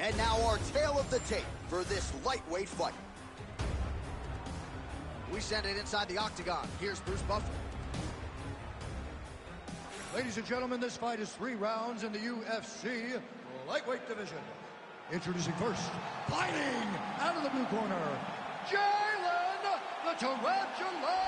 And now our tale of the tape for this lightweight fight. We send it inside the octagon. Here's Bruce Buffer. Ladies and gentlemen, this fight is 3 rounds in the UFC lightweight division. Introducing first, fighting out of the blue corner, Jalen the Tarantula Turner.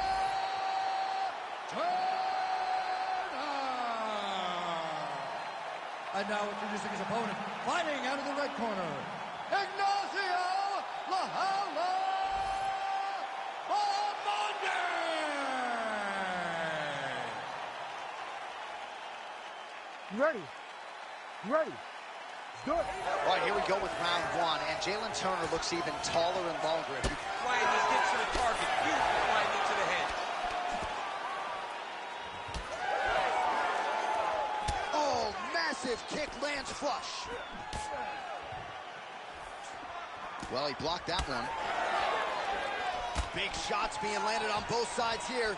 And now introducing his opponent, fighting out of the red corner, Ignacio Lahala Monday. You ready? You ready? Good. All right, here we go with round 1, and Jalen Turner looks even taller and longer. Flying these kicks to the target, beautiful flying into the head. Oh, massive kick lands flush. Well, he blocked that one. Big shots being landed on both sides here.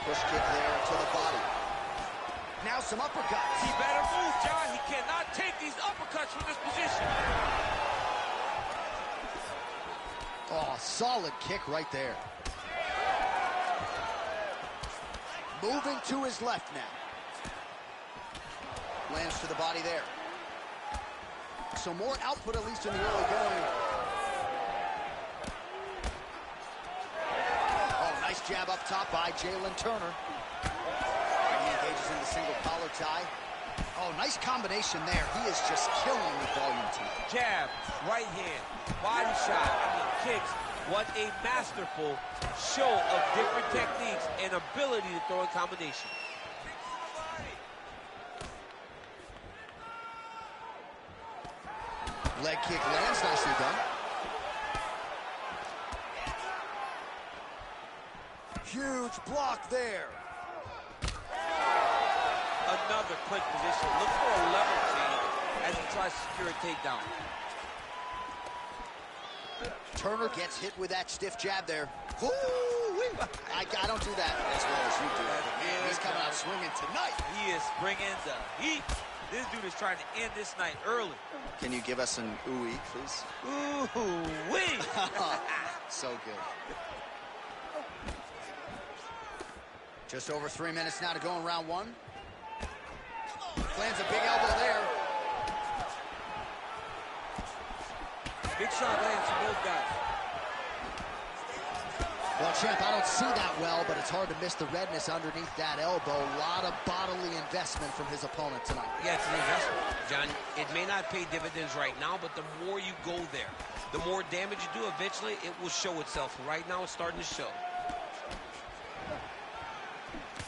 Push kick there to the body. Now some uppercuts. He better move, John. He cannot take these uppercuts from this position. Oh, solid kick right there. Moving to his left now. Lands to the body there. So more output, at least in the early going. Oh, nice jab up top by Jalen Turner. He engages in the single collar tie. Oh, nice combination there. He is just killing with volume tonight. Jab, right hand, body shot, kicks. What a masterful show of different techniques and ability to throw in combination. Leg kick lands, nicely done. Huge block there. Another quick position. Look for a level change as he tries to secure a takedown. Turner gets hit with that stiff jab there. I don't do that as well as you do. Man, he's coming out swinging tonight. He is bringing the heat. This dude is trying to end this night early. Can you give us an ooh-wee, please? Ooh-wee. So good. Just over 3 minutes now to go in round 1. Lands a big elbow there. Big shot lands for both guys. Well, champ, I don't see that well, but it's hard to miss the redness underneath that elbow. A lot of bodily investment from his opponent tonight. Yeah, it's an investment, John. It may not pay dividends right now, but the more you go there, the more damage you do, eventually it will show itself. Right now, it's starting to show.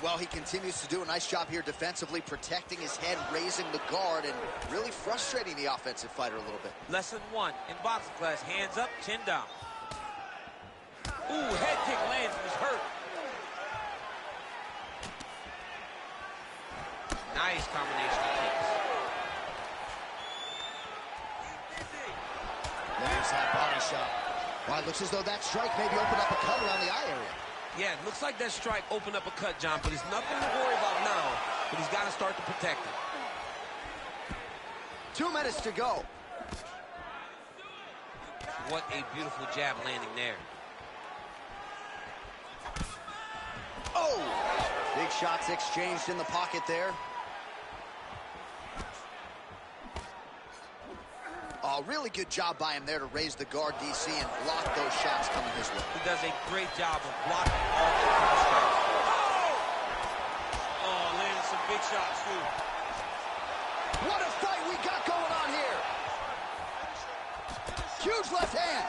Well, he continues to do a nice job here defensively, protecting his head, raising the guard, and really frustrating the offensive fighter a little bit. Lesson 1 in boxing class, hands up, chin down. Ooh, head kick lands and is hurt. Nice combination of kicks. Lands that body shot. Well, it looks as though that strike maybe opened up a cut around the eye area. Yeah, it looks like that strike opened up a cut, John, but it's nothing to worry about now, but he's got to start to protect it. 2 minutes to go. What a beautiful jab landing there. Oh! Big shots exchanged in the pocket there. Oh, really good job by him there to raise the guard, DC, and block those shots coming his way. He does a great job of blocking all the counter strikes. Oh, landed some big shots, too. What a fight we got going on here! Huge left hand!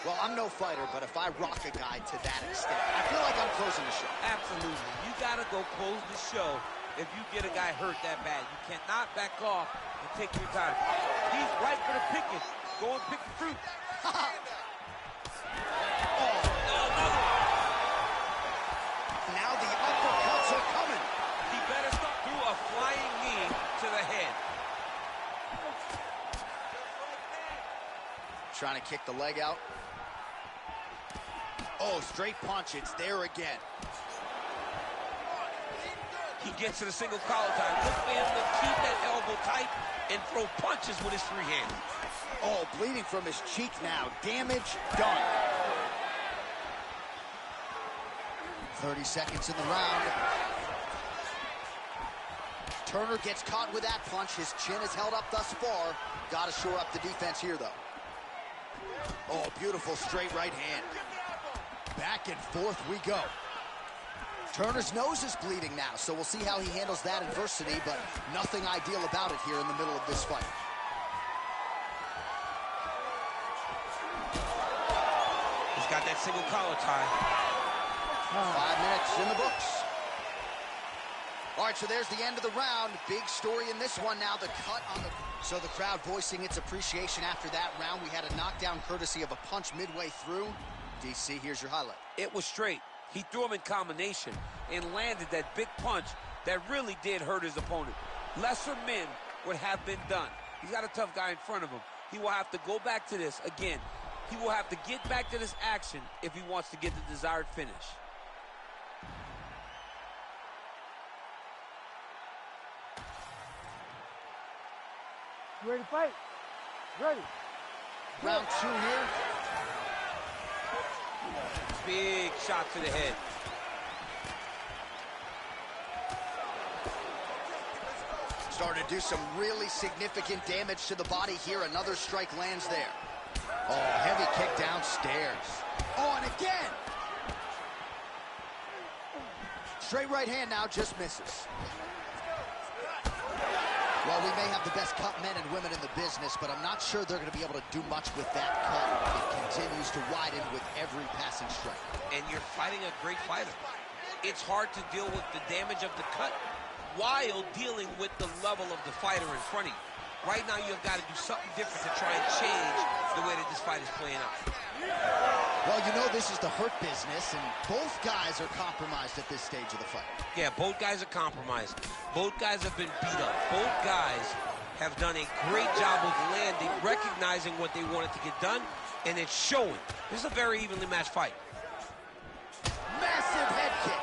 Well, I'm no fighter, but if I rock a guy to that extent, I feel like I'm closing the show. Absolutely. You got to go close the show if you get a guy hurt that bad. You cannot back off and take your time. He's right for the picking. Go and pick the fruit. Now the uppercuts are coming. He better stop through a flying knee to the head. Trying to kick the leg out. Oh, straight punch. It's there again. He gets to the single collar tie. Look for him to keep that elbow tight and throw punches with his free hand. Oh, bleeding from his cheek now. Damage done. 30 seconds in the round. Turner gets caught with that punch. His chin is held up thus far. Got to shore up the defense here, though. Oh, beautiful straight right hand. Back and forth we go. Turner's nose is bleeding now, so we'll see how he handles that adversity, but nothing ideal about it here in the middle of this fight. He's got that single collar tie. 5 minutes in the books. All right, so there's the end of the round. Big story in this one now, the cut on the... So the crowd voicing its appreciation after that round. We had a knockdown courtesy of a punch midway through. DC, here's your highlight. It was straight. He threw him in combination and landed that big punch that really did hurt his opponent. Lesser men would have been done. He's got a tough guy in front of him. He will have to go back to this. Again, he will have to get back to this action if he wants to get the desired finish. You ready to fight? Ready. Round 2 here. Big shot to the head. Starting to do some really significant damage to the body here. Another strike lands there. Oh, heavy kick downstairs. Oh, and again. Straight right hand now, just misses. Well, we may have the best cut men and women in the business, but I'm not sure they're going to be able to do much with that cut. It continues to widen with every passing strike. And you're fighting a great fighter. It's hard to deal with the damage of the cut while dealing with the level of the fighter in front of you. Right now, you've got to do something different to try and change the way that this fight is playing out. Well, you know this is the hurt business, and both guys are compromised at this stage of the fight. Yeah, both guys are compromised. Both guys have been beat up. Both guys have done a great job of landing, recognizing what they wanted to get done, and it's showing. This is a very evenly matched fight. Massive head kick.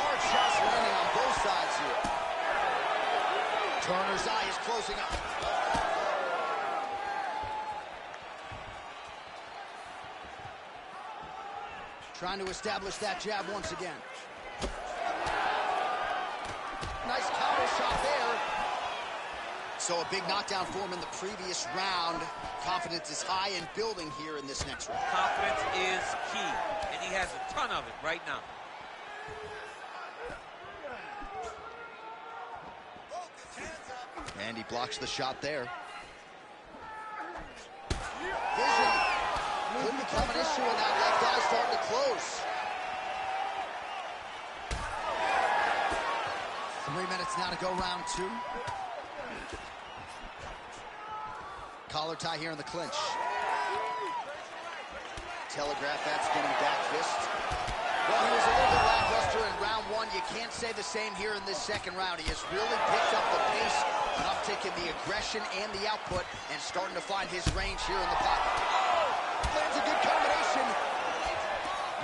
Hard shots landing on both sides here. Turner's eye is closing up. Trying to establish that jab once again. Nice counter shot there. So a big knockdown for him in the previous round. Confidence is high and building here in this next round. Confidence is key, and he has a ton of it right now. And he blocks the shot there. Vision could become an issue, and that left eye starting to close. 3 minutes now to go, round 2. Collar tie here in the clinch. Telegraph that spinning back fist. Well, he was a little bit lackluster in round 1. You can't say the same here in this second round. He has really picked up the pace, an uptick in the aggression and the output, and starting to find his range here in the pocket. Lands a good combination.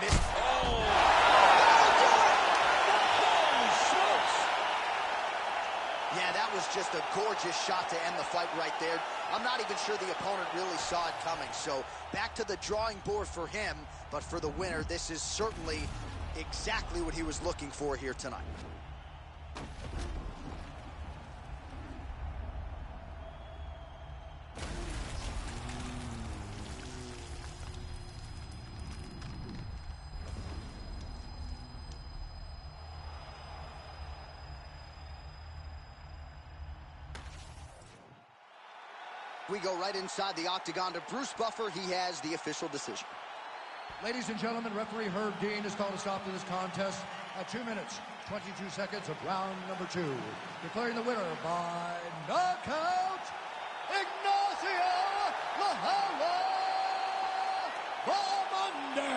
Missed. Oh! Holy smokes! Yeah, that was just a gorgeous shot to end the fight right there. I'm not even sure the opponent really saw it coming. So back to the drawing board for him, but for the winner, this is certainly exactly what he was looking for here tonight. We go right inside the octagon to Bruce Buffer. He has the official decision. Ladies and gentlemen, referee Herb Dean has called a stop to this contest at 2 minutes, 22 seconds of round number 2. Declaring the winner by knockout, Ignacio Lajala Bamonde.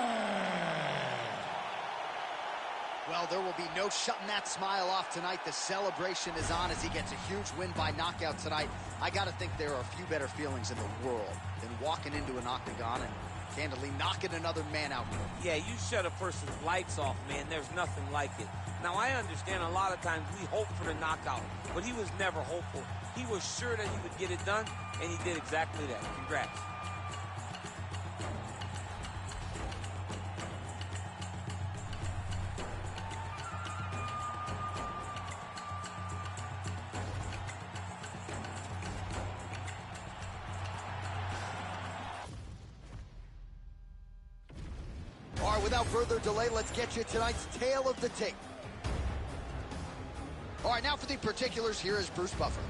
Well, there will be no shutting that smile off tonight. The celebration is on as he gets a huge win by knockout tonight. I got to think there are a few better feelings in the world than walking into an octagon and candidly knocking another man out. Yeah, you shut a person's lights off, man. There's nothing like it. Now, I understand a lot of times we hope for the knockout, but he was never hopeful. He was sure that he would get it done, and he did exactly that. Congrats. All right, without further delay, let's get you tonight's tale of the tape. All right, now for the particulars, here is Bruce Buffer.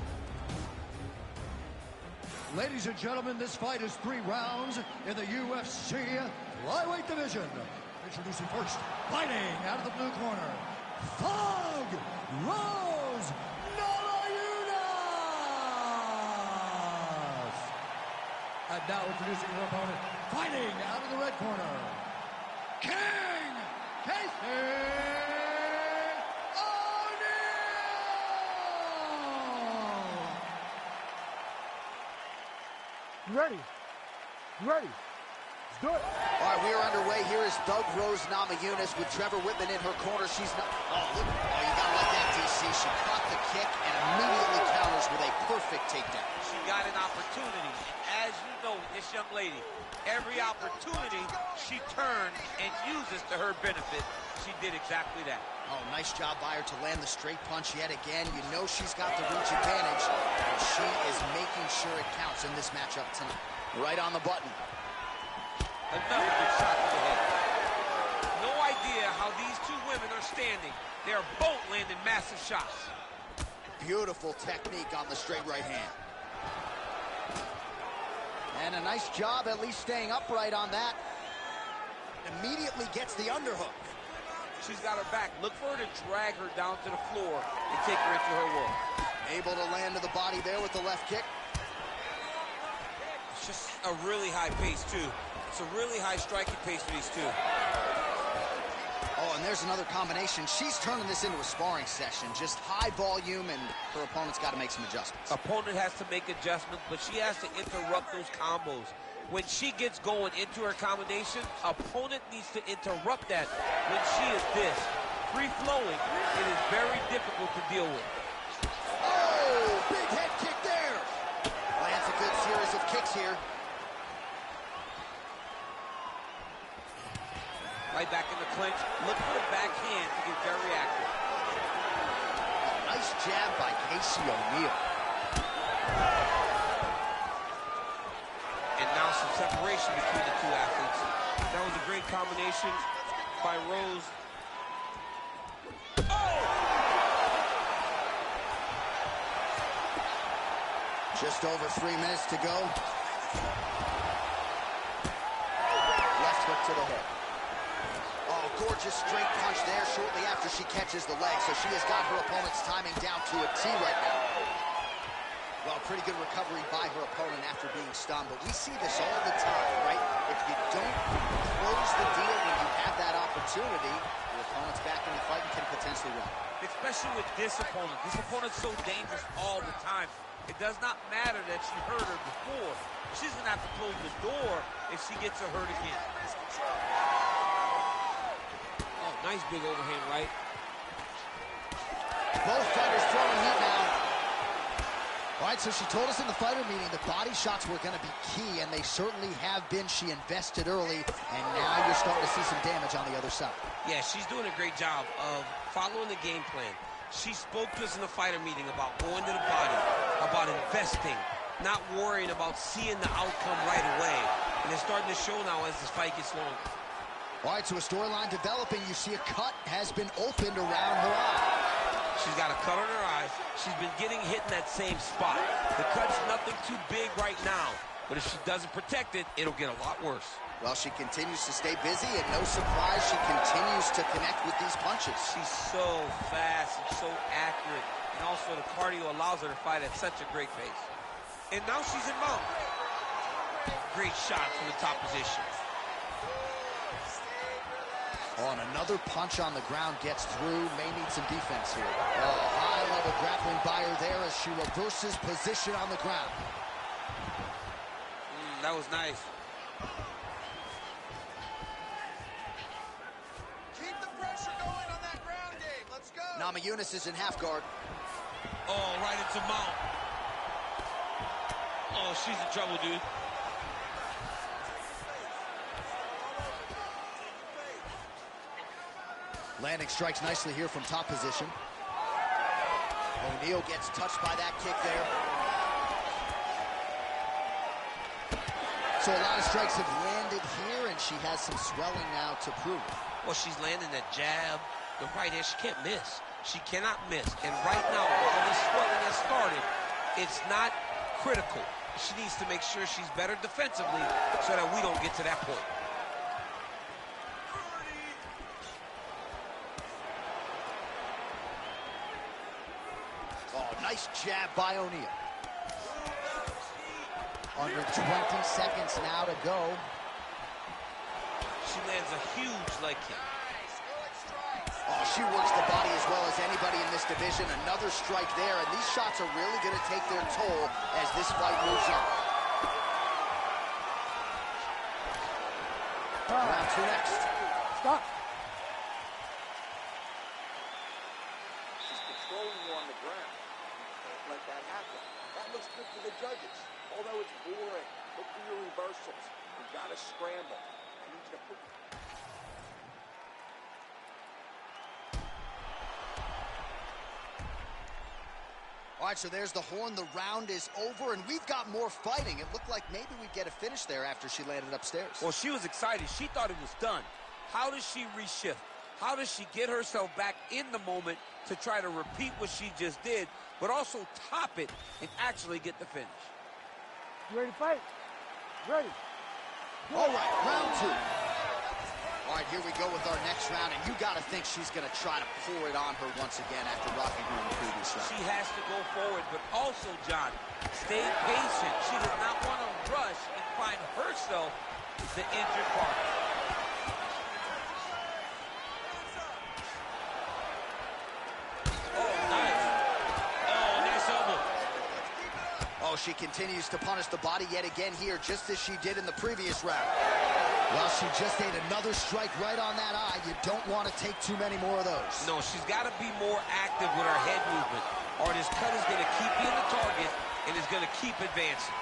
Ladies and gentlemen, this fight is 3 rounds in the UFC flyweight division. Introducing first, fighting out of the blue corner, Thug Rose Namajunas. And now introducing her opponent, fighting out of the red corner, King Casey. You ready? You ready? Let's do it. All right, we are underway. Here is Thug Rose Namajunas with Trevor Whitman in her corner. She's not... Oh, look. Oh, you gotta like that, DC. She caught the kick and immediately counters with a perfect takedown. She got an opportunity, and as you know, this young lady, every opportunity she turns and uses to her benefit. She did exactly that. Oh, nice job by her to land the straight punch yet again. You know she's got the reach advantage, and she is making sure it counts in this matchup tonight. Right on the button. Another good shot to the head. No idea how these two women are standing. They are both landing massive shots. Beautiful technique on the straight right hand. And a nice job at least staying upright on that. Immediately gets the underhook. She's got her back. Look for her to drag her down to the floor and take her into her world. Able to land to the body there with the left kick. It's just a really high pace, too. It's a really high striking pace for these two. Oh, and there's another combination. She's turning this into a sparring session. Just high volume, and her opponent's got to make some adjustments. Opponent has to make adjustments, but she has to interrupt those combos. When she gets going into her combination, opponent needs to interrupt that. When she is this, free-flowing, it is very difficult to deal with. Oh, big head kick there. Lands a good series of kicks here. Right back in the clinch. Look for the backhand to get very active. Oh, nice jab by Casey O'Neill. And now some separation between the two athletes. That was a great combination by Rose. Oh! Just over 3 minutes to go. Left hook to the head. Oh, gorgeous straight punch there shortly after she catches the leg. So she has got her opponent's timing down to a T right now. Well, pretty good recovery by her opponent after being stunned, but we see this all the time, right? If you don't close the deal when you have that opportunity, your opponent's back in the fight and can potentially win. Especially with this opponent. This opponent's so dangerous all the time. It does not matter that she hurt her before. She's going to have to close the door if she gets her hurt again. Oh, nice big overhand right. Both fighters throwing heat now. All right, so she told us in the fighter meeting the body shots were going to be key, and they certainly have been. She invested early, and now you're starting to see some damage on the other side. Yeah, she's doing a great job of following the game plan. She spoke to us in the fighter meeting about going to the body, about investing, not worrying about seeing the outcome right away. And it's starting to show now as this fight gets long. All right, so a storyline developing. You see a cut has been opened around her eye. She's got a cut on her eye. She's been getting hit in that same spot. The cut's nothing too big right now, but if she doesn't protect it, it'll get a lot worse. Well, she continues to stay busy, and no surprise, she continues to connect with these punches. She's so fast and so accurate, and also the cardio allows her to fight at such a great pace. And now she's in mount. Great shot from the top position. Oh, and another punch on the ground gets through. May need some defense here. Oh, high-level grappling by her there as she reverses position on the ground. That was nice. Keep the pressure going on that ground game. Let's go. Nunes is in half guard. Oh, right into mount. Oh, she's in trouble, dude. Landing strikes nicely here from top position. O'Neal gets touched by that kick there. So a lot of strikes have landed here, and she has some swelling now to prove. Well, she's landing that jab, the right hand. She can't miss. She cannot miss. And right now, while this swelling has started, it's not critical. She needs to make sure she's better defensively so that we don't get to that point. Oh, nice jab by O'Neal. Under 20 seconds now to go. She lands a huge leg kick. Oh, she works the body as well as anybody in this division. Another strike there, and these shots are really going to take their toll as this fight moves on. Round 2 next. Stop. She's controlling you on the ground. You can't let that happen. That looks good for the judges. Although it's boring, look for your reversals. You've got to scramble. I need you to put... All right, so there's the horn. The round is over, and we've got more fighting. It looked like maybe we'd get a finish there after she landed upstairs. Well, she was excited. She thought it was done. How does she reshift? How does she get herself back in the moment to try to repeat what she just did, but also top it and actually get the finish? You ready to fight? Ready. All right, round 2. All right, here we go with our next round, and you got to think she's going to try to pour it on her once again after rocking her in the previous round. She has to go forward, but also, John, stay patient. She does not want to rush and find herself the injured party. Oh, nice. Oh, nice elbow. Oh, she continues to punish the body yet again here, just as she did in the previous round. Well, she just ate another strike right on that eye. You don't want to take too many more of those. No, she's got to be more active with her head movement, or this cut is going to keep being the target and is going to keep advancing.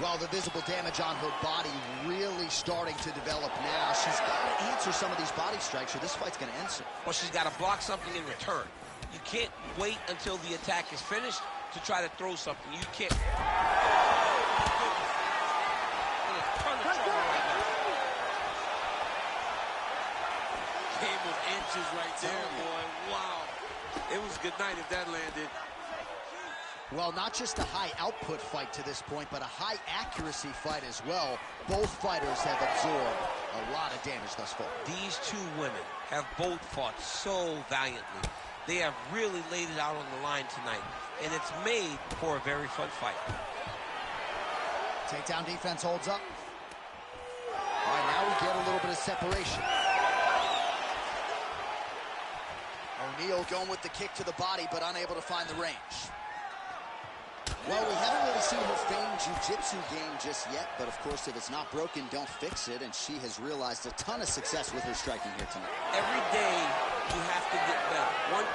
Well, the visible damage on her body really starting to develop now. She's got to answer some of these body strikes, or this fight's going to end soon. Well, she's got to block something in return. You can't wait until the attack is finished to try to throw something. You can't. Oh, my goodness. In a ton of trouble right now. Game of inches right there, boy. Wow. It was good night if that landed. Well, not just a high output fight to this point, but a high accuracy fight as well. Both fighters have absorbed a lot of damage thus far. These two women have both fought so valiantly. They have really laid it out on the line tonight, and it's made for a very fun fight. Takedown defense holds up. All right, now we get a little bit of separation. O'Neal going with the kick to the body, but unable to find the range. Well, we haven't really seen her famed jiu-jitsu game just yet, but of course, if it's not broken, don't fix it, and she has realized a ton of success with her striking here tonight. Every day, you have to get better.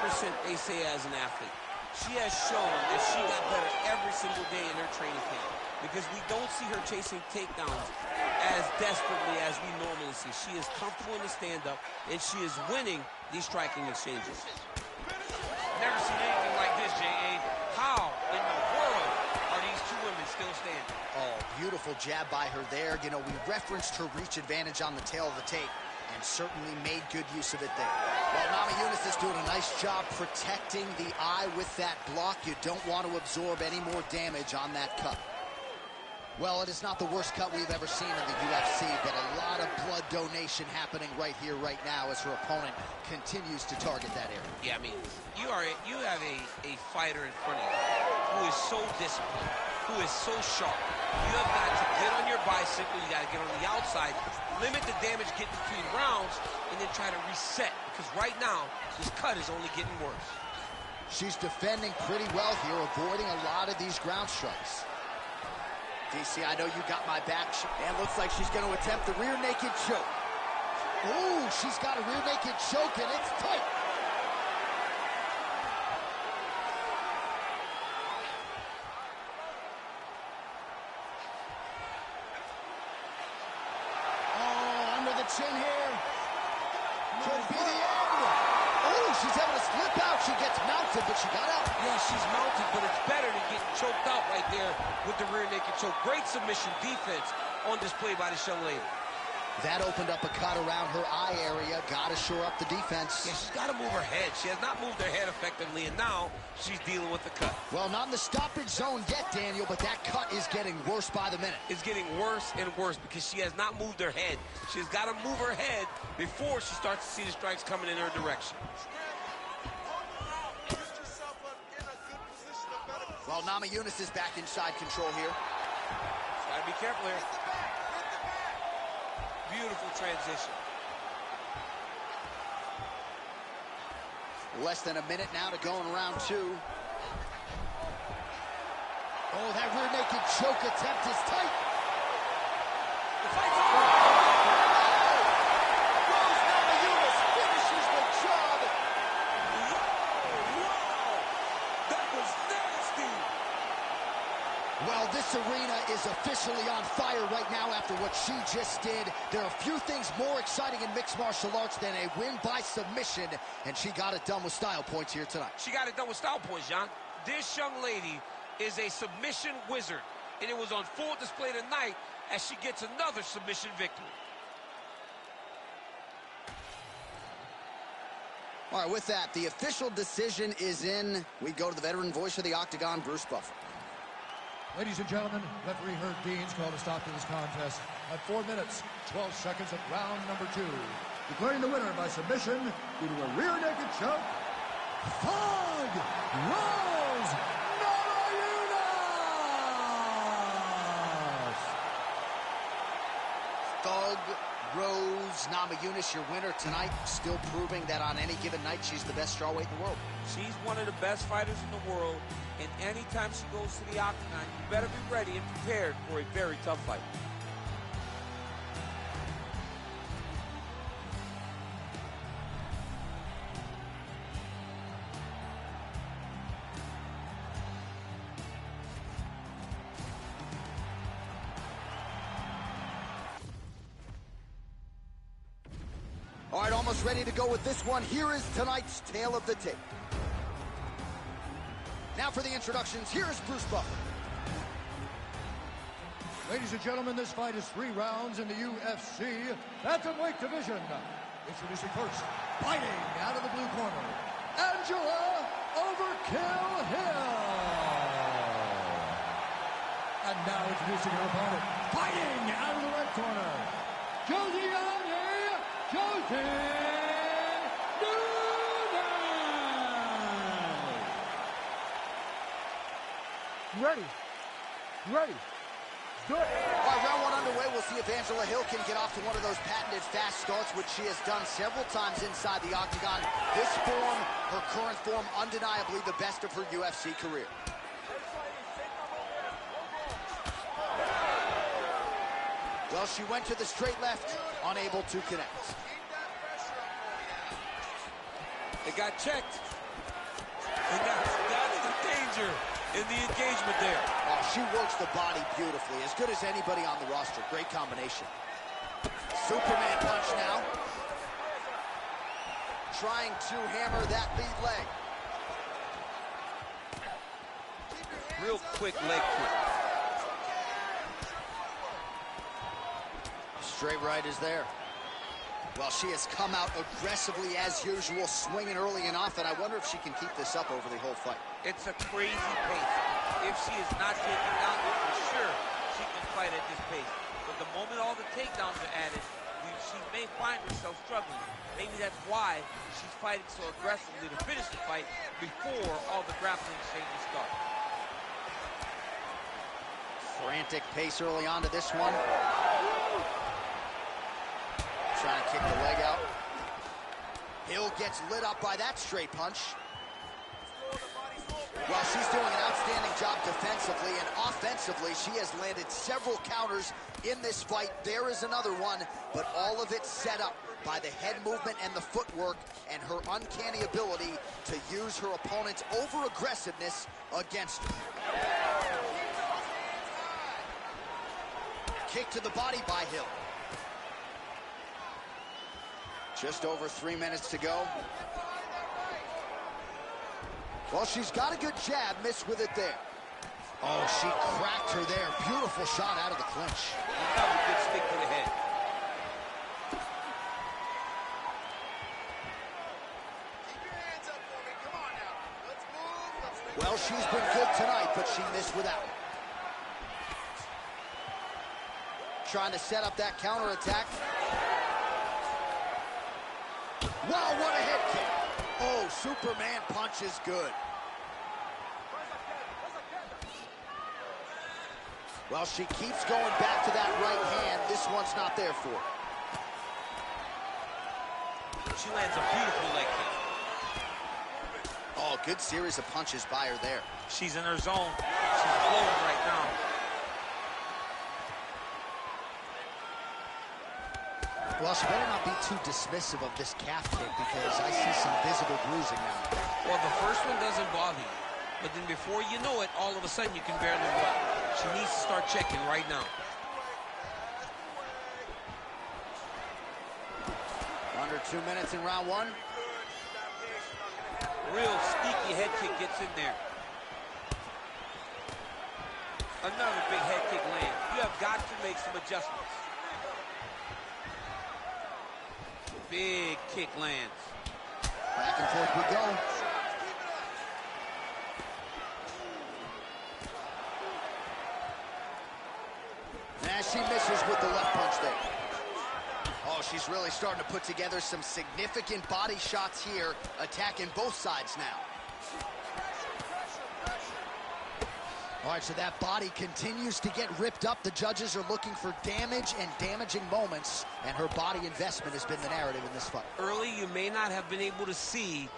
1%, they say, as an athlete. She has shown that she got better every single day in her training camp, because we don't see her chasing takedowns as desperately as we normally see. She is comfortable in the stand-up, and she is winning these striking exchanges. Never seen anything like this, J.A. How in the world are these two women still standing? Oh, beautiful jab by her there. You know, we referenced her reach advantage on the tail of the tape and certainly made good use of it there. Well, Nunes is doing a nice job protecting the eye with that block. You don't want to absorb any more damage on that cut. Well, it is not the worst cut we've ever seen in the UFC, but a lot of blood donation happening right here, right now, as her opponent continues to target that area. Yeah, I mean, you have a fighter in front of you who is so disciplined, who is so sharp, You have got to get on your bicycle. You got to get on the outside, limit the damage getting between rounds, and then try to reset. Because right now, this cut is only getting worse. She's defending pretty well here, avoiding a lot of these ground strikes. DC, I know you got my back. And looks like she's going to attempt the rear naked choke. Ooh, she's got a rear naked choke, and it's tight. Oh, under the chin here. Could be the end. Oh, she's having a slip out. She gets mounted, but she got out. Yeah, she's mounted, but it's better than getting choked out right there with the rear naked choke. Great submission defense on display by this young lady. That opened up a cut around her eye area. Got to shore up the defense. Yeah, she's got to move her head. She has not moved her head effectively, and now she's dealing with the cut. Well, not in the stoppage zone yet, Daniel, but that cut is getting worse by the minute. It's getting worse and worse because she has not moved her head. She's got to move her head before she starts to see the strikes coming in her direction. Well, Nunes is back inside control here. Got to be careful here. Beautiful transition. Less than a minute now to go in round two. Oh, that rear naked choke attempt is tight. The fight's over. Nunes finishes the job. Wow, that was nasty. Well, this arena is officially on fire right now after what she just did. There are few things more exciting in mixed martial arts than a win by submission, and she got it done with style points here tonight. She got it done with style points, John. This young lady is a submission wizard, and it was on full display tonight as she gets another submission victory. All right, with that, the official decision is in. We go to the veteran voice of the Octagon, Bruce Buffer. Ladies and gentlemen, referee Herb Deans called a stop to this contest at 4 minutes, 12 seconds of round number 2. Declaring the winner by submission due to a rear naked choke, Thug Rose Namajunas! Thug Rose Namajunas, your winner tonight, still proving that on any given night she's the best strawweight in the world. She's one of the best fighters in the world, and anytime she goes to the octagon, you better be ready and prepared for a very tough fight. All right, almost ready to go with this one. Here is tonight's tale of the tape. Now for the introductions, here is Bruce Buffer. Ladies and gentlemen, this fight is 3 rounds in the UFC bantamweight division. Introducing first, fighting out of the blue corner, Angela Overkill Hill. And now introducing her opponent, fighting out of the red corner, Nunes. Ready. Ready. Good. All right, round one underway. We'll see if Angela Hill can get off to one of those patented fast starts, which she has done several times inside the octagon. This form, her current form, undeniably the best of her UFC career. Well, she went to the straight left, unable to connect. It got checked. And that's the danger in the engagement there. Oh, she works the body beautifully, as good as anybody on the roster. Great combination. Superman punch now. Trying to hammer that lead leg. Real quick leg kick. Straight right is there. Well, she has come out aggressively as usual, swinging early and often. I wonder if she can keep this up over the whole fight. It's a crazy pace. If she is not taking down, for sure she can fight at this pace. But the moment all the takedowns are added, she may find herself struggling. Maybe that's why she's fighting so aggressively to finish the fight before all the grappling exchanges start. Frantic pace early on to this one. Trying to kick the leg out. Hill gets lit up by that straight punch. Well, she's doing an outstanding job defensively, and offensively, she has landed several counters in this fight. There is another one, but all of it set up by the head movement and the footwork and her uncanny ability to use her opponent's over-aggressiveness against her. Kick to the body by Hill. Just over 3 minutes to go. Well, she's got a good jab, missed with it there. Oh, she cracked her there. Beautiful shot out of the clinch. That was a good stick to the head. Well, she's been good tonight, but she missed without it. Trying to set up that counterattack. Wow, what a head kick. Oh, Superman punch is good. Well, she keeps going back to that right hand. This one's not there for her. She lands a beautiful leg kick. Oh, good series of punches by her there. She's in her zone. She's floating right now. Well, she better not be too dismissive of this calf kick because I see some visible bruising now. Well, the first one doesn't bother you. But then before you know it, all of a sudden you can barely walk. She needs to start checking right now. Under 2 minutes in round one. Real sneaky head kick gets in there. Another big head kick lands. You have got to make some adjustments. Big kick lands. Back and forth we go. And she misses with the left punch there. Oh, she's really starting to put together some significant body shots here, attacking both sides now. All right, so that body continues to get ripped up. The judges are looking for damage and damaging moments, and her body investment has been the narrative in this fight. Early, you may not have been able to see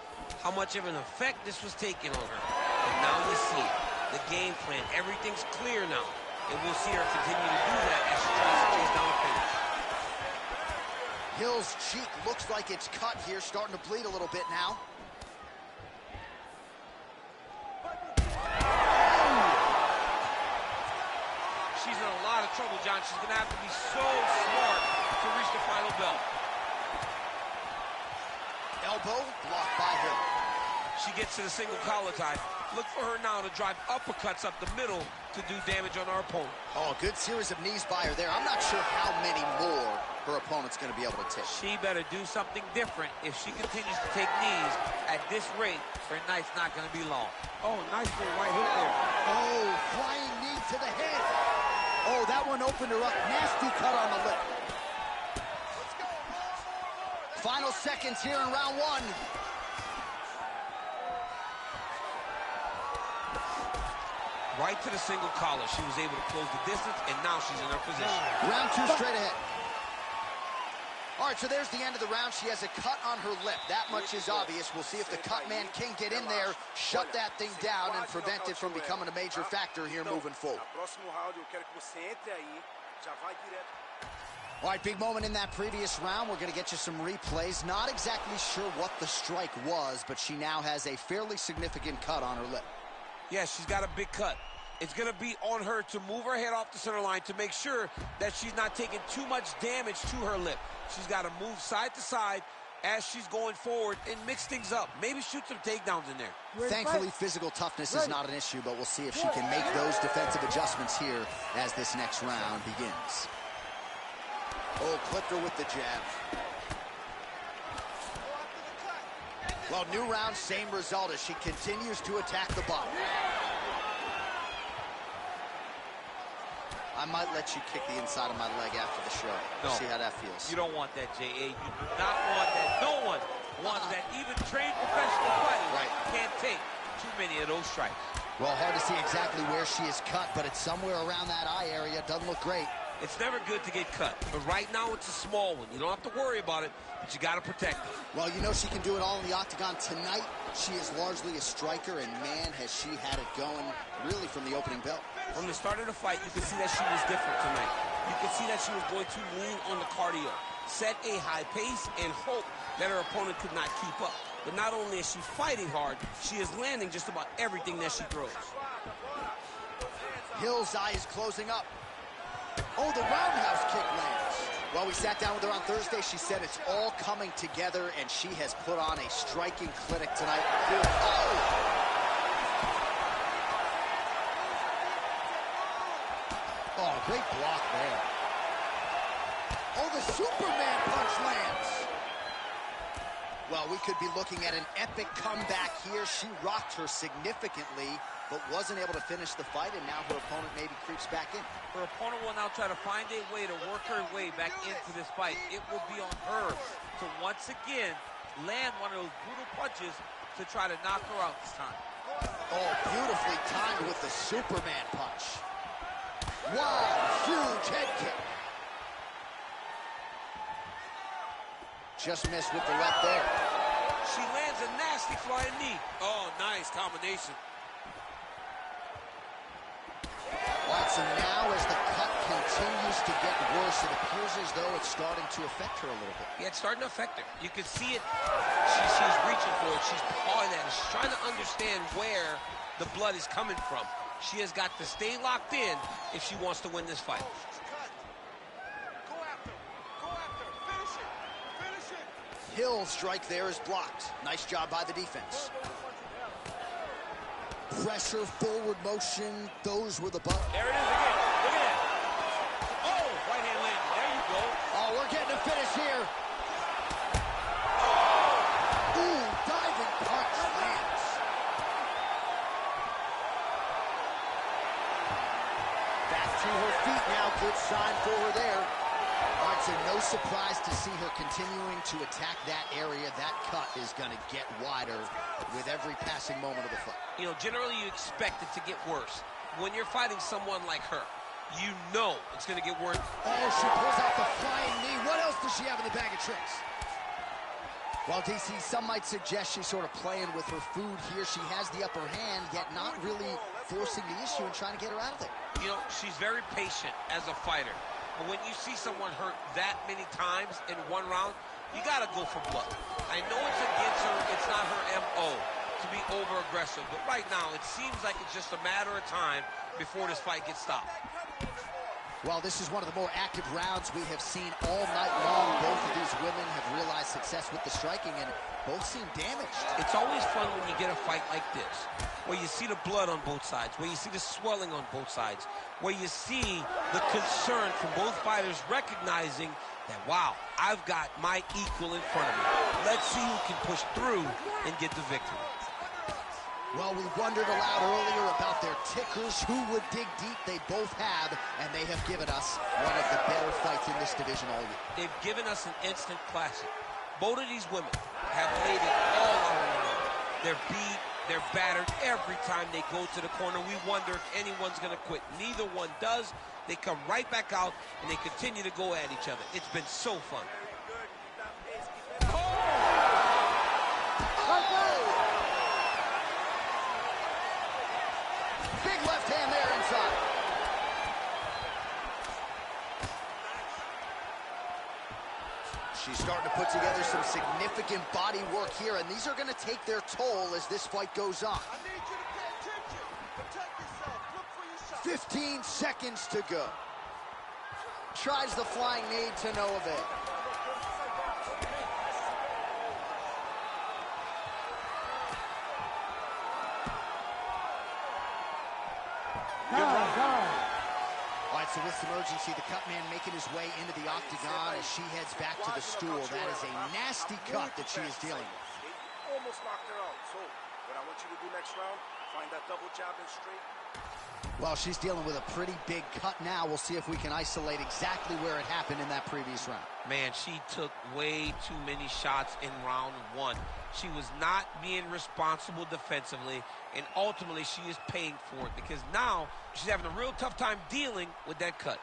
how much of an effect this was taking on her. But now you see it. The game plan, everything's clear now. And we'll see her continue to do that as she tries to chase down a finish. Hill's cheek looks like it's cut here, starting to bleed a little bit now. She's in a lot of trouble, John. She's going to have to be so smart to reach the final bell. Elbow blocked by Hill. She gets to the single collar tie. Look for her now to drive uppercuts up the middle to do damage on our opponent. Oh, good series of knees by her there. I'm not sure how many more her opponent's going to be able to take. She better do something different. If she continues to take knees at this rate, her night's not going to be long. Oh, nice little right hook there. Oh, flying knee to the head. Oh, that one opened her up. Nasty cut on the lip. Final seconds here in round one. Right to the single collar. She was able to close the distance, and now she's in her position. Round two straight ahead. All right, so there's the end of the round. She has a cut on her lip. That much is obvious. We'll see if the cut man can get in there, shut that thing down, and prevent it from becoming a major factor here moving forward. All right, big moment in that previous round. We're going to get you some replays. Not exactly sure what the strike was, but she now has a fairly significant cut on her lip. Yeah, she's got a big cut. It's going to be on her to move her head off the center line to make sure that she's not taking too much damage to her lip. She's got to move side to side as she's going forward and mix things up. Maybe shoot some takedowns in there. Thankfully, physical toughness is not an issue, but we'll see if she can make those defensive adjustments here as this next round begins. Oh, clipped her with the jab. Well, new round, same result as she continues to attack the body. I might let you kick the inside of my leg after the show. No. See how that feels. You don't want that, J.A. You do not want that. No one wants that. Even trained professional fighters can't take too many of those strikes. Well, hard to see exactly where she is cut, but it's somewhere around that eye area. Doesn't look great. It's never good to get cut, but right now it's a small one. You don't have to worry about it, but you got to protect it. Well, you know she can do it all in the octagon tonight. She is largely a striker, and man, has she had it going really from the opening bell. From the start of the fight, you can see that she was different tonight. You can see that she was going to lean on the cardio, set a high pace, and hope that her opponent could not keep up. But not only is she fighting hard, she is landing just about everything that she throws. Hill's eye is closing up. Oh, the roundhouse kick lands. Well, we sat down with her on Thursday. She said it's all coming together, and she has put on a striking clinic tonight. Oh! Oh, great block there. Oh, the Superman punch lands. Well, we could be looking at an epic comeback here. She rocked her significantly, but wasn't able to finish the fight, and now her opponent maybe creeps back in. Her opponent will now try to find a way to work her way back into this fight. It will be on her to once again land one of those brutal punches to try to knock her out this time. Oh, beautifully timed with the Superman punch. Wow, huge head kick. Just missed with the left there. She lands a nasty flying knee. Oh, nice combination. All right, so now as the cut continues to get worse, it appears as though it's starting to affect her a little bit. Yeah, it's starting to affect her. You can see it. She's reaching for it. She's pawing at it. She's trying to understand where the blood is coming from. She has got to stay locked in if she wants to win this fight. Hill's strike there is blocked. Nice job by the defense. Pressure, forward motion, those were the buttons. There it is again. Look at that. Oh, right hand landed. There you go. Oh, we're getting a finish here. Ooh, diving punch lands. Back to her feet now. Good sign for her there. All right, so no surprise to see her continuing to attack that area. That cut is going to get wider with every passing moment of the fight. You know, generally you expect it to get worse. When you're fighting someone like her, you know it's going to get worse. Oh, she pulls out the flying knee. What else does she have in the bag of tricks? Well, DC, some might suggest she's sort of playing with her food here. She has the upper hand, yet not really forcing the issue and trying to get her out of there. You know, she's very patient as a fighter. But when you see someone hurt that many times in one round, you got to go for blood. I know it's against her. It's not her M.O. to be over-aggressive. But right now, it seems like it's just a matter of time before this fight gets stopped. Well, this is one of the more active rounds we have seen all night long. Both of these women have realized success with the striking, and both seem damaged. It's always fun when you get a fight like this, where you see the blood on both sides, where you see the swelling on both sides, where you see the concern from both fighters recognizing that, wow, I've got my equal in front of me. Let's see who can push through and get the victory. Well, we wondered aloud earlier about their tickers. Who would dig deep? They both have, and they have given us one of the better fights in this division all year. They've given us an instant classic. Both of these women have laid it all on the line. They're beat, they're battered every time they go to the corner. We wonder if anyone's going to quit. Neither one does. They come right back out, and they continue to go at each other. It's been so fun. Big left hand there inside. She's starting to put together some significant body work here, and these are going to take their toll as this fight goes on. 15 seconds to go. Tries the flying knee to no avail. All right, so with some urgency, the cut man making his way into the octagon as she heads back to the stool. That is a nasty cut that she is dealing with. Almost knocked her out. So what I want you to do next round, find that double jab and straight. Well, she's dealing with a pretty big cut now. We'll see if we can isolate exactly where it happened in that previous round. Man, she took way too many shots in round one. She was not being responsible defensively, and ultimately she is paying for it because now she's having a real tough time dealing with that cut.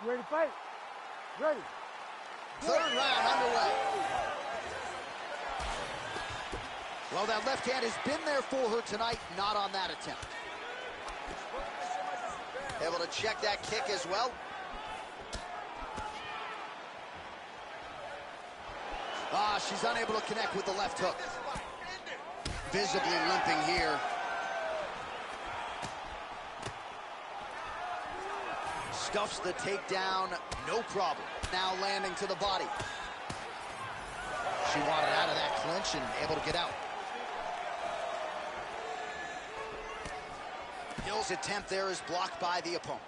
You ready to fight? Ready. Third round underway. Well, that left hand has been there for her tonight, not on that attempt. Able to check that kick as well. She's unable to connect with the left hook. Visibly limping here. Stuffs the takedown, no problem. Now landing to the body. She wanted out of that clinch and able to get out. Hill's attempt there is blocked by the opponent.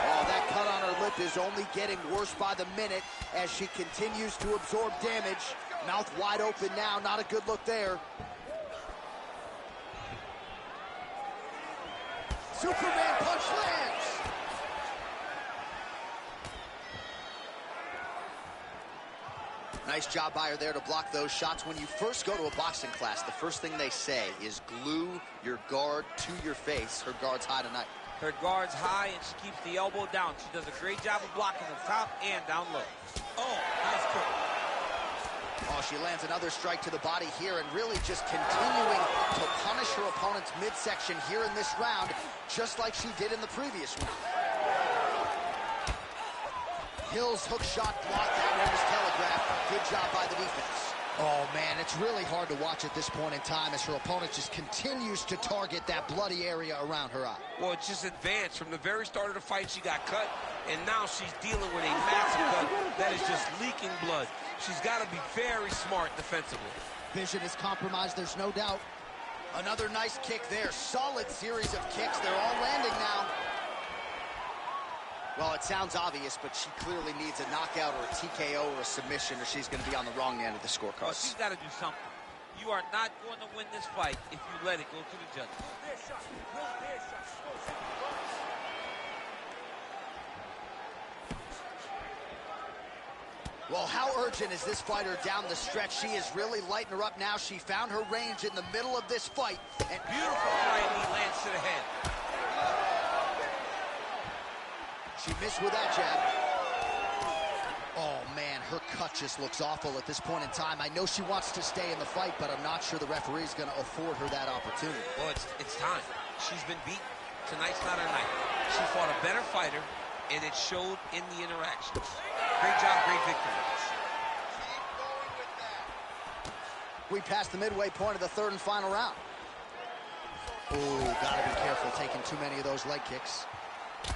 Oh, that cut on her lip is only getting worse by the minute as she continues to absorb damage. Mouth wide open now, not a good look there. Superman punch lands. Nice job by her there to block those shots. When you first go to a boxing class, the first thing they say is glue your guard to your face. Her guard's high tonight. Her guard's high, and she keeps the elbow down. She does a great job of blocking the top and down low. Oh, nice kick. Oh, she lands another strike to the body here and really just continuing to punish her opponent's midsection here in this round, just like she did in the previous round. Hill's hook shot blocked. That one was telegraphed. Good job by the defense. Oh, man, it's really hard to watch at this point in time as her opponent just continues to target that bloody area around her eye. Well, it's just advanced. From the very start of the fight, she got cut, and now she's dealing with a massive cut that is just leaking blood. She's got to be very smart defensively. Vision is compromised, there's no doubt. Another nice kick there. Solid series of kicks. They're all landing now. Well, it sounds obvious, but she clearly needs a knockout or a TKO or a submission, or she's going to be on the wrong end of the scorecard. Well, she's got to do something. You are not going to win this fight if you let it go to the judges. Well, how urgent is this fighter down the stretch? She is really lighting her up now. She found her range in the middle of this fight. And beautiful right knee lands to the head. She missed with that jab. Oh, man, her cut just looks awful at this point in time. I know she wants to stay in the fight, but I'm not sure the referee's going to afford her that opportunity. Well, it's time. She's been beaten. Tonight's not her night. She fought a better fighter, and it showed in the interactions. Great job, great victory. We passed the midway point of the third and final round. Oh, gotta be careful taking too many of those leg kicks.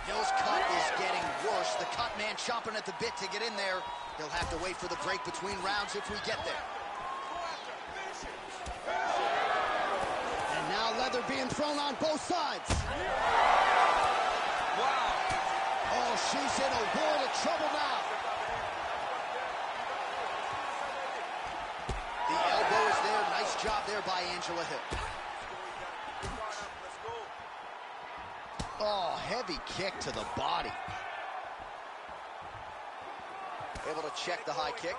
Hill's cut is getting worse. The cut man chomping at the bit to get in there. He'll have to wait for the break between rounds if we get there. And now leather being thrown on both sides. Wow. Oh, she's in a world of trouble now. The elbow is there. Nice job there by Angela Hill. Oh, heavy kick to the body. Able to check the high kick.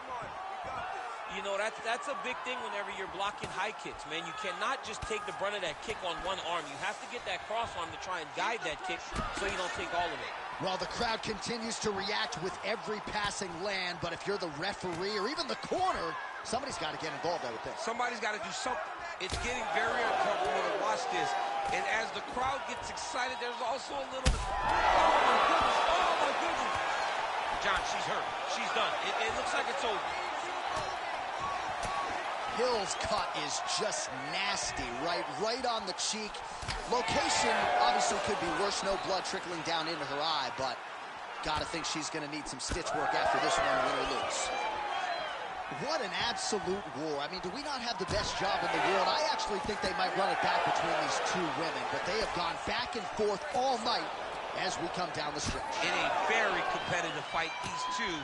You know, that's a big thing whenever you're blocking high kicks, man. You cannot just take the brunt of that kick on one arm. You have to get that cross arm to try and guide that kick so you don't take all of it. Well, the crowd continues to react with every passing land, but if you're the referee or even the corner, somebody's got to get involved, I would think. Somebody's got to do something. It's getting very uncomfortable to watch this. And as the crowd gets excited, there's also a little... Oh, my goodness. John, she's hurt. She's done. It looks like it's over. Hill's cut is just nasty, right on the cheek. Location obviously could be worse. No blood trickling down into her eye, but gotta think she's gonna need some stitch work after this one, win or lose. What an absolute war. I mean, do we not have the best job in the world? I actually think they might run it back between these two women, but they have gone back and forth all night as we come down the stretch. In a very competitive fight, these two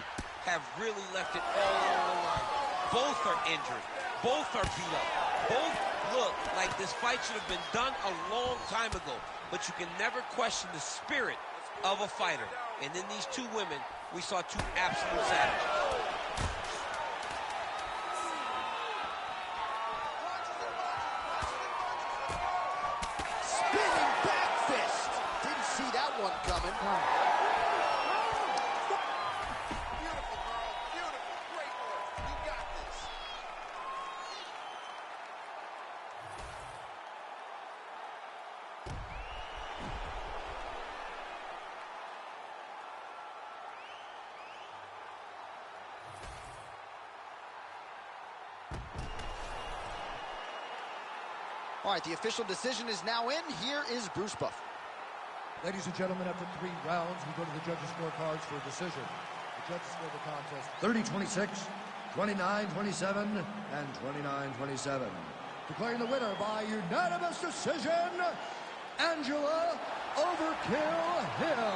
have really left it all on the line. Both are injured. Both are beat up. Both look like this fight should have been done a long time ago. But you can never question the spirit of a fighter. And in these two women, we saw two absolute savages. Spinning back fist. Didn't see that one coming. Beautiful, girl. Beautiful. Great work. You got this. All right, the official decision is now in. Here is Bruce Buffer. Ladies and gentlemen, after 3 rounds, we go to the judges' scorecards for a decision. The judges score the contest 30-26, 29-27, and 29-27. Declaring the winner by unanimous decision, Angela Overkill Hill.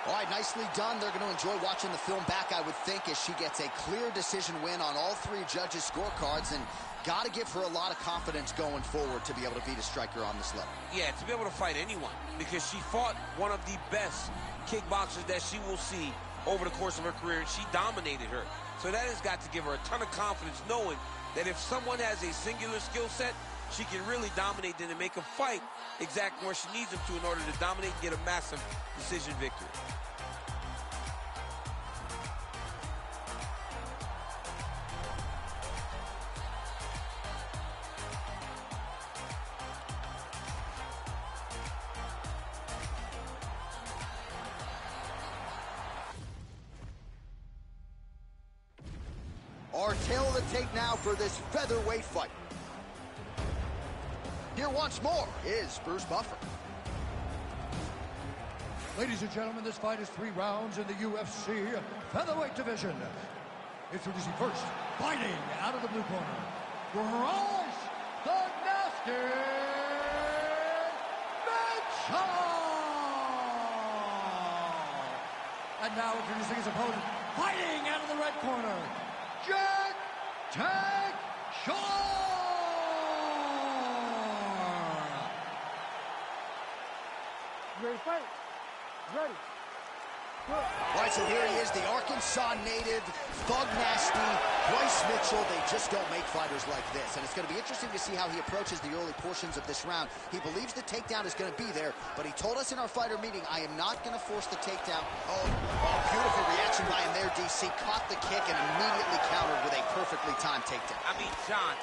All right, nicely done. They're going to enjoy watching the film back, I would think, as she gets a clear decision win on all 3 judges' scorecards, and got to give her a lot of confidence going forward to be able to beat a striker on this level. Yeah, to be able to fight anyone, because she fought one of the best kickboxers that she will see over the course of her career, and she dominated her. So that has got to give her a ton of confidence, knowing that if someone has a singular skill set, she can really dominate them and make them fight exactly where she needs them to in order to dominate and get a massive decision victory. Our tale of the tape now for this featherweight fight. Here once more is Bruce Buffer. Ladies and gentlemen, this fight is 3 rounds in the UFC featherweight division. Introducing first, fighting out of the blue corner, Bryce the Nasty Mitchell! And now introducing his opponent, fighting out of the red corner, Jack Tank Shore! Ready to fight? Ready. All right, so here he is, the Arkansas native, Thug Nasty, Bryce Mitchell. They just don't make fighters like this. And it's going to be interesting to see how he approaches the early portions of this round. He believes the takedown is going to be there, but he told us in our fighter meeting, I am not going to force the takedown. Oh, beautiful reaction by him there, DC. Caught the kick and immediately countered with a perfectly timed takedown. I mean, John,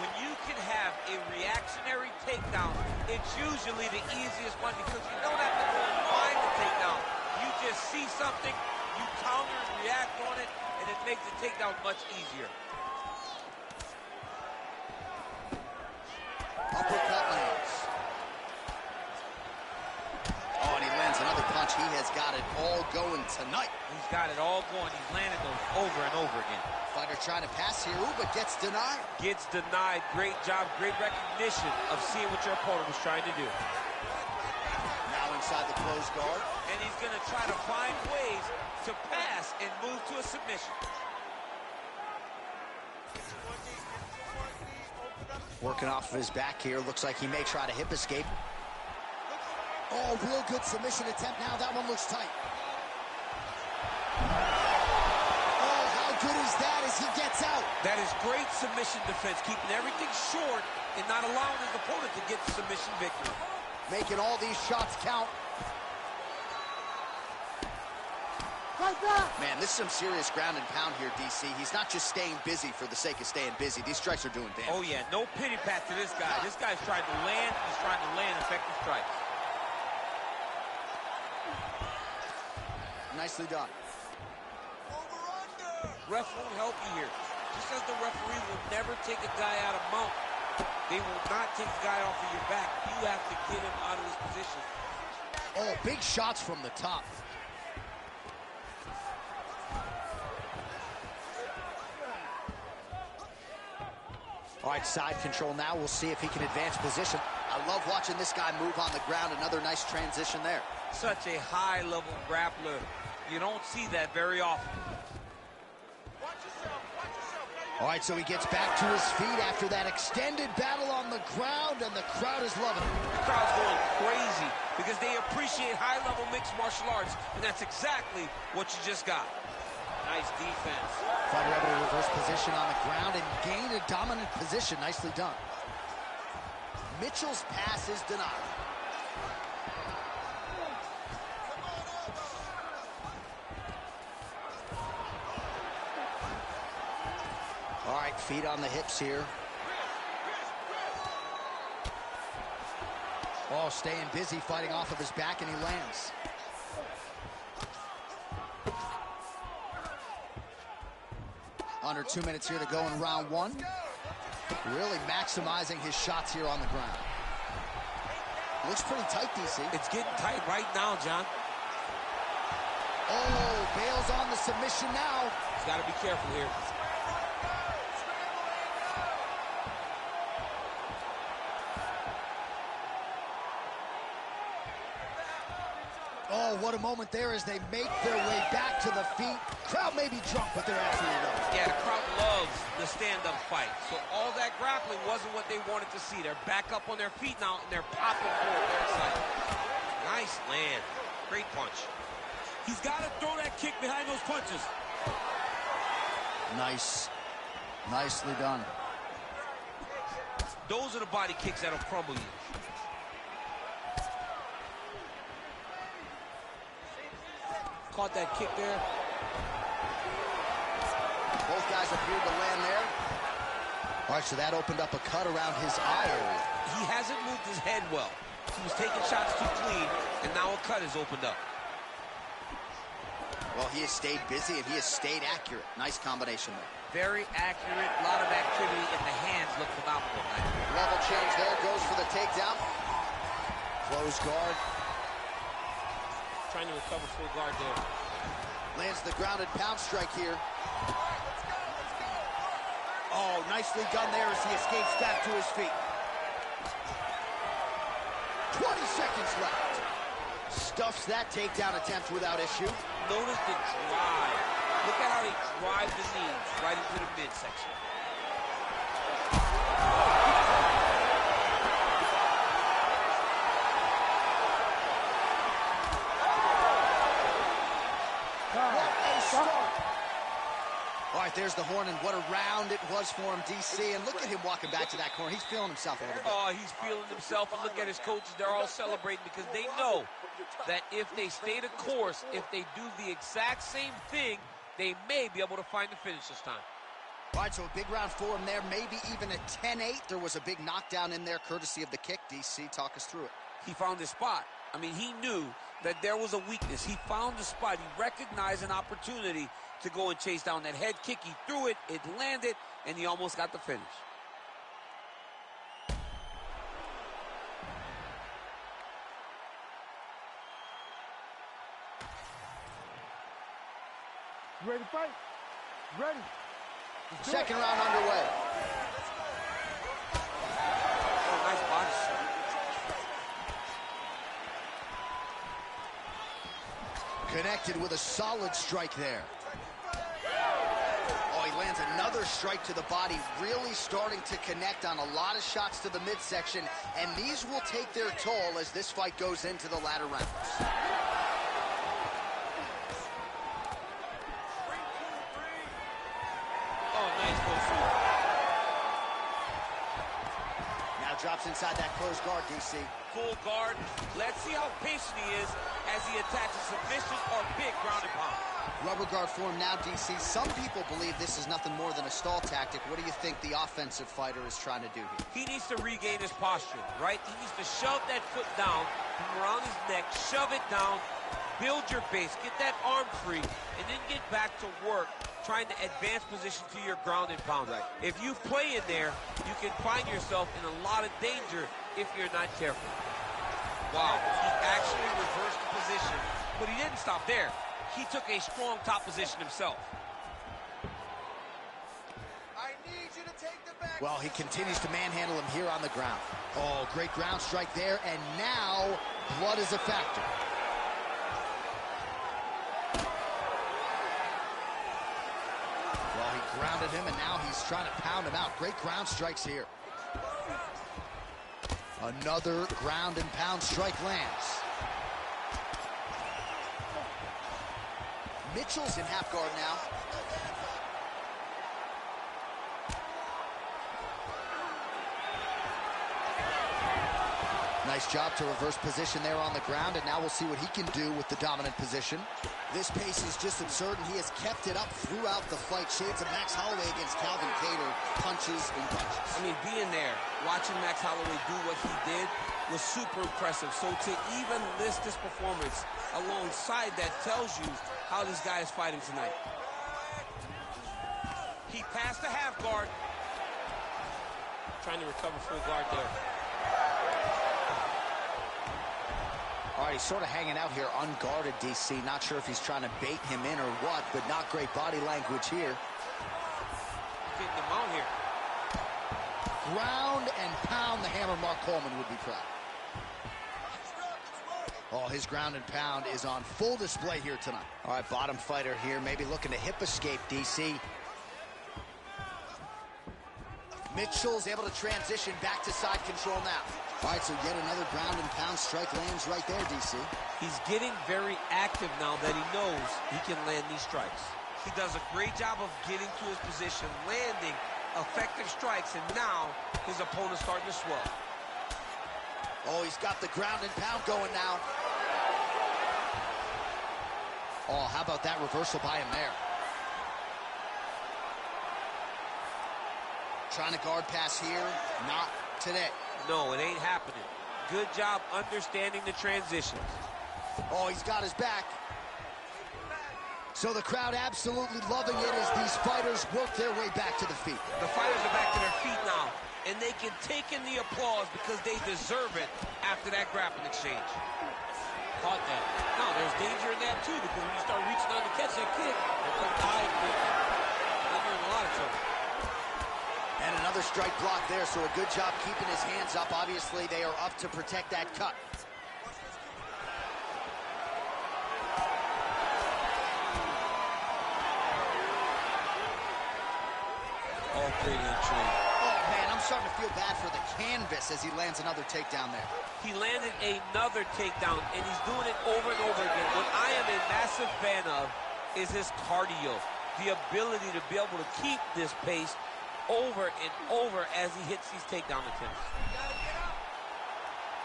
when you can have a reactionary takedown, it's usually the easiest one because you don't have to go and find the takedown. You just see something, you counter and react on it, and it makes the takedown much easier. Uppercut lands. Oh, and he lands another punch. He has got it all going tonight. He's got it all going. He's landed those over and over again. Fighter trying to pass here, ooh, but gets denied. Gets denied. Great job, great recognition of seeing what your opponent was trying to do. Now inside the closed guard. And he's going to try to find ways to pass and move to a submission. Working off of his back here. Looks like he may try to hip escape. Oh, real good submission attempt now. That one looks tight. Oh, how good is that as he gets out? That is great submission defense, keeping everything short and not allowing his opponent to get the submission victory. Making all these shots count. Like that! Man, this is some serious ground and pound here, DC. He's not just staying busy for the sake of staying busy. These strikes are doing damage. Oh, yeah, no pity pat to this guy. This guy's trying to land. He's trying to land effective strikes. Nicely done. Ref won't help you here. Just as the referee will never take a guy out of mount, they will not take the guy off of your back. You have to get him out of his position. Oh, big shots from the top. All right, side control now. We'll see if he can advance position. I love watching this guy move on the ground. Another nice transition there. Such a high-level grappler. You don't see that very often. All right, so he gets back to his feet after that extended battle on the ground, and the crowd is loving it. The crowd's going crazy because they appreciate high-level mixed martial arts, and that's exactly what you just got. Nice defense. Fighter able to reverse position on the ground and gain a dominant position. Nicely done. Mitchell's pass is denied. All right, feet on the hips here. Oh, staying busy, fighting off of his back, and he lands. Under 2 minutes here to go in round one. Really maximizing his shots here on the ground. Looks pretty tight, DC. It's getting tight right now, John. Oh, bails on the submission now. He's got to be careful here. Oh, what a moment there as they make their way back to the feet. Crowd may be drunk, but they're absolutely loving it. Yeah, the crowd loves the stand-up fight. So all that grappling wasn't what they wanted to see. They're back up on their feet now, and they're popping forward. They're excited. Nice land. Great punch. He's got to throw that kick behind those punches. Nice. Nicely done. Those are the body kicks that'll crumble you. Caught that kick there. Both guys appeared to land there. All right, so that opened up a cut around his eye area. He hasn't moved his head well. He was taking shots too clean, and now a cut has opened up. Well, he has stayed busy, and he has stayed accurate. Nice combination there. Very accurate, a lot of activity, and the hands look phenomenal. Level change there, goes for the takedown. Close guard. Trying to recover full guard there. Lands the grounded pound strike here. Oh, nicely done there as he escapes back to his feet. 20 seconds left. Stuffs that takedown attempt without issue. Notice the drive. Look at how they drive the knees right into the midsection. All right, there's the horn, and what a round it was for him, DC. And look at him walking back to that corner. He's feeling himself a little bit. Oh, he's feeling himself, and look at his coaches. They're all celebrating because they know that if they stay the course, if they do the exact same thing, they may be able to find the finish this time. All right, so a big round for him there, maybe even a 10-8. There was a big knockdown in there, courtesy of the kick. DC, talk us through it. He found his spot. I mean, he knew that there was a weakness. He found the spot. He recognized an opportunity to go and chase down that head kick. He threw it, it landed, and he almost got the finish. You ready to fight? Ready. Second round underway. Oh, nice body shot. Connected with a solid strike there. Oh, he lands another strike to the body, really starting to connect on a lot of shots to the midsection, and these will take their toll as this fight goes into the latter rounds. Oh, nice pursuit. Now drops inside that closed guard, DC. Full guard. Let's see how patient he is as he attacks a submission or big ground and pound. Rubber guard form now, DC. Some people believe this is nothing more than a stall tactic. What do you think the offensive fighter is trying to do here? He needs to regain his posture, right? He needs to shove that foot down from around his neck, shove it down, build your base, get that arm free, and then get back to work trying to advance position to your ground and pound. Right. If you play in there, you can find yourself in a lot of danger if you're not careful. Wow, he actually reversed the position, but he didn't stop there. He took a strong top position himself. I need you to take the back. Well, he continues to manhandle him here on the ground. Oh, great ground strike there, and now blood is a factor. Grounded him, and now he's trying to pound him out. Great ground strikes here. Another ground and pound strike lands. Mitchell's in half guard now. Nice job to reverse position there on the ground, and now we'll see what he can do with the dominant position. This pace is just absurd, and he has kept it up throughout the fight. Shades of Max Holloway against Calvin Kattar, punches and punches. I mean, being there, watching Max Holloway do what he did was super impressive. So to even list this performance alongside that tells you how this guy is fighting tonight. He passed the half guard. Trying to recover full guard there. All right, he's sort of hanging out here unguarded, DC. Not sure if he's trying to bait him in or what, but not great body language here. Getting him out here. Ground and pound, the hammer. Mark Coleman would be proud. Oh, his ground and pound is on full display here tonight. All right, bottom fighter here, maybe looking to hip escape, DC. Mitchell's able to transition back to side control now. All right, so yet another ground and pound strike lands right there, DC. He's getting very active now that he knows he can land these strikes. He does a great job of getting to his position, landing effective strikes, and now his opponent's starting to swell. Oh, he's got the ground and pound going now. Oh, how about that reversal by him there? Trying to guard pass here, not today. No, it ain't happening. Good job understanding the transitions. Oh, he's got his back. So the crowd absolutely loving it as these fighters work their way back to the feet. The fighters are back to their feet now, and they can take in the applause because they deserve it after that grappling exchange. Caught that. Now, there's danger in that, too, because when you start reaching out to catch that kick, there comes the high kick. Then you're in a lot of trouble. And another strike block there, so a good job keeping his hands up. Obviously, they are up to protect that cut. Oh, great entry. Oh, man, I'm starting to feel bad for the canvas as he lands another takedown there. He landed another takedown, and he's doing it over and over again. What I am a massive fan of is his cardio, the ability to be able to keep this pace over and over as he hits these takedown attempts.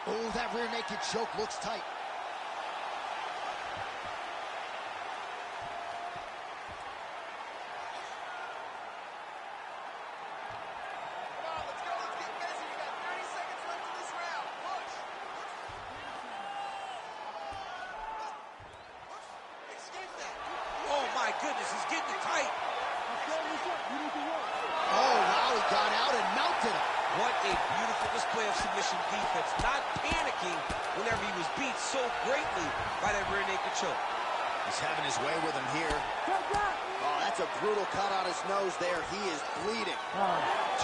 Oh, that rear naked choke looks tight. Oh, my goodness, he's getting it tight. Oh, wow, he got out and melted him. What a beautiful display of submission defense. Not panicking whenever he was beat so greatly by that rear naked choke. He's having his way with him here. Oh, that's a brutal cut on his nose there. He is bleeding.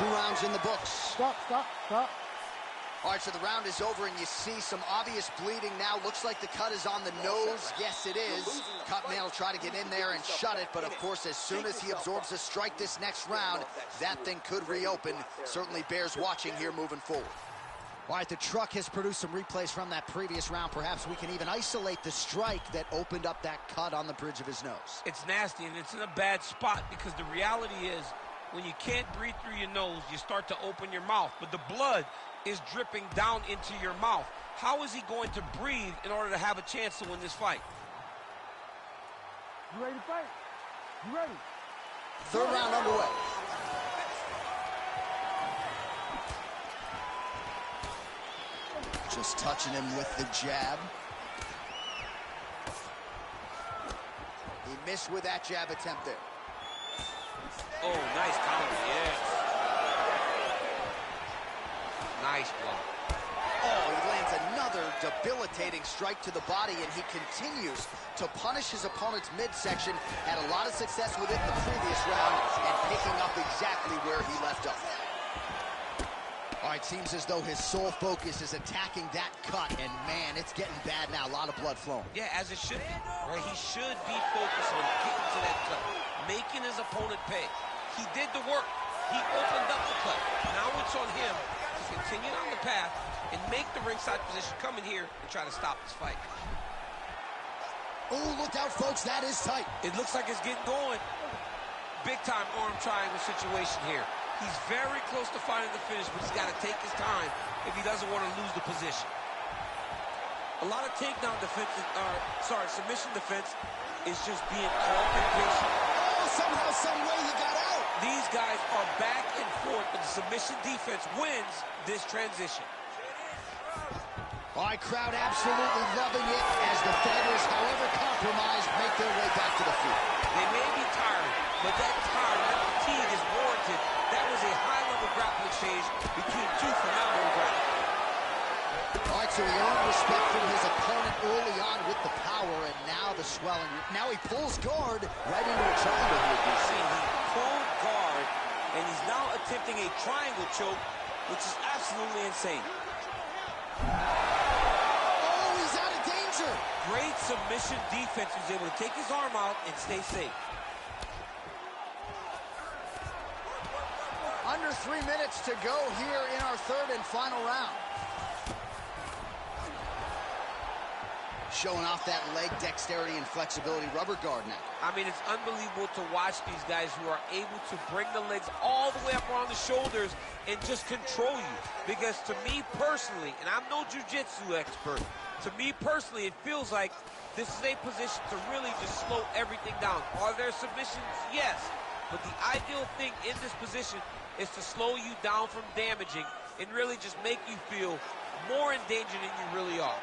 2 rounds in the books. Stop. All right, so the round is over, and you see some obvious bleeding now. Looks like the cut is on the nose. Yes, it is. Cutman will try to get in there and shut it, but of course, as soon as he absorbs a strike this next round, that thing could reopen. Certainly bears watching here moving forward. All right, the truck has produced some replays from that previous round. Perhaps we can even isolate the strike that opened up that cut on the bridge of his nose. It's nasty, and it's in a bad spot because the reality is when you can't breathe through your nose, you start to open your mouth, but the blood is dripping down into your mouth. How is he going to breathe in order to have a chance to win this fight? You ready to fight? You ready? 3rd round underway. Just touching him with the jab. He missed with that jab attempt there. Oh, nice counter, yes. Nice block. Oh, he lands another debilitating strike to the body, and he continues to punish his opponent's midsection. Had a lot of success with it in the previous round and picking up exactly where he left off. All right, seems as though his sole focus is attacking that cut, and man, it's getting bad now. A lot of blood flowing. Yeah, as it should be. Right? He should be focused on getting to that cut, making his opponent pay. He did the work. He opened up the cut. Now it's on him to continue on the path and make the ringside position, come in here and try to stop this fight. Oh, look out, folks. That is tight. It looks like it's getting going. Big-time arm triangle situation here. He's very close to finding the finish, but he's got to take his time if he doesn't want to lose the position. A lot of takedown defense, submission defense is just being calm and patient. Oh, somehow, some way you got out. These guys are back and forth, but the submission defense wins this transition. All right, crowd absolutely loving it as the fighters, however compromised, make their way back to the feet. They may be tired, but that fatigue is warranted. That was a high-level grappling exchange between two phenomenal grapplers. All right, so he earned respect from his opponent early on with the power, and now the swelling. Now he pulls guard right into a triangle here, DC. He pulled guard, and he's now attempting a triangle choke, which is absolutely insane. Oh, he's out of danger. Great submission defense. He was able to take his arm out and stay safe. Under 3 minutes to go here in our third and final round. Showing off that leg dexterity and flexibility rubber guard now. I mean, it's unbelievable to watch these guys who are able to bring the legs all the way up around the shoulders and just control you. Because to me personally, and I'm no jiu-jitsu expert, to me personally, it feels like this is a position to really just slow everything down. Are there submissions? Yes. But the ideal thing in this position is to slow you down from damaging and really just make you feel more in danger than you really are.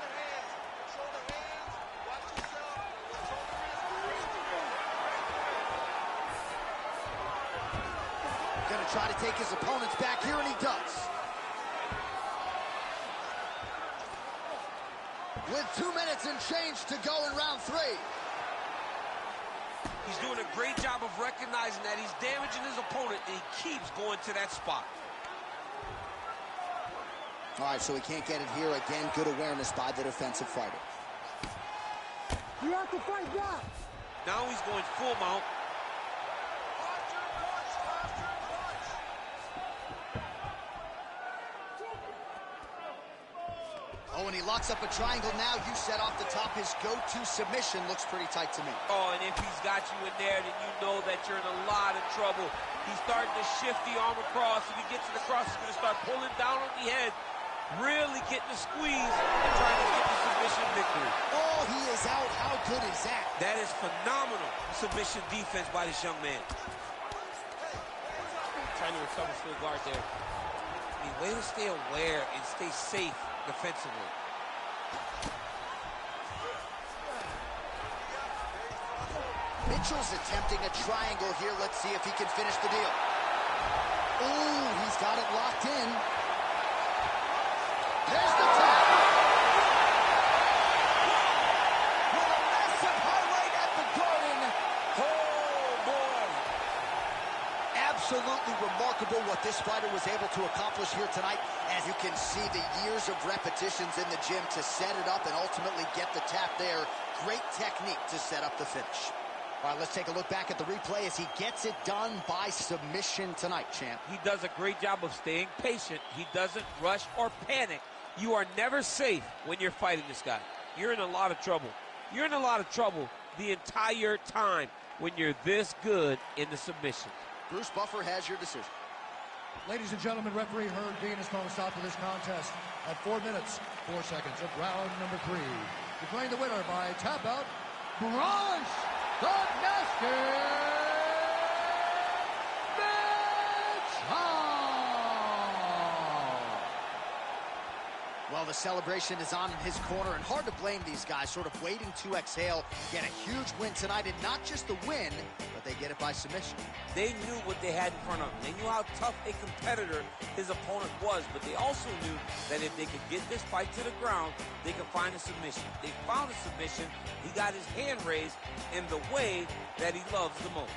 Gonna try to take his opponents back here, and he does. With 2 minutes and change to go in round 3. He's doing a great job of recognizing that he's damaging his opponent, and he keeps going to that spot. All right, so he can't get it here. Again, good awareness by the defensive fighter. You have to fight back. Now he's going full mount. Oh, and he locks up a triangle now. You set off the top. His go-to submission looks pretty tight to me. Oh, and if he's got you in there, then you know that you're in a lot of trouble. He's starting to shift the arm across. If he gets it across, he's going to start pulling down on the head, really getting the squeeze and trying to get the submission victory. Oh, he is out. How good is that? That is phenomenal submission defense by this young man. Trying to recover full guard there. I mean, way to stay aware and stay safe defensively. Mitchell's attempting a triangle here. Let's see if he can finish the deal. Ooh, he's got it locked in. There's the tap. With a massive highlight at the Garden. Oh, boy. Absolutely remarkable what this fighter was able to accomplish here tonight. As you can see, the years of repetitions in the gym to set it up and ultimately get the tap there. Great technique to set up the finish. All right, let's take a look back at the replay as he gets it done by submission tonight, champ. He does a great job of staying patient. He doesn't rush or panic. You are never safe when you're fighting this guy. You're in a lot of trouble. You're in a lot of trouble the entire time when you're this good in the submission. Bruce Buffer has your decision. Ladies and gentlemen, referee Herb Dean has called a stop to this contest at 4 minutes, 4 seconds of round number 3. Declaring the winner by tap out, Bronze the Nasty Mitchell! Well, the celebration is on in his corner, and hard to blame these guys, sort of waiting to exhale, get a huge win tonight, and not just the win, but they get it by submission. They knew what they had in front of them. They knew how tough a competitor his opponent was, but they also knew that if they could get this fight to the ground, they could find a submission. They found a submission. He got his hand raised in the way that he loves the most.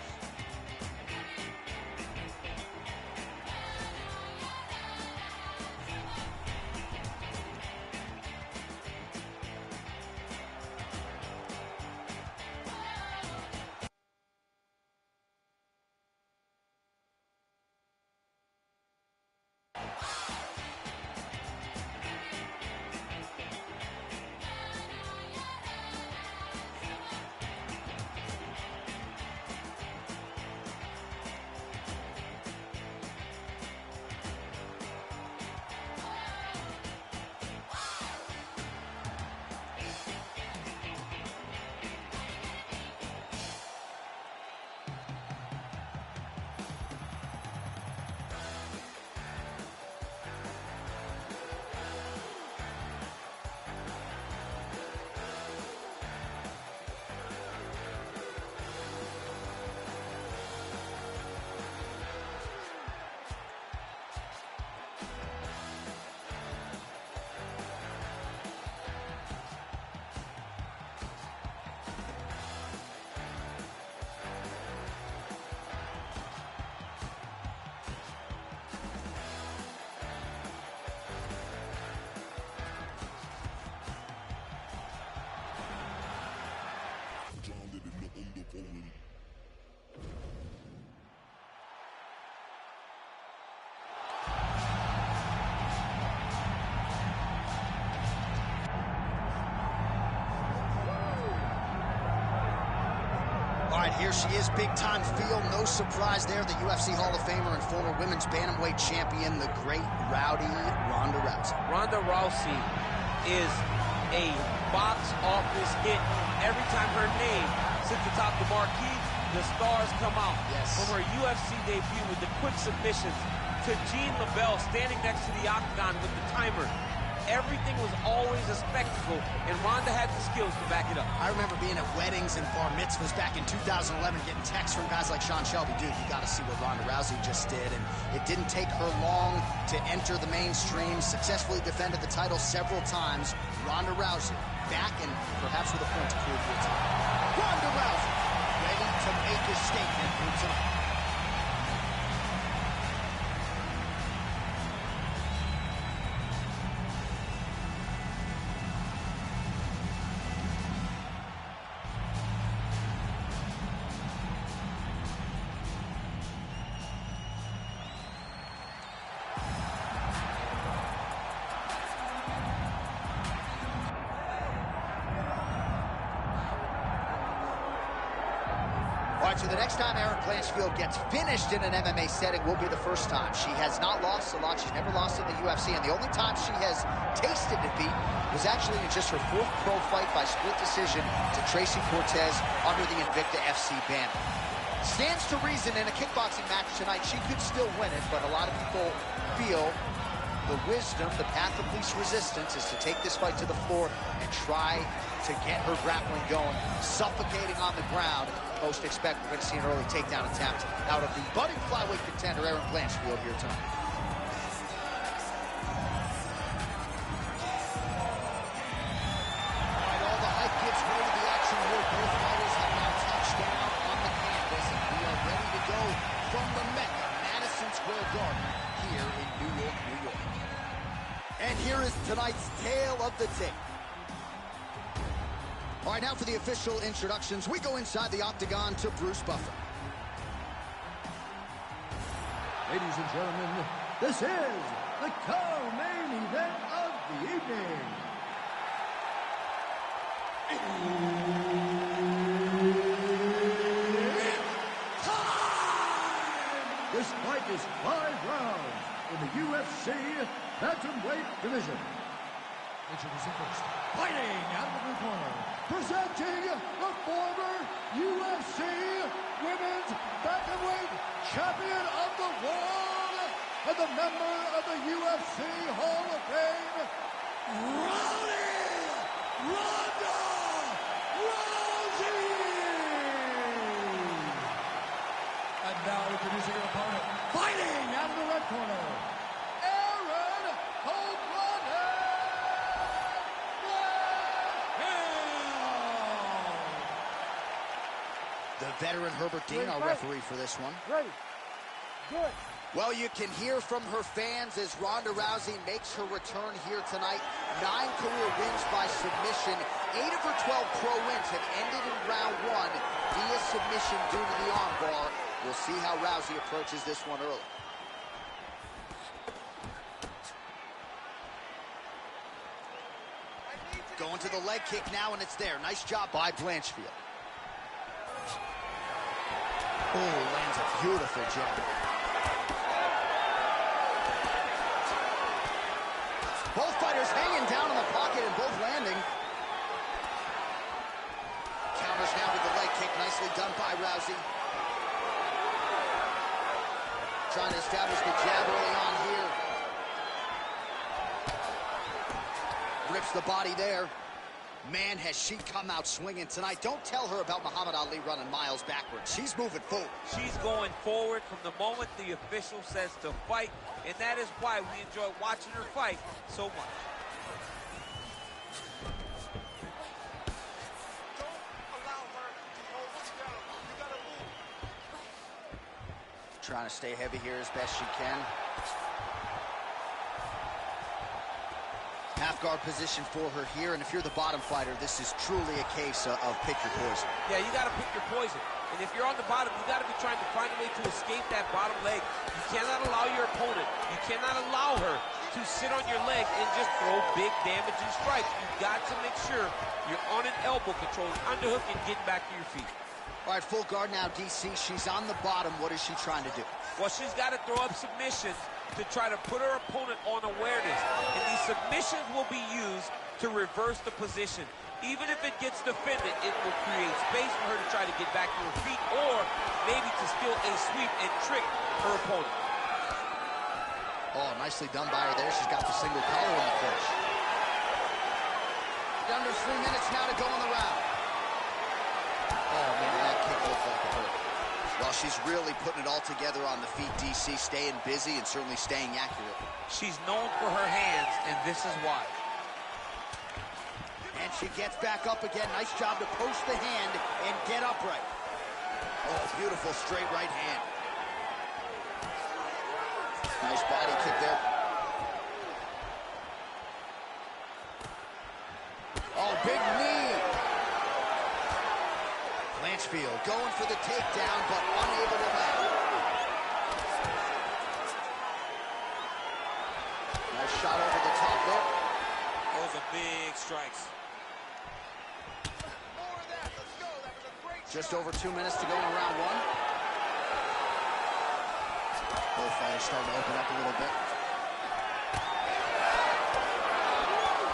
Here she is, big-time feel. No surprise there, the UFC Hall of Famer and former women's bantamweight champion, the great rowdy Ronda Rousey. Ronda Rousey is a box office hit. Every time her name sits atop the marquee, the stars come out. Yes. From her UFC debut with the quick submissions to Jean LaBelle standing next to the octagon with the timer. Everything was always a spectacle, and Ronda had the skills to back it up. I remember being at weddings and bar mitzvahs back in 2011, getting texts from guys like Sean Shelby. Dude, you got to see what Ronda Rousey just did. And it didn't take her long to enter the mainstream, successfully defended the title several times. Ronda Rousey back and perhaps with a point to prove here tonight. Ronda Rousey ready to make a statement here tonight. All right, so the next time Erin Blanchfield gets finished in an MMA setting will be the first time. She has not lost a lot. She's never lost in the UFC, and the only time she has tasted defeat was actually in just her 4th pro fight by split decision to Tracy Cortez under the Invicta FC banner. Stands to reason in a kickboxing match tonight she could still win it, but a lot of people feel the wisdom, the path of least resistance is to take this fight to the floor and try to get her grappling going, suffocating on the ground. Most expect we're going to see an early takedown attempt out of the budding flyweight contender, Erin Blanchfield, here tonight. All right, all the hype gives way to the action here. Both fighters have now touched down on the canvas, and we are ready to go from the Mecca, Madison Square Garden, here in New York, New York. And here is tonight's tale of the tape. All right, now for the official introductions. We go inside the octagon to Bruce Buffer. Ladies and gentlemen, this is the co-main event of the evening. Time! This fight is 5 rounds in the UFC bantamweight division. Introducing first, fighting out of the blue corner, presenting the former UFC Women's Bantamweight Champion of the World and the member of the UFC Hall of Fame, Ronda Rousey! And now introducing her opponent, fighting out of the red corner, Erin The veteran Herbert Dean, our referee for this one. Ready. Good. Well, you can hear from her fans as Ronda Rousey makes her return here tonight. 9 career wins by submission. 8 of her 12 pro wins have ended in round 1 via submission due to the armbar. We'll see how Rousey approaches this one early. Going to the leg kick now, and it's there. Nice job by Blanchfield. Oh, lands a beautiful jab. Both fighters hanging down in the pocket and both landing. Counters now with the leg kick. Nicely done by Rousey. Trying to establish the jab early on here. Rips the body there. Man, has she come out swinging tonight. Don't tell her about Muhammad Ali running miles backwards. She's moving forward. She's going forward from the moment the official says to fight, and that is why we enjoy watching her fight so much. Trying to stay heavy here as best she can. Half guard position for her here, and if you're the bottom fighter, this is truly a case of pick your poison. Yeah, you got to pick your poison. And if you're on the bottom, you got to be trying to find a way to escape that bottom leg. You cannot allow your opponent, you cannot allow her to sit on your leg and just throw big damaging strikes. You've got to make sure you're on an elbow control, underhook, and getting back to your feet. All right, full guard now, DC. She's on the bottom. What is she trying to do? Well, she's got to throw up submissions to try to put her opponent on awareness. And these submissions will be used to reverse the position. Even if it gets defended, it will create space for her to try to get back to her feet or maybe to steal a sweep and trick her opponent. Oh, nicely done by her there. She's got the single collar in the finish. Under 3 minutes now to go in the round. Oh, man, that kick looked like it hurt. Well, she's really putting it all together on the feet, DC, staying busy and certainly staying accurate. She's known for her hands, and this is why. And she gets back up again. Nice job to post the hand and get upright. Oh, beautiful straight right hand. Nice body kick there. Oh, big knee. Blanchfield going for the takedown, but unable to land. Nice shot over the top there. Those are big strikes. Just over 2 minutes to go in round one. Both fighters starting to open up a little bit.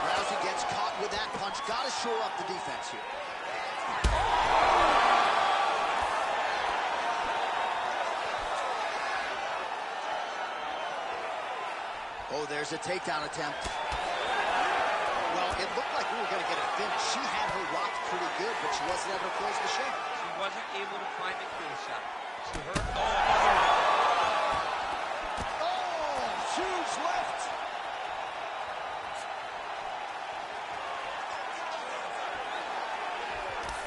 Rousey gets caught with that punch. Got to shore up the defense here. Oh, there's a takedown attempt. Well, it looked like we were going to get a finish. She had her rocked pretty good, but she wasn't able to close the show. She wasn't able to find the kill shot. She hurt. Oh, huge left.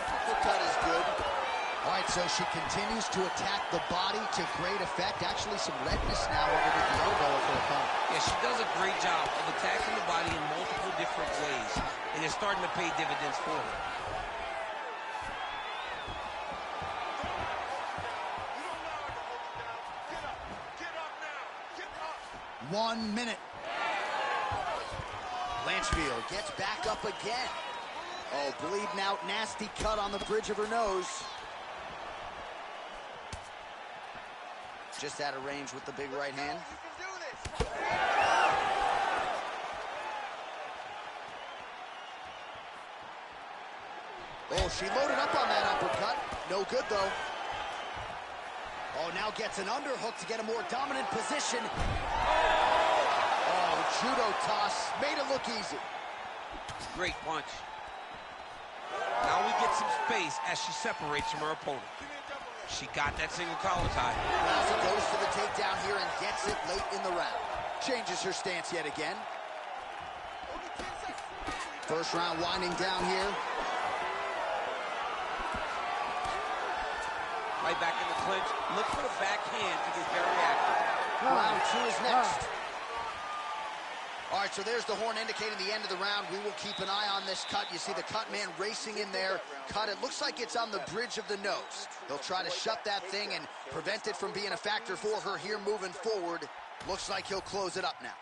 Uppercut is good. All right, so she continues to attack the body to great effect. Actually, some redness now underneath the elbow of her opponent. Yeah, she does a great job of attacking the body in multiple different ways, and it's starting to pay dividends for her. Get up now. Get up. 1 minute. Blanchfield gets back up again. Oh, bleeding out, nasty cut on the bridge of her nose. Just out of range with the big right hand. Oh, she loaded up on that uppercut. No good, though. Oh, now gets an underhook to get a more dominant position. Oh, judo toss. Made it look easy. Great punch. Now we get some space as she separates from her opponent. She got that single collar tie. Rousey goes for the takedown here and gets it late in the round. Changes her stance yet again. First round winding down here. Right back in the clinch. Look for the backhand to get very active. Round two is next. All right, so there's the horn indicating the end of the round. We will keep an eye on this cut. You see the cut man racing in there. Cut, it looks like it's on the bridge of the nose. They'll try to shut that thing and prevent it from being a factor for her here moving forward. Looks like he'll close it up now.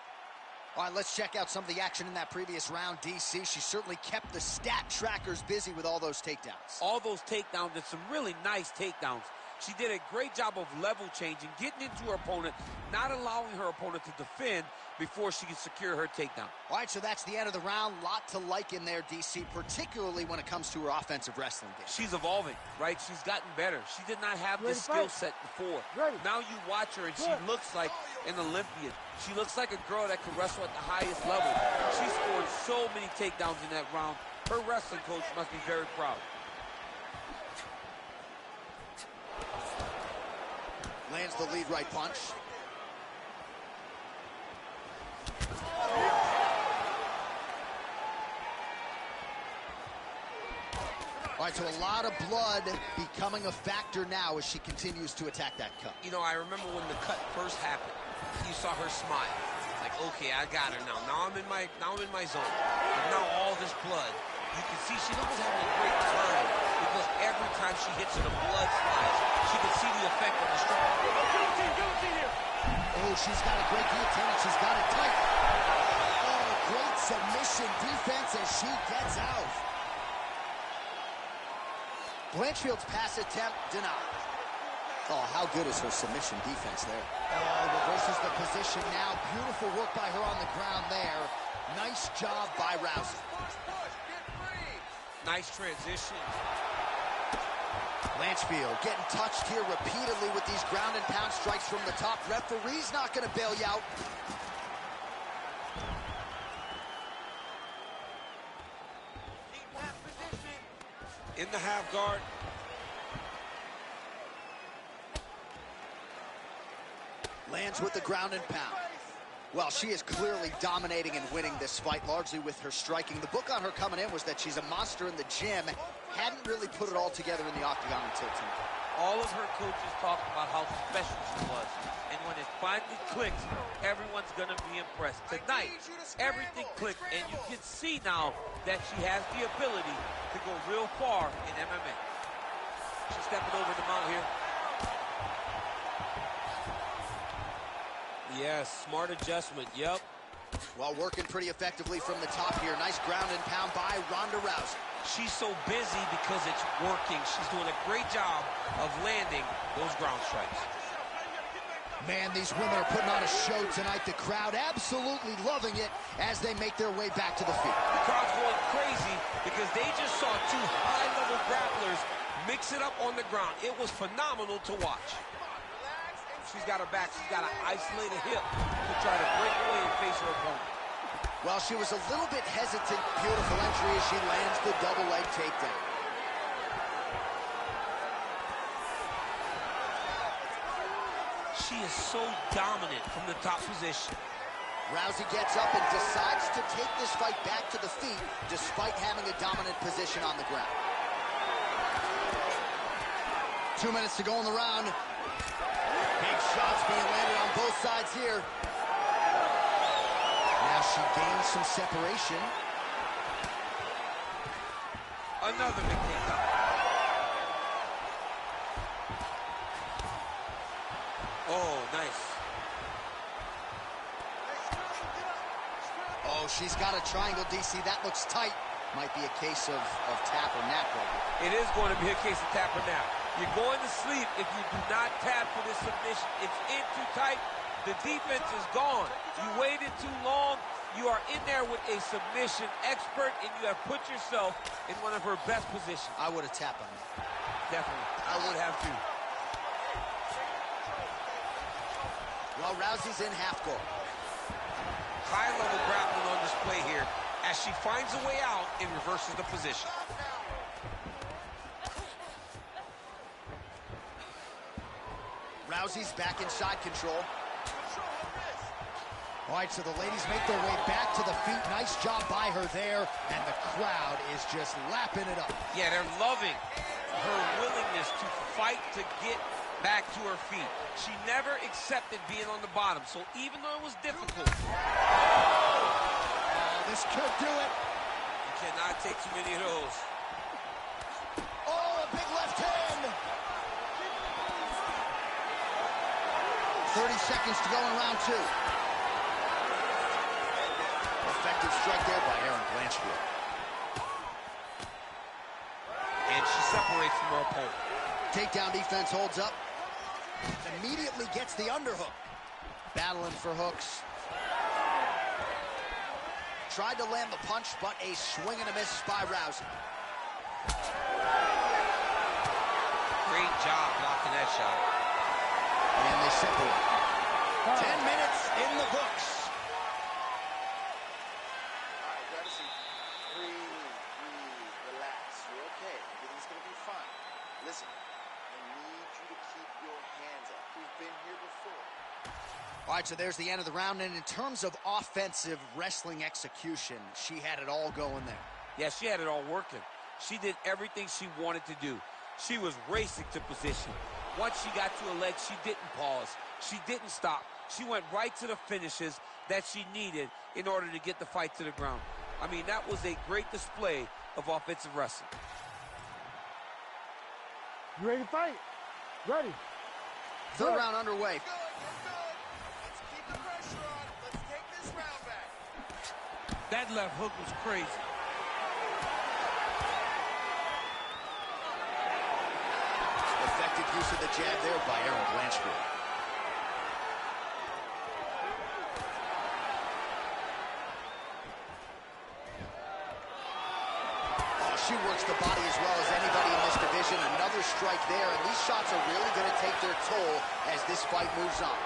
All right, let's check out some of the action in that previous round. DC, she certainly kept the stat trackers busy with all those takedowns. All those takedowns and some really nice takedowns. She did a great job of level changing, getting into her opponent, not allowing her opponent to defend before she can secure her takedown. All right, so that's the end of the round. Lot to like in there, DC, particularly when it comes to her offensive wrestling game. She's evolving, right? She's gotten better. She did not have this skill set before. Now you watch her, and she looks like an Olympian. She looks like a girl that can wrestle at the highest level. She scored so many takedowns in that round. Her wrestling coach must be very proud. Lands the lead right punch. All right, so a lot of blood becoming a factor now as she continues to attack that cut. You know, I remember when the cut first happened, you saw her smile. Like, okay, I got her now. Now I'm in my zone. But now all this blood, you can see she's almost having a great time because every time she hits her, the blood flies. She can see the effect of the strike. Oh, she's got a great guillotine. She's got it tight. Oh, great submission defense as she gets out. Blanchfield's pass attempt denied. Oh, how good is her submission defense there? Oh, reverses the position now. Beautiful work by her on the ground there. Nice job by Rousey. Nice transition. Blanchfield getting touched here repeatedly with these ground and pound strikes from the top. Referee's not going to bail you out. In the half guard. Lands with the ground and pound. Well, she is clearly dominating and winning this fight, largely with her striking. The book on her coming in was that she's a monster in the gym. Hadn't really put it all together in the octagon until tonight. All of her coaches talked about how special she was. And when it finally clicks, everyone's going to be impressed. Tonight, everything clicked, and you can see now that she has the ability to go real far in MMA. She's stepping over the mount here. Yes, smart adjustment, yep. Well, working pretty effectively from the top here. Nice ground and pound by Ronda Rousey. She's so busy because it's working. She's doing a great job of landing those ground strikes. Man, these women are putting on a show tonight. The crowd absolutely loving it as they make their way back to the feet. The crowd's going crazy because they just saw two high-level grapplers mix it up on the ground. It was phenomenal to watch. She's got her back. She's got to isolate a hip to try to break away and face her opponent. Well, she was a little bit hesitant. Beautiful entry as she lands the double leg takedown. She is so dominant from the top position. Rousey gets up and decides to take this fight back to the feet despite having a dominant position on the ground. 2 minutes to go in the round. Big shots being landed on both sides here. Now she gains some separation. Another big takedown. Oh, nice. Oh, she's got a triangle, DC. That looks tight. Might be a case of tap or nap right here. It is going to be a case of tap or nap. You're going to sleep if you do not tap for this submission. It's in too tight. The defense is gone. You waited too long. You are in there with a submission expert, and you have put yourself in one of her best positions. I would have tapped on that. Definitely. I would have too. Well, Rousey's in half guard. High-level grappling on display here as she finds a way out and reverses the position. Rousey's back in side control. All right, so the ladies make their way back to the feet. Nice job by her there, and the crowd is just lapping it up. Yeah, they're loving her willingness to fight to get back to her feet. She never accepted being on the bottom, so even though it was difficult. This could do it. You cannot take too many of those. Oh, a big left hand. 30 seconds to go in round two. Effective strike there by Erin Blanchfield. And she separates from her opponent. Takedown defense holds up. Immediately gets the underhook. Battling for hooks. Tried to land the punch, but a swing and a miss by Rousey. Great job blocking that shot. And they separate. 10 minutes in the books. All right, Gracie, breathe, relax. You're okay. Everything's going to be fine. Listen, I need you to keep your hands up. We've been here before. All right, so there's the end of the round. And in terms of offensive wrestling execution, she had it all going there. Yeah, she had it all working. She did everything she wanted to do. She was racing to position. Once she got to a leg, she didn't pause. She didn't stop. She went right to the finishes that she needed in order to get the fight to the ground. I mean, that was a great display of offensive wrestling. You ready to fight? Ready. Third round underway. Good, we're good. Let's keep the pressure on. Let's take this round back. That left hook was crazy. use of the jab there by Erin Blanchfield. Oh, she works the body as well as anybody in this division. Another strike there, and these shots are really going to take their toll as this fight moves on.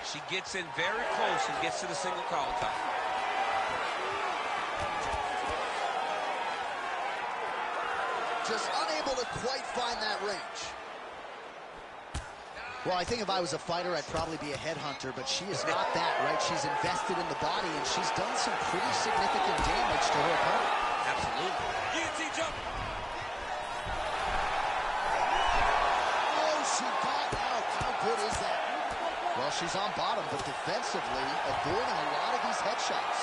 She gets in very close and gets to the single collar tie. Just unable to quite find that range. Well, I think if I was a fighter, I'd probably be a headhunter, but she is not that, right? She's invested in the body, and she's done some pretty significant damage to her opponent. Absolutely. Guillotine jump. Oh, she got out. How good is that? Well, she's on bottom, but defensively avoiding a lot of these headshots.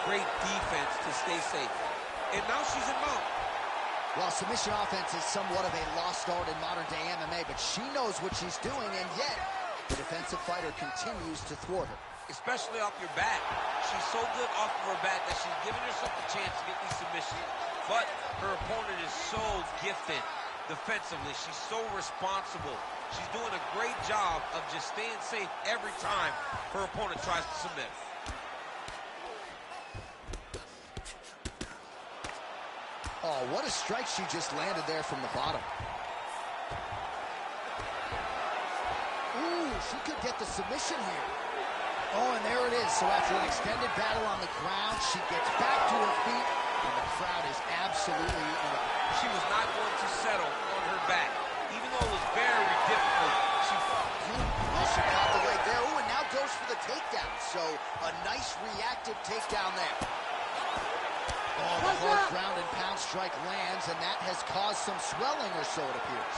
Great defense to stay safe. And now she's in mount. Well, submission offense is somewhat of a lost art in modern-day MMA, but she knows what she's doing, and yet the defensive fighter continues to thwart her. Especially off your back. She's so good off of her back that she's giving herself a chance to get these submissions. But her opponent is so gifted defensively. She's so responsible. She's doing a great job of just staying safe every time her opponent tries to submit. Oh, what a strike she just landed there from the bottom. Ooh, she could get the submission here. Oh, and there it is. So after an extended battle on the ground, she gets back to her feet, and the crowd is absolutely in it. She was not going to settle on her back, even though it was very difficult. She caught the leg there. Ooh, and now goes for the takedown. So a nice reactive takedown there. Oh, the hard ground and pound strike lands, and that has caused some swelling or so, it appears.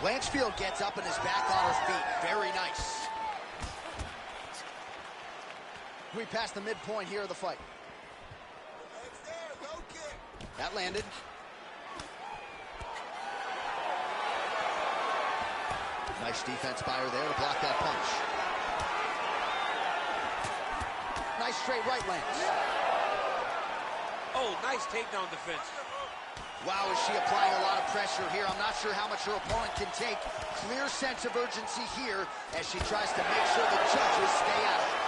Blanchfield gets up and is back on her feet. Very nice. We passed the midpoint here of the fight. That landed. Nice defense by her there to block that punch. Nice straight right lands. Oh, nice takedown defense. Wow, is she applying a lot of pressure here? I'm not sure how much her opponent can take. Clear sense of urgency here as she tries to make sure the judges stay out of it.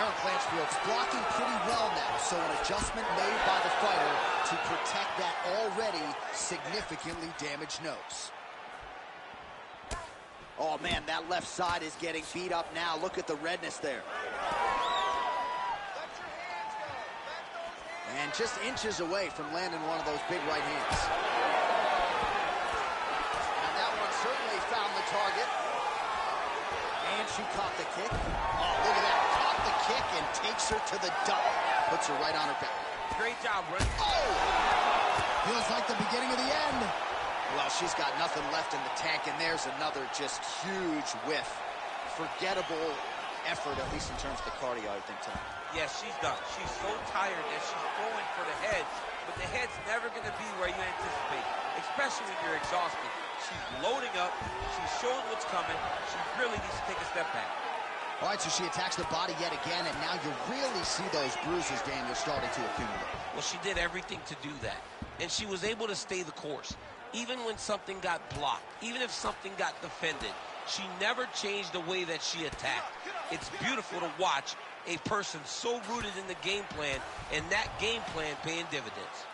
Erin Blanchfield's blocking pretty well now, so an adjustment made by the fighter to protect that already significantly damaged nose. Oh, man, that left side is getting beat up now. Look at the redness there. And just inches away from landing one of those big right hands. And that one certainly found the target. And she caught the kick. Oh, look at that. Caught the kick and takes her to the dump. Puts her right on her back. Great job, Ray. Oh! Feels like the beginning of the end. Well, she's got nothing left in the tank, and there's another just huge whiff. Forgettable effort, at least in terms of the cardio, I think, tonight. Yes, she's done. She's so tired that she's going for the head, but the head's never going to be where you anticipate, especially when you're exhausted. She's loading up. She showed what's coming. She really needs to take a step back. All right, so she attacks the body yet again, and now you really see those bruises, Daniel, starting to accumulate. Well, she did everything to do that, and she was able to stay the course. Even when something got blocked, even if something got defended, she never changed the way that she attacked. It's beautiful to watch a person so rooted in the game plan, and that game plan paying dividends.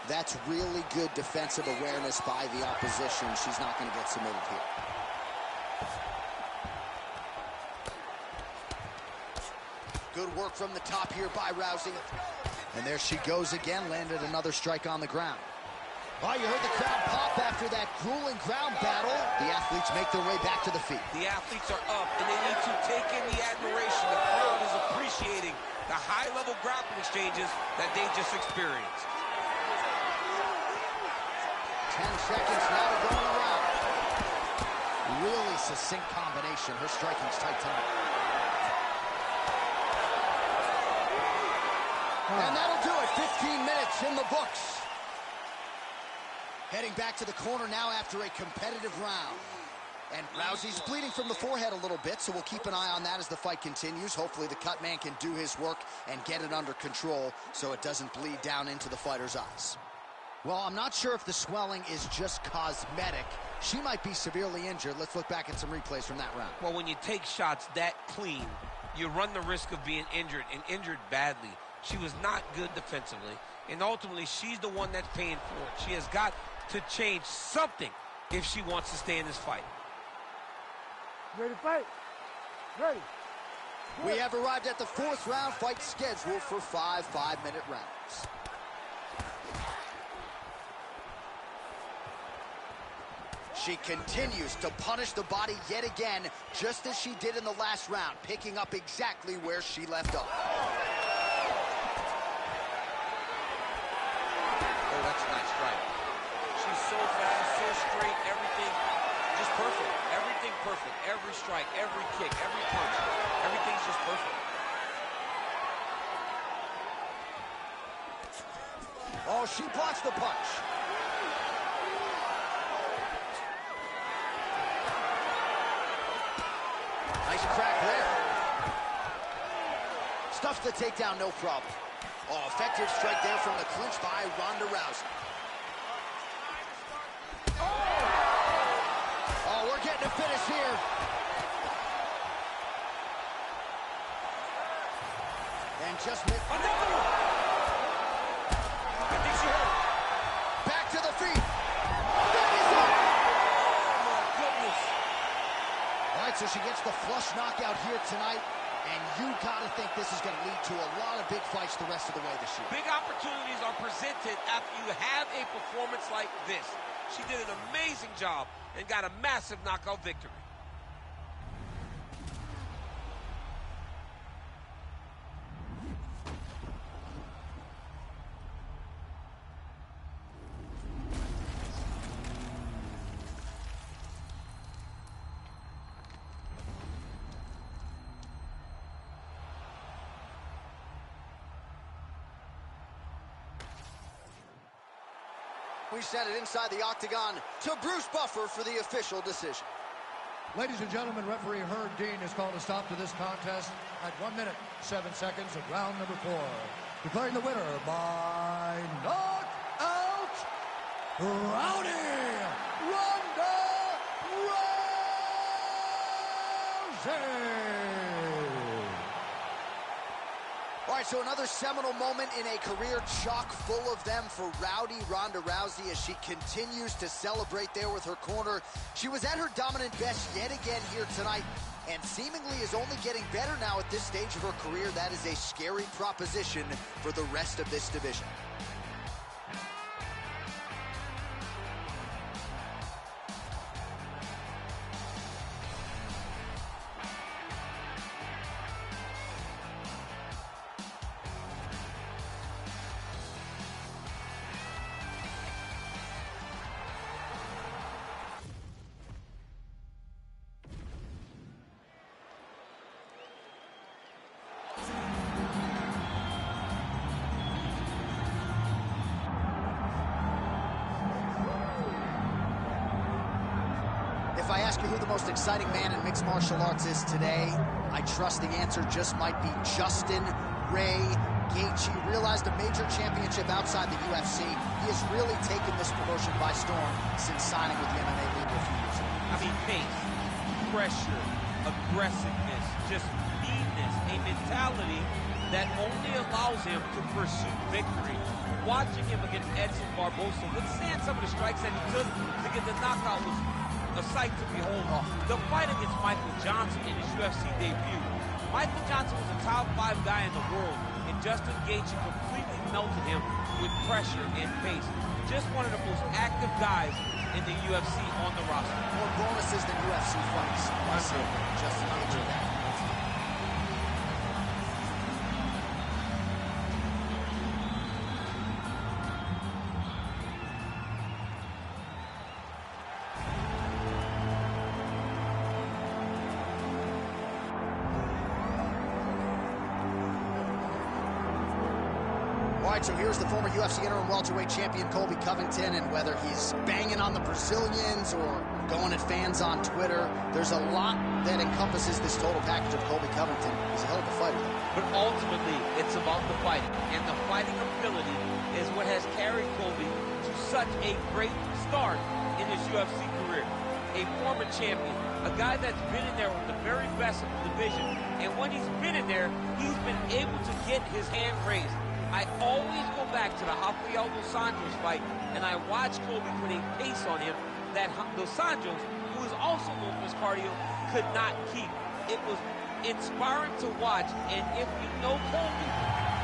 That's really good defensive awareness by the opposition. She's not going to get submitted here. Good work from the top here by Rousey. And there she goes again, landed another strike on the ground. Oh, you heard the crowd pop after that grueling ground battle. The athletes make their way back to the feet. The athletes are up, and they need to take in the admiration. The crowd is appreciating the high-level grappling exchanges that they just experienced. 10 seconds now to go in the round. Really succinct combination. Her striking's tight tonight. And that'll do it. 15 minutes in the books. Heading back to the corner now after a competitive round. And Rousey's bleeding from the forehead a little bit, so we'll keep an eye on that as the fight continues. Hopefully the cut man can do his work and get it under control so it doesn't bleed down into the fighter's eyes. Well, I'm not sure if the swelling is just cosmetic. She might be severely injured. Let's look back at some replays from that round. Well, when you take shots that clean, you run the risk of being injured, and injured badly. She was not good defensively, and ultimately she's the one that's paying for it. She has got to change something if she wants to stay in this fight. Ready to fight? Ready. We have arrived at the 4th round, fight scheduled for 5 5-minute rounds. She continues to punish the body yet again, just as she did in the last round, picking up exactly where she left off. Oh, that's a nice strike. She's so fast, so straight, everything just perfect. Everything perfect. Every strike, every kick, every punch, everything's just perfect. Oh, she blocks the punch. Nice crack there. Stuffs the takedown, no problem. Oh, effective strike there from the clinch by Ronda Rousey. Oh, we're getting a finish here. And just missed. Another one! I think she hurt. Back to the feet. That is it. Oh, my goodness. All right, so she gets the flush knockout here tonight. And you gotta think this is gonna lead to a lot of big fights the rest of the way this year. Big opportunities are presented after you have a performance like this. She did an amazing job and got a massive knockout victory. We send it inside the octagon to Bruce Buffer for the official decision. Ladies and gentlemen, referee Herb Dean has called a stop to this contest at 1 minute, 7 seconds of round number 4. Declaring the winner by knockout, Rowdy Ronda Rousey. All right, so another seminal moment in a career chock full of them for Rowdy Ronda Rousey as she continues to celebrate there with her corner. She was at her dominant best yet again here tonight and seemingly is only getting better now at this stage of her career. That is a scary proposition for the rest of this division. If I ask you who the most exciting man in mixed martial arts is today, I trust the answer just might be Justin Ray Gaethje. Realized a major championship outside the UFC. He has really taken this promotion by storm since signing with the MMA League a few years ago. I mean, pace, pressure, aggressiveness, just meanness, a mentality that only allows him to pursue victory. Watching him against Edson Barbosa, withstand some of the strikes that he took to get the knockout was a sight to behold. The fight against Michael Johnson in his UFC debut. Michael Johnson was a top 5 guy in the world, and Justin Gaethje completely melted him with pressure and pace. Just one of the most active guys in the UFC on the roster. More bonuses than UFC fights. I say Justin Gaethje that. right, so here's the former UFC interim welterweight champion Colby Covington, and whether he's banging on the Brazilians or going at fans on Twitter, there's a lot that encompasses this total package of Colby Covington. He's a hell of a fighter, though. But ultimately, it's about the fighting, and the fighting ability is what has carried Colby to such a great start in his UFC career. A former champion, a guy that's been in there with the very best of the division, and when he's been in there, he's been able to get his hand raised. I always go back to the Rafael Dos Anjos fight, and I watch Colby put a pace on him that Dos Anjos, who is also known for his cardio, could not keep. It was inspiring to watch, and if you know Colby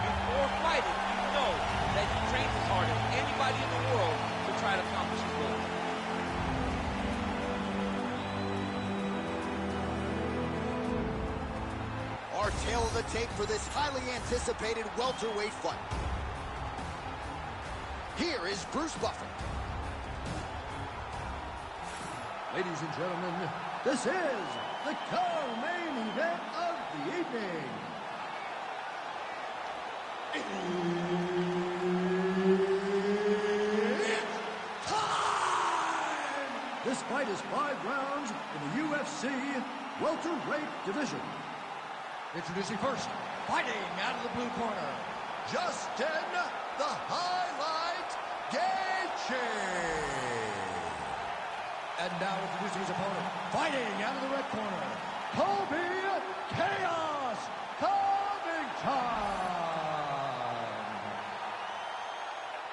before fighting, you know that he trains as hard as anybody in the world to try to accomplish his goal. Our tail of the tape for this highly anticipated welterweight fight. Here is Bruce Buffer. Ladies and gentlemen, this is the co-main event of the evening. It's time! This fight is 5 rounds in the UFC welterweight division. Introducing first, fighting out of the blue corner, Justin the Highlight Gaethje. And now introducing his opponent, fighting out of the red corner, Colby Chaos Covington.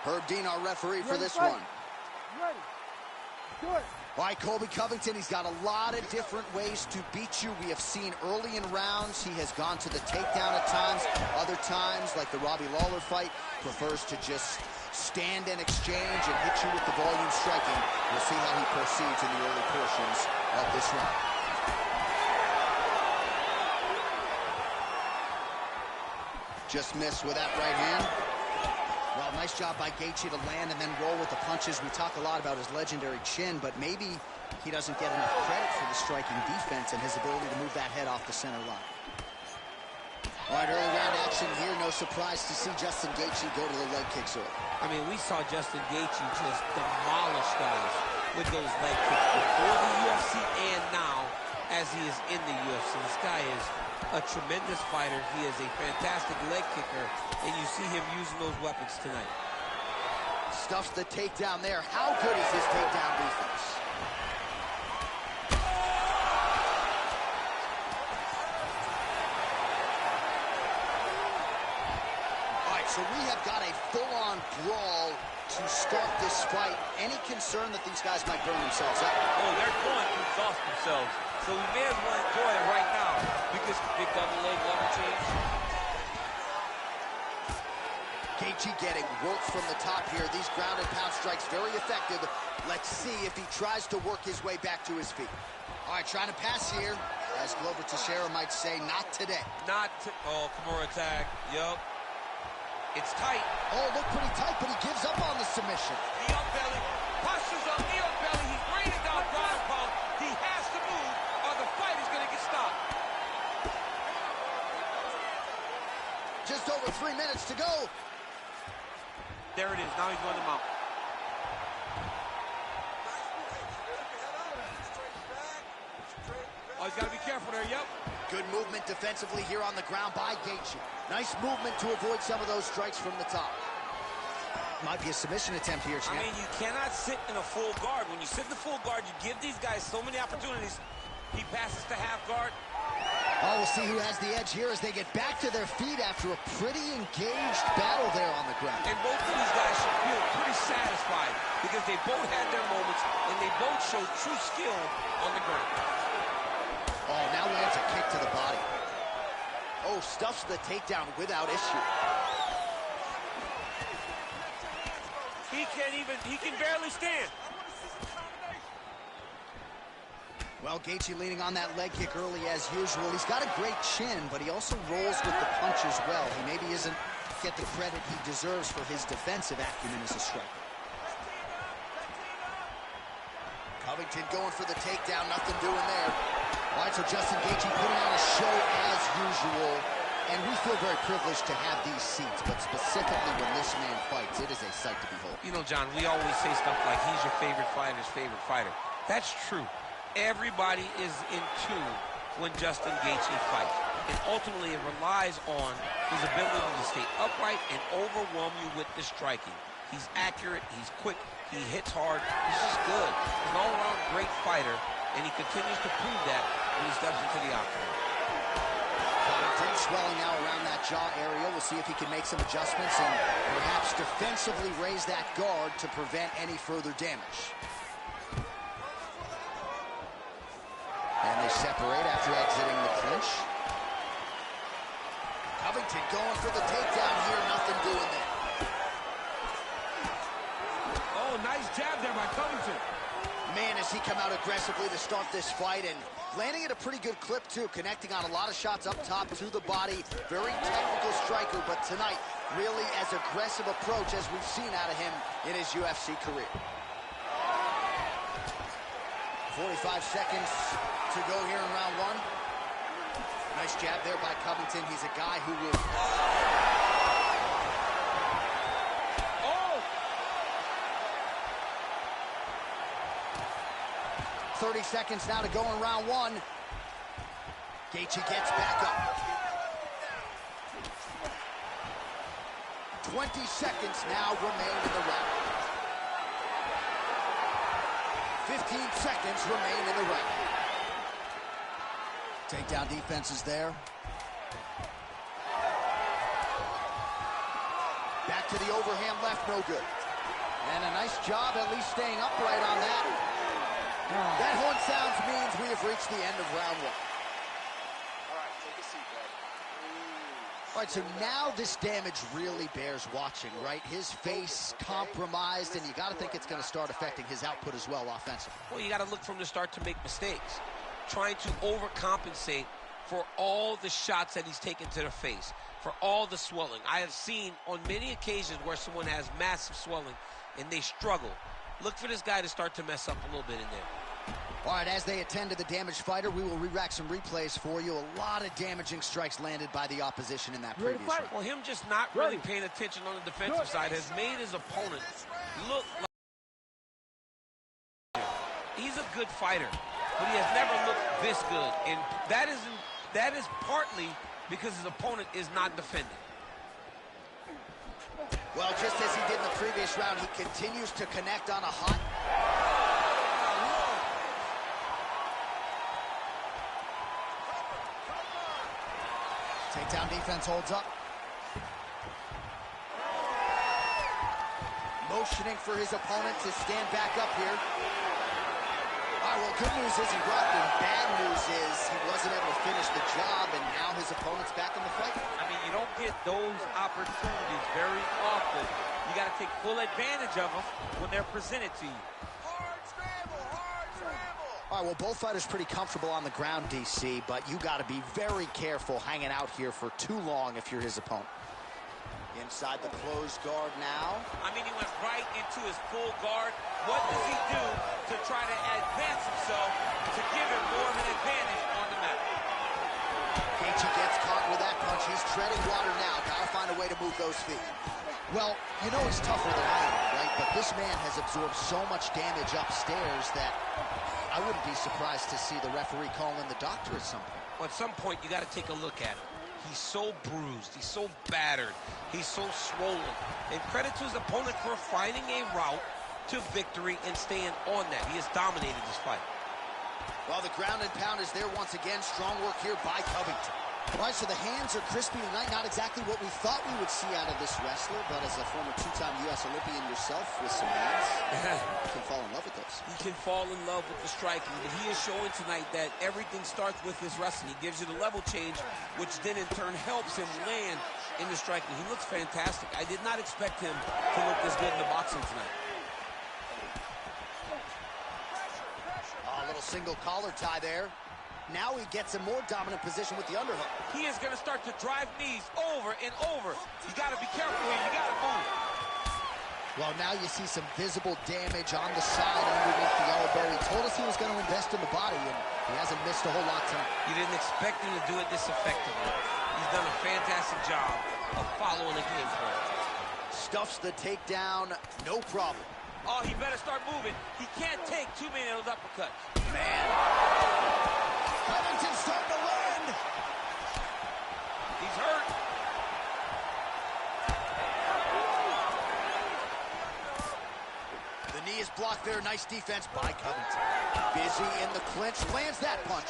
Herb Dean, our referee for this fight? one. Ready. Do it. All right, Colby Covington, he's got a lot of different ways to beat you. We have seen early in rounds, he has gone to the takedown at times. Other times, like the Robbie Lawler fight, prefers to just stand and exchange and hit you with the volume striking. We'll see how he proceeds in the early portions of this round. Just missed with that right hand. Well, nice job by Gaethje to land and then roll with the punches. We talk a lot about his legendary chin, but maybe he doesn't get enough credit for the striking defense and his ability to move that head off the center line. All right, early round action here. No surprise to see Justin Gaethje go to the leg kicks early. I mean, we saw Justin Gaethje just demolish guys with those leg kicks before the UFC and now as he is in the UFC. This guy is a tremendous fighter. He is a fantastic leg kicker, and you see him using those weapons tonight. Stuffs the takedown there. How good is his takedown defense? All right, so we have got a full-on brawl to start this fight. Any concern that these guys might burn themselves up? Oh, they're going to exhaust themselves. So we may as well enjoy it right now because big double leg level change. Gaethje getting work from the top here. These ground and pound strikes very effective. Let's see if he tries to work his way back to his feet. All right, trying to pass here. As Glover Teixeira might say, not today. Oh, Kimura tag. Yup. It's tight. Oh, look pretty tight, but he gives up on the submission. Knee on belly. Postures on knee on belly. He's raining down ground and pound. He has to move or the fight is going to get stopped. Just over 3 minutes to go. There it is. Now he's going to mount. Oh, he's got to be careful there. Yep. Good movement defensively here on the ground by Gaethje. Nice movement to avoid some of those strikes from the top. Might be a submission attempt here, champ. I mean, you cannot sit in a full guard. When you sit in the full guard, you give these guys so many opportunities. He passes to half guard. Oh, we'll see who has the edge here as they get back to their feet after a pretty engaged battle there on the ground. And both of these guys should feel pretty satisfied because they both had their moments and they both showed true skill on the ground. Oh, now lands a kick to the body. Oh, stuffs the takedown without issue. He can barely stand. Well, Gaethje leaning on that leg kick early as usual. He's got a great chin, but he also rolls with the punch as well. He maybe isn't get the credit he deserves for his defensive acumen as a striker. Covington going for the takedown, nothing doing there. All right, so Justin Gaethje putting on a show as usual. And we feel very privileged to have these seats, but specifically when this man fights, it is a sight to behold. You know, John, we always say stuff like he's your favorite fighter's favorite fighter. That's true. Everybody is in tune when Justin Gaethje fights. And ultimately, it relies on his ability to stay upright and overwhelm you with the striking. He's accurate, he's quick, he hits hard, he's just good. He's an all-around great fighter, and he continues to prove that when he steps into the octagon. Swelling now around that jaw area. We'll see if he can make some adjustments and perhaps defensively raise that guard to prevent any further damage. And they separate after exiting the clinch. Covington going for the takedown here, nothing doing there. Oh, nice jab there by Covington. Man, has he come out aggressively to start this fight, and landing at a pretty good clip, too, connecting on a lot of shots up top to the body. Very technical striker, but tonight, really as aggressive approach as we've seen out of him in his UFC career. 45 seconds to go here in round one. Nice jab there by Covington. He's a guy who will... 30 seconds now to go in round one. Gaethje gets back up. 20 seconds now remain in the round. 15 seconds remain in the round. Takedown defense is there. Back to the overhand left, no good. And a nice job at least staying upright on that. That horn sounds means we have reached the end of round one. All right, take a seat, bud. All right, so now this damage really bears watching, right? His face compromised, and you got to think it's going to start affecting his output as well offensively. Well, you got to look from the start to make mistakes. Trying to overcompensate for all the shots that he's taken to the face, for all the swelling. I have seen on many occasions where someone has massive swelling and they struggle. Look for this guy to start to mess up a little bit in there. All right, as they attend to the damaged fighter, we will re-rack some replays for you. A lot of damaging strikes landed by the opposition in that previous round. Well, him just not really paying attention on the defensive side has made his opponent look like he's a good fighter, but he has never looked this good. And that is partly because his opponent is not defending. Well, just as he did in the previous round, he continues to connect on a hot... Takedown defense holds up. Motioning for his opponent to stand back up here. All right, well, good news is he dropped him. Bad news is he wasn't able to finish the job, and now his opponent's back in the fight. I mean, you don't get those opportunities very often. You got to take full advantage of them when they're presented to you. All right, well, both fighters pretty comfortable on the ground, DC, but you got to be very careful hanging out here for too long if you're his opponent. Inside the closed guard now. I mean, he went right into his full guard. What does he do to try to advance himself to give him more of an advantage on the mat? Gaethje gets caught with that punch. He's treading water now. Got to find a way to move those feet. Well, you know he's tougher than I am, right? But this man has absorbed so much damage upstairs that I wouldn't be surprised to see the referee call in the doctor at some point. Well, at some point, you got to take a look at him. He's so bruised. He's so battered. He's so swollen. And credit to his opponent for finding a route to victory and staying on that. He has dominated this fight. Well, the ground and pound is there once again. Strong work here by Covington. All right, so the hands are crispy tonight. Not exactly what we thought we would see out of this wrestler, but as a former two-time U.S. Olympian yourself with some hands, you can fall in love with those. He can fall in love with the striking, but he is showing tonight that everything starts with his wrestling. He gives you the level change, which then in turn helps him land in the striking. He looks fantastic. I did not expect him to look this good in the boxing tonight. A little single collar tie there. Now he gets a more dominant position with the underhook. He is going to start to drive knees over and over. You got to be careful here. You got to move. Well, now you see some visible damage on the side underneath the elbow. He told us he was going to invest in the body, and he hasn't missed a whole lot tonight. You didn't expect him to do it this effectively. You He's done a fantastic job of following the game plan. Stuffs the takedown, no problem. Oh, he better start moving. He can't take too many of those uppercuts. Man. Covington's starting to land. He's hurt. The knee is blocked there. Nice defense by Covington. Busy in the clinch, lands that punch.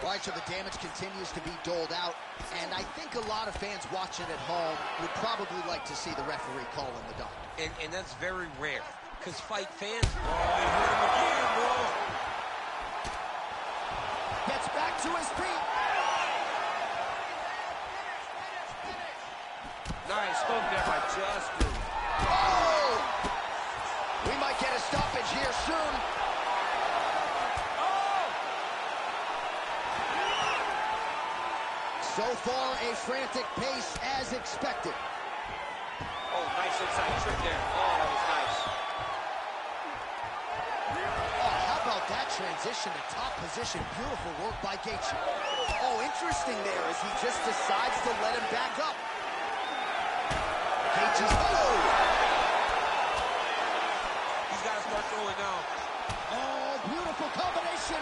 All right, so the damage continues to be doled out, and I think a lot of fans watching at home would probably like to see the referee call in the dog. And that's very rare, because fight fans, oh, they hurt him again, bro. Gets back to his feet. Nice hook there by Justin. Oh! We might get a stoppage here soon. So far, a frantic pace as expected. Oh, nice inside trick there. Oh, that was nice. Oh, how about that transition to top position? Beautiful work by Gaethje. Oh, interesting there as he just decides to let him back up. Gaethje's, oh! He's got to start throwing now. Oh, beautiful combination.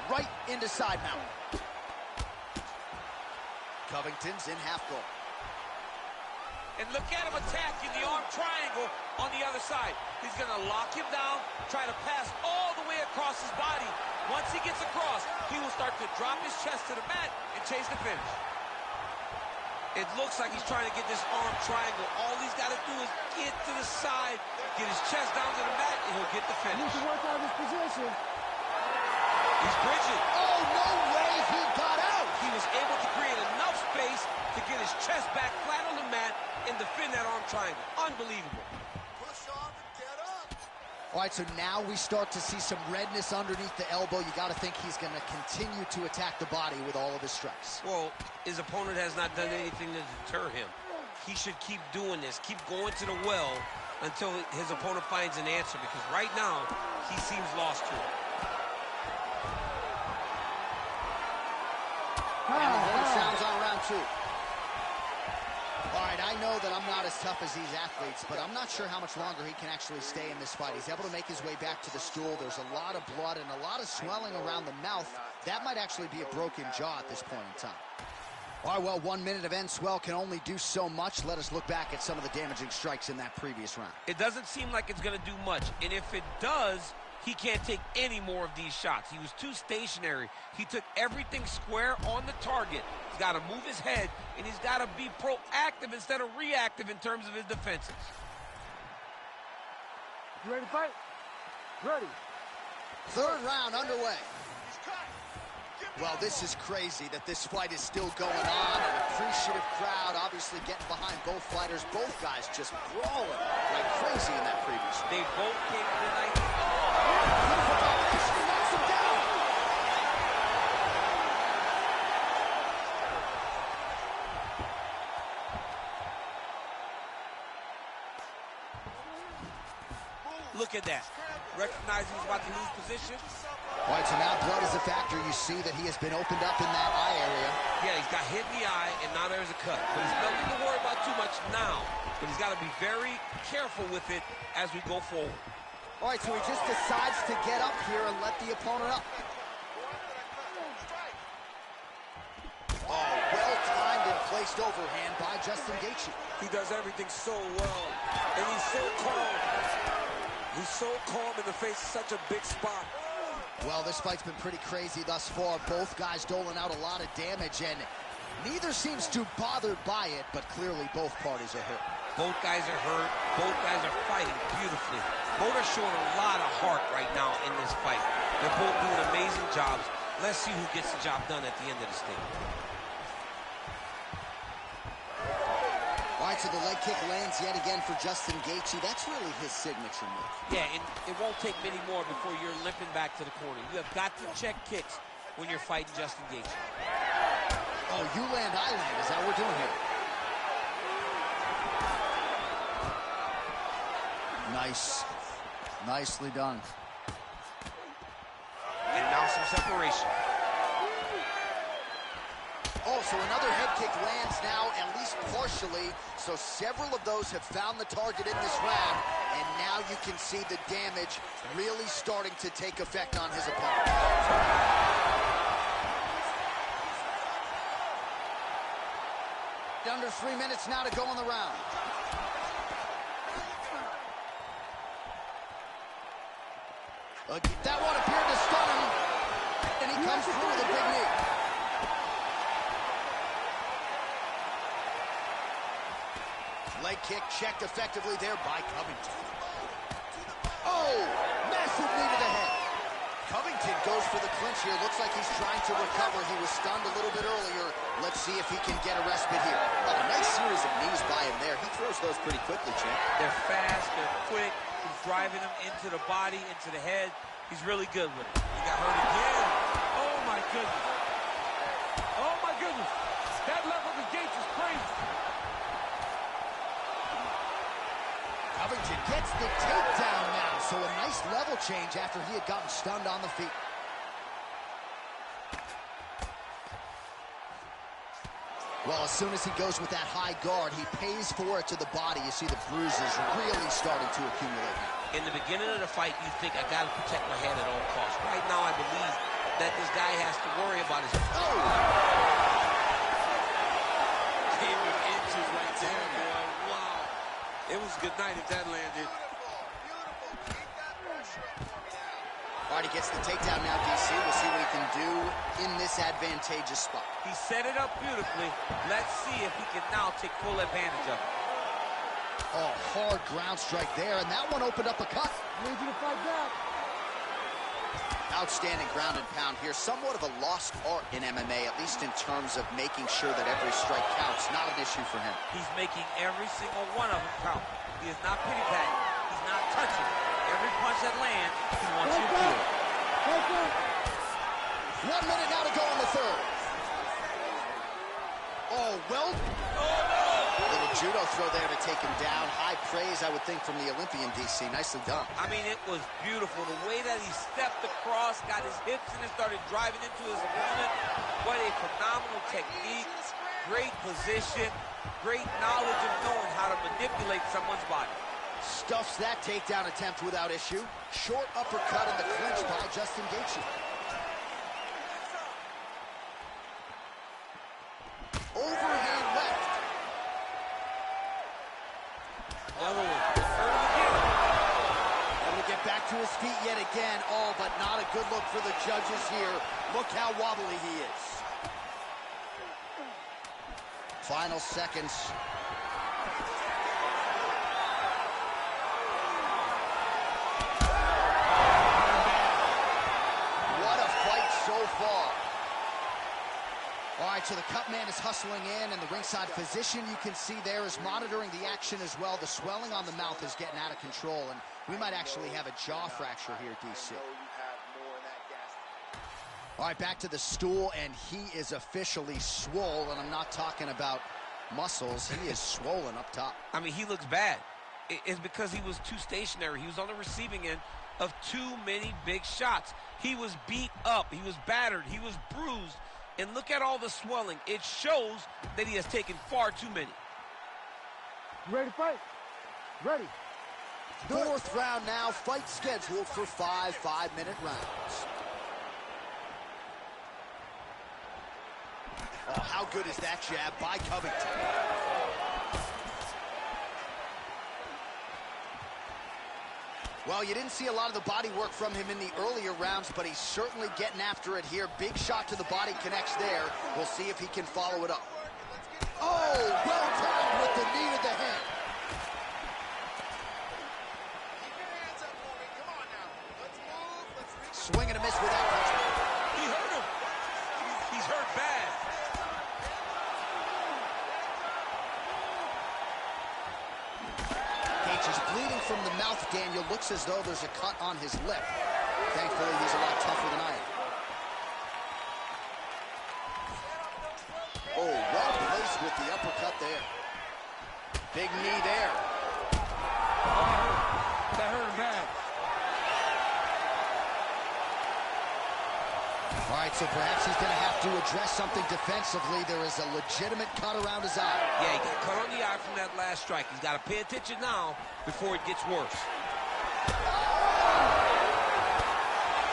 Right into side mount. Covington's in half guard. And look at him attacking the arm triangle on the other side. He's going to lock him down, try to pass all the way across his body. Once he gets across, he will start to drop his chest to the mat and chase the finish. It looks like he's trying to get this arm triangle. All he's got to do is get to the side, get his chest down to the mat, and he'll get the finish. He needs to work out his position. He's bridging. Oh, no way he got out. He was able to create enough space to get his chest back flat on the mat and defend that arm triangle. Unbelievable. Push on and get up. All right, so now we start to see some redness underneath the elbow. You got to think he's going to continue to attack the body with all of his strikes. Well, his opponent has not done anything to deter him. He should keep doing this, keep going to the well until his opponent finds an answer, because right now, he seems lost to it. And the horn sounds on round two. All right, I know that I'm not as tough as these athletes, but I'm not sure how much longer he can actually stay in this fight. He's able to make his way back to the stool. There's a lot of blood and a lot of swelling around the mouth. That might actually be a broken jaw at this point in time. All right, well, 1 minute of end swell can only do so much. Let us look back at some of the damaging strikes in that previous round. It doesn't seem like it's going to do much, and if it does, he can't take any more of these shots. He was too stationary. He took everything square on the target. He's got to move his head, and he's got to be proactive instead of reactive in terms of his defenses. You ready to fight? Ready. Third round underway. Well, this is crazy that this fight is still going on. An appreciative crowd obviously getting behind both fighters. Both guys just brawling like crazy in that previous round. They both came to the night. Beautiful combination, he knocks him down. Look at that. Recognizing he's about to lose position. All right, so now blood is a factor. You see that he has been opened up in that eye area. Yeah, he's got hit in the eye, and now there's a cut. But he's nothing to worry about too much now. But he's got to be very careful with it as we go forward. All right, so he just decides to get up here and let the opponent up. Oh, well-timed and placed overhand by Justin Gaethje. He does everything so well, and he's so calm. He's so calm in the face of such a big spot. Well, this fight's been pretty crazy thus far. Both guys doling out a lot of damage, and neither seems too bothered by it, but clearly both parties are hurt. Both guys are hurt. Both guys are fighting beautifully. Both are showing a lot of heart right now in this fight. They're both doing amazing jobs. Let's see who gets the job done at the end of this thing. All right, so the leg kick lands yet again for Justin Gaethje. That's really his signature move. Yeah, and it won't take many more before you're limping back to the corner. You have got to check kicks when you're fighting Justin Gaethje. Oh, you land, I land. Is that what we're doing here? Nice. Nicely done. some separation. Oh, so another head kick lands now, at least partially. So several of those have found the target in this round, and now you can see the damage really starting to take effect on his opponent. Under 3 minutes now to go in the round. That one appeared to stun him, and he comes through with a big knee. Leg kick checked effectively there by Covington. Oh, massive knee to the head. Covington goes for the clinch here. Looks like he's trying to recover. He was stunned a little bit earlier. Let's see if he can get a respite here. Oh, a nice series of knees by him there. He throws those pretty quickly, champ. They're fast, they're quick. He's driving them into the body, into the head. He's really good with it. He got hurt again. Oh, my goodness. Oh, my goodness. That level of the gates is crazy. Covington gets the takedown now, so a nice level change after he had gotten stunned on the feet. Well, as soon as he goes with that high guard, he pays for it to the body. You see the bruises really starting to accumulate. In the beginning of the fight, you think, I got to protect my head at all costs. Right now, I believe that this guy has to worry about his... Oh! Came with inches right there, boy. Wow. It was a good night if that landed. All right, he gets the takedown now, DC. We'll see what he can do in this advantageous spot. He set it up beautifully. Let's see if he can now take full advantage of it. Oh, hard ground strike there, and that one opened up a cut. I need you to fight back. Outstanding ground and pound here. Somewhat of a lost art in MMA, at least in terms of making sure that every strike counts. Not an issue for him. He's making every single one of them count. He is not pity-patting. He's not touching. Every punch that lands, he wants you to feel it. 1 minute now to go in the third. Oh, well. Oh, no! Little judo throw there to take him down. High praise, I would think, from the Olympian, DC. Nicely done. I mean, it was beautiful. The way that he stepped across, got his hips in and started driving into his opponent. What a phenomenal technique. Great position. Great knowledge of knowing how to manipulate someone's body. Stuffs that takedown attempt without issue. Short uppercut in the clinch by Justin Gaethje. Overhand left. Another one. Third again. Able to get back to his feet yet again. Oh, but not a good look for the judges here. Look how wobbly he is. Final seconds. What a fight so far. All right, so the cut man is hustling in, and the ringside physician you can see there is monitoring the action as well. The swelling on the mouth is getting out of control, and we might actually have a jaw fracture here, DC. All right, back to the stool, and he is officially swole, and I'm not talking about muscles. He is swollen up top. I mean, he looks bad. It's because he was too stationary. He was on the receiving end of too many big shots. He was beat up. He was battered. He was bruised. And look at all the swelling. It shows that he has taken far too many. You ready to fight? Ready. Fourth round now. Fight scheduled for 5 5-minute rounds. Oh, how good is that jab by Covington? Well, you didn't see a lot of the body work from him in the earlier rounds, but he's certainly getting after it here. Big shot to the body connects there. We'll see if he can follow it up. Oh, well timed with the knee to the head. Swing and a miss with that punch. He hurt him. He's hurt bad. Gaethje's bleeding from the mouth, Daniel. Looks as though there's a cut on his lip. Thankfully, he's a lot tougher than I am. Oh, well placed with the uppercut there. Big knee there. That hurt him bad. All right, so perhaps he's going to have to address something defensively. There is a legitimate cut around his eye. Yeah, he got cut on the eye from that last strike. He's got to pay attention now before it gets worse.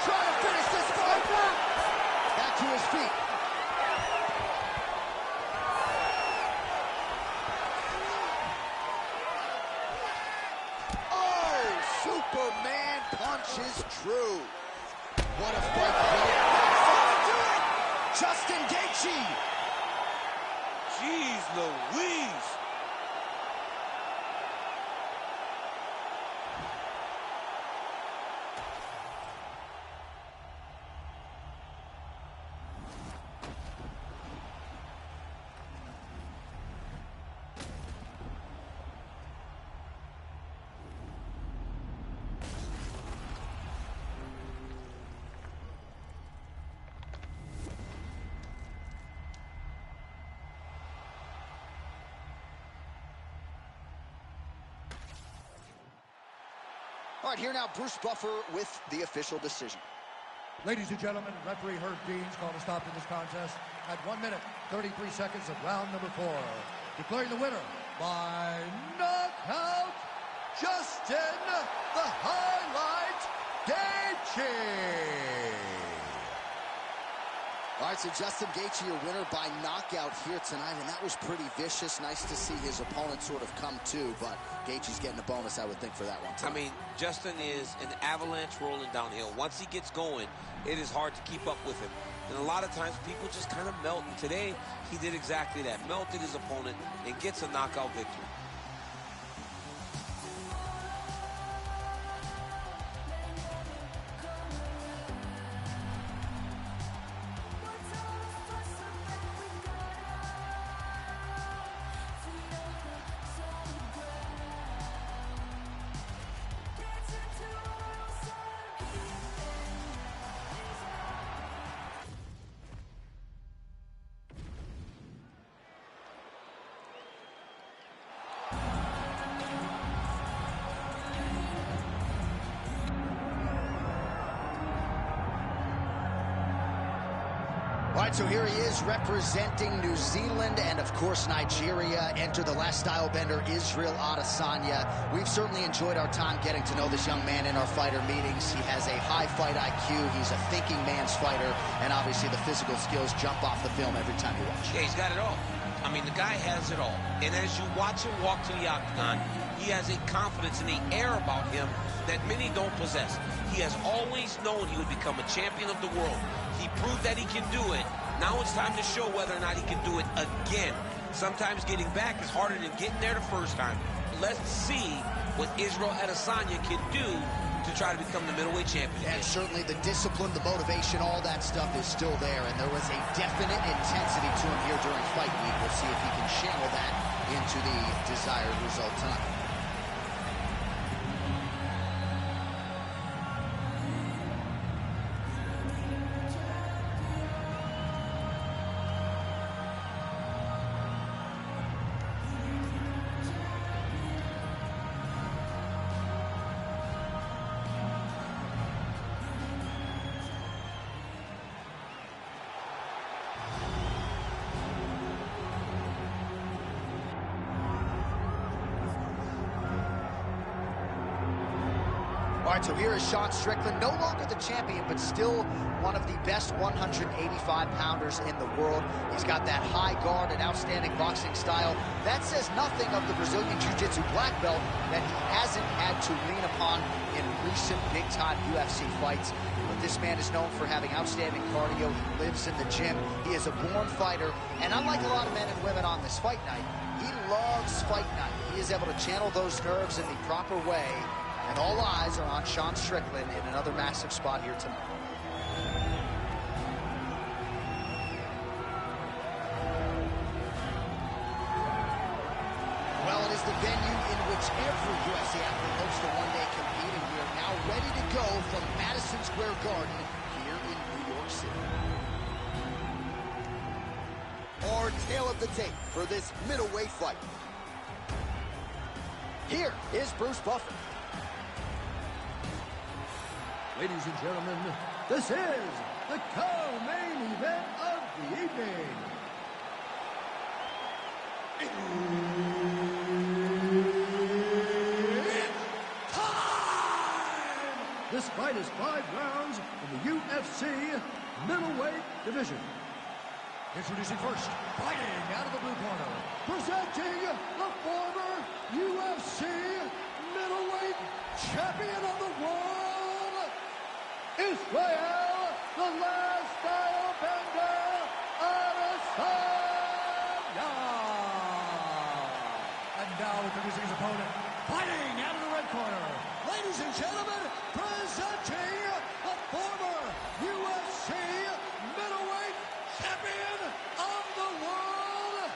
Trying to finish this fight. Back to his feet. Oh, Superman punch is true. What a fight. Justin Gaethje. Jeez Louise. All right, here now, Bruce Buffer with the official decision. Ladies and gentlemen, referee Herb Dean's called a stop to this contest at 1 minute, 33 seconds of round number 4. Declaring the winner by knockout, Justin the Highlight Gaethje. All right, so Justin Gaethje, your winner by knockout here tonight, and that was pretty vicious. Nice to see his opponent sort of come to, but Gaethje's getting a bonus, I would think, for that one tonight. I mean, Justin is an avalanche rolling downhill. Once he gets going, it is hard to keep up with him. And a lot of times, people just kind of melt. And today, he did exactly that. Melted his opponent and gets a knockout victory. All right, so here he is representing New Zealand and, of course, Nigeria. Enter the last style bender, Israel Adesanya. We've certainly enjoyed our time getting to know this young man in our fighter meetings. He has a high fight IQ. He's a thinking man's fighter. And obviously the physical skills jump off the film every time you watch. Yeah, he's got it all. I mean, the guy has it all. And as you watch him walk to the octagon, he has a confidence and the air about him that many don't possess. He has always known he would become a champion of the world. He proved that he can do it. Now it's time to show whether or not he can do it again. Sometimes getting back is harder than getting there the first time. Let's see what Israel Adesanya can do to try to become the middleweight champion. And certainly the discipline, the motivation, all that stuff is still there. And there was a definite intensity to him here during fight week. We'll see if he can channel that into the desired result tonight. All right, so here is Sean Strickland, no longer the champion, but still one of the best 185-pounders in the world. He's got that high guard and outstanding boxing style. That says nothing of the Brazilian Jiu-Jitsu black belt that he hasn't had to lean upon in recent big-time UFC fights. But this man is known for having outstanding cardio. He lives in the gym. He is a born fighter. And unlike a lot of men and women on this fight night, he loves fight night. He is able to channel those nerves in the proper way. And all eyes are on Sean Strickland in another massive spot here tonight. Well, it is the venue in which every UFC athlete hopes to one day compete, and we are now ready to go from Madison Square Garden here in New York City. Our tale of the tape for this middleweight fight. Here is Bruce Buffer. Ladies and gentlemen, this is the co-main event of the evening. It's time! This fight is 5 rounds in the UFC middleweight division. Introducing first, fighting out of the blue corner, presenting the former UFC middleweight champion of the world, Israel, the last Stylebender, Adesanya. And now introducing his opponent, fighting out of the red corner, ladies and gentlemen, presenting the former UFC middleweight champion of the world,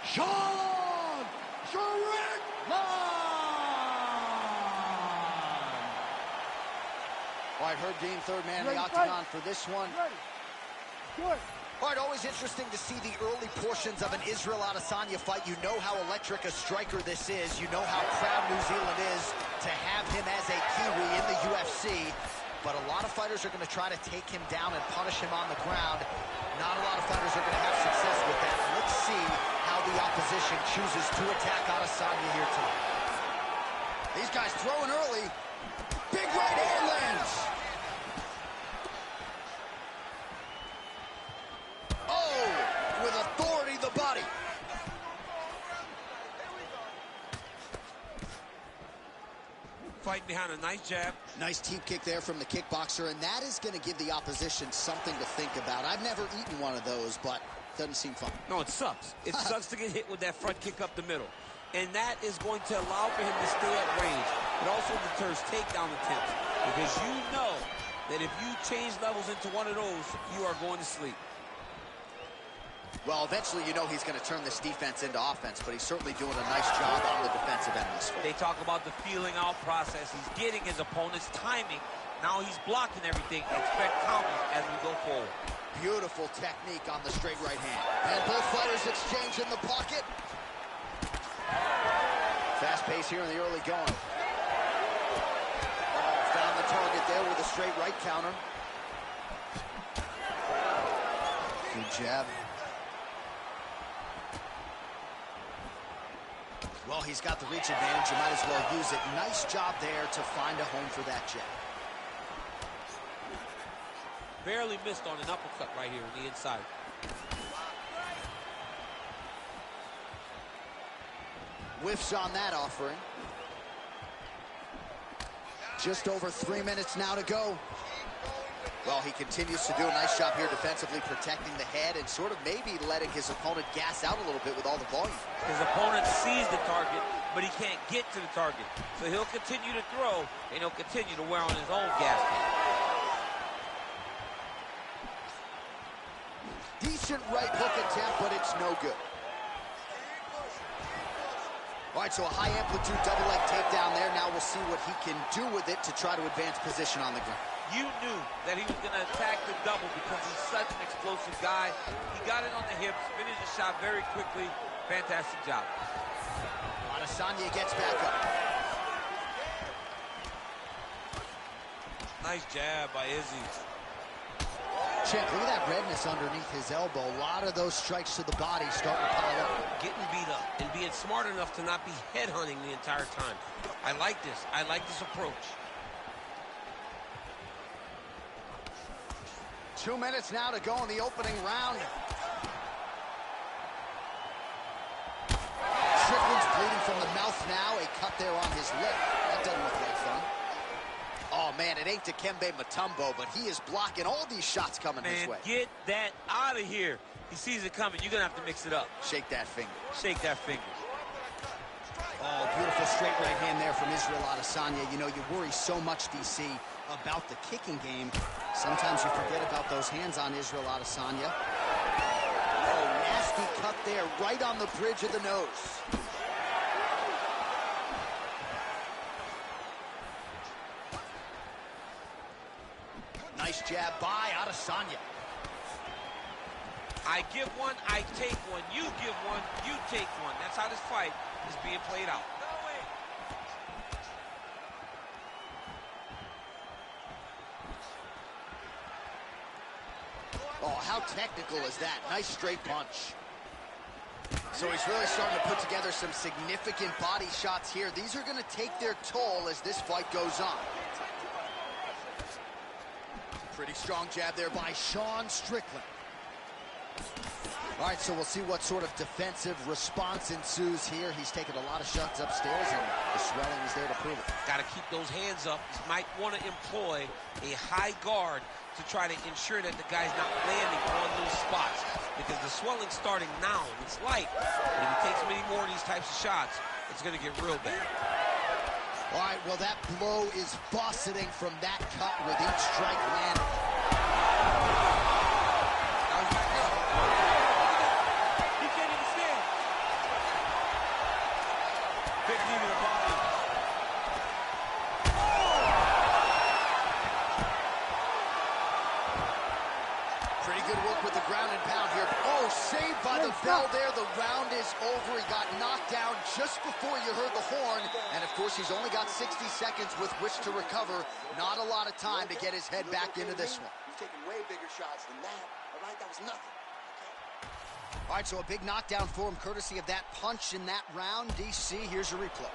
Sean Strickland! All right, Herb Dean, third man in the octagon for this one. Good. All right, always interesting to see the early portions of an Israel Adesanya fight. You know how electric a striker this is. You know how proud New Zealand is to have him as a Kiwi in the UFC. But a lot of fighters are going to try to take him down and punish him on the ground. Not a lot of fighters are going to have success with that. Let's see how the opposition chooses to attack Adesanya here tonight. These guys throwing early. Big right hand lands. Oh, with authority, the body. Fighting behind a nice jab. Nice teep kick there from the kickboxer, and that is going to give the opposition something to think about. I've never eaten one of those, but doesn't seem fun. No, it sucks. It sucks to get hit with that front kick up the middle. And that is going to allow for him to stay at range. It also deters takedown attempts, because you know that if you change levels into one of those, you are going to sleep. Well, eventually you know he's going to turn this defense into offense, but he's certainly doing a nice job on the defensive end this fight. They talk about the feeling out process. He's getting his opponent's timing. Now he's blocking everything. Expect counters as we go forward. Beautiful technique on the straight right hand. And both fighters exchange in the pocket. Fast pace here in the early going. Oh, found the target there with a straight right counter. Good jab. Well, he's got the reach advantage. You might as well use it. Nice job there to find a home for that jab. Barely missed on an uppercut right here on the inside. Whiffs on that offering. Just over 3 minutes now to go. Well, he continues to do a nice job here defensively, protecting the head and sort of maybe letting his opponent gas out a little bit with all the volume. His opponent sees the target, but he can't get to the target. So he'll continue to throw, and he'll continue to wear on his own gas tank. Decent right hook attempt, but it's no good. All right, so a high amplitude double leg takedown there. Now we'll see what he can do with it to try to advance position on the ground. You knew that he was going to attack the double because he's such an explosive guy. He got it on the hips, finished the shot very quickly. Fantastic job. Adesanya gets back up. Nice jab by Izzy. Champ, look at that redness underneath his elbow. A lot of those strikes to the body starting to pile up. Getting beat up and being smart enough to not be headhunting the entire time. I like this. I like this approach. 2 minutes now to go in the opening round. Strickland's bleeding from the mouth now. A cut there on his lip. That doesn't look like fun. Oh, man, it ain't Dikembe Mutombo, but he is blocking all these shots coming his way. Get that out of here. He sees it coming. You're going to have to mix it up. Shake that finger. Shake that finger. Oh, beautiful straight right hand there from Israel Adesanya. You know, you worry so much, DC, about the kicking game. Sometimes you forget about those hands on Israel Adesanya. Oh, nasty cut there, right on the bridge of the nose. Nice jab by Adesanya. I give one, I take one. You give one, you take one. That's how this fight is being played out. how technical is that? Nice straight punch. So he's really starting to put together some significant body shots here. These are going to take their toll as this fight goes on. Pretty strong jab there by Sean Strickland. All right, so we'll see what sort of defensive response ensues here. He's taken a lot of shots upstairs, and the swelling is there to prove it. Got to keep those hands up. He might want to employ a high guard to try to ensure that the guy's not landing on those spots, because the swelling's starting now. It's light. And if he takes many more of these types of shots, it's going to get real bad. All right, well, that blow is buffeting from that cut with each strike landing. Saved by the bell there. The round is over. He got knocked down just before you heard the horn. And, of course, he's only got 60 seconds with which to recover. Not a lot of time to get his head back into this one. He's taking way bigger shots than that. All right, that was nothing. All right, so a big knockdown for him, courtesy of that punch in that round. DC, here's your replay.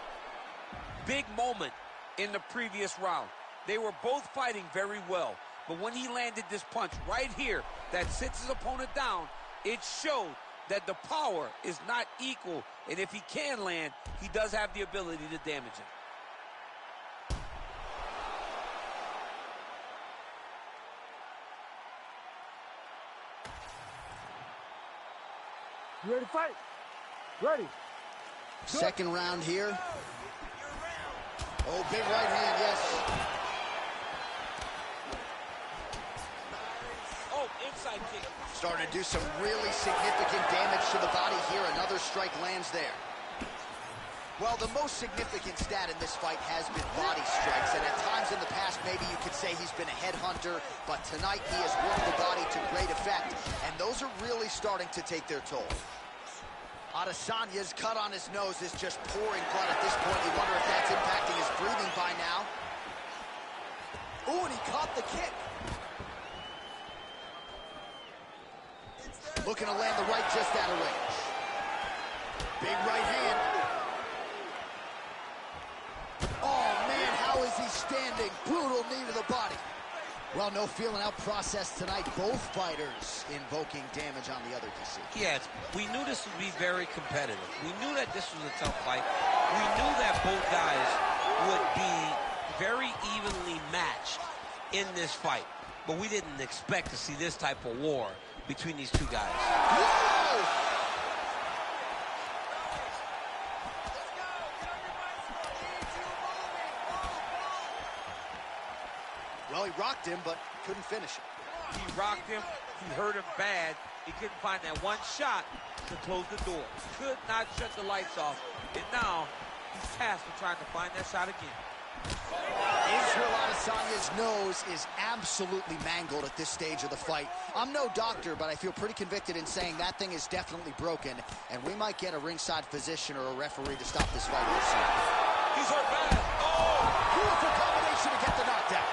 Big moment in the previous round. They were both fighting very well. But when he landed this punch right here that sits his opponent down, it showed that the power is not equal, and if he can land, he does have the ability to damage him. You ready to fight? Ready. Second round here. Oh, big right hand, yes. Oh, inside kick. Starting to do some really significant damage to the body here. Another strike lands there. Well, the most significant stat in this fight has been body strikes, and at times in the past, maybe you could say he's been a headhunter, but tonight he has worked the body to great effect, and those are really starting to take their toll. Adesanya's cut on his nose is just pouring blood at this point. You wonder if that's impacting his breathing by now. Ooh, and he caught the kick. Looking to land the right just out of range. Big right hand. Oh, man, how is he standing? Brutal knee to the body. Well, no feeling out process tonight. Both fighters invoking damage on the other, DC. Yes, we knew this would be very competitive. We knew that this was a tough fight. We knew that both guys would be very evenly matched in this fight. But we didn't expect to see this type of war between these two guys. Whoa! Well, he rocked him, but couldn't finish him. He rocked him. He hurt him bad. He couldn't find that one shot to close the door. Could not shut the lights off. And now he's tasked with trying to find that shot again. Israel Adesanya's nose is absolutely mangled at this stage of the fight. I'm no doctor, but I feel pretty convicted in saying that thing is definitely broken, and we might get a ringside physician or a referee to stop this fight here soon. He's hurt bad. Oh! Beautiful combination to get the knockdown.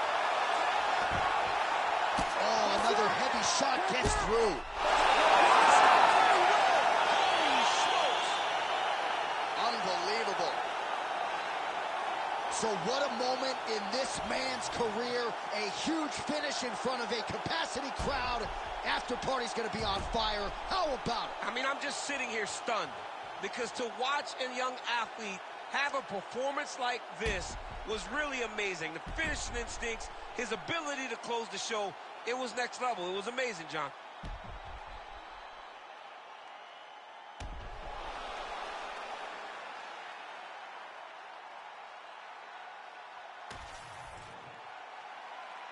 Oh, another heavy shot gets through. Holy smokes! Unbelievable. So what a moment in this man's career. A huge finish in front of a capacity crowd. After party's going to be on fire. How about it? I mean, I'm just sitting here stunned, because to watch a young athlete have a performance like this was really amazing. The finishing instincts, his ability to close the show, it was next level. It was amazing, John.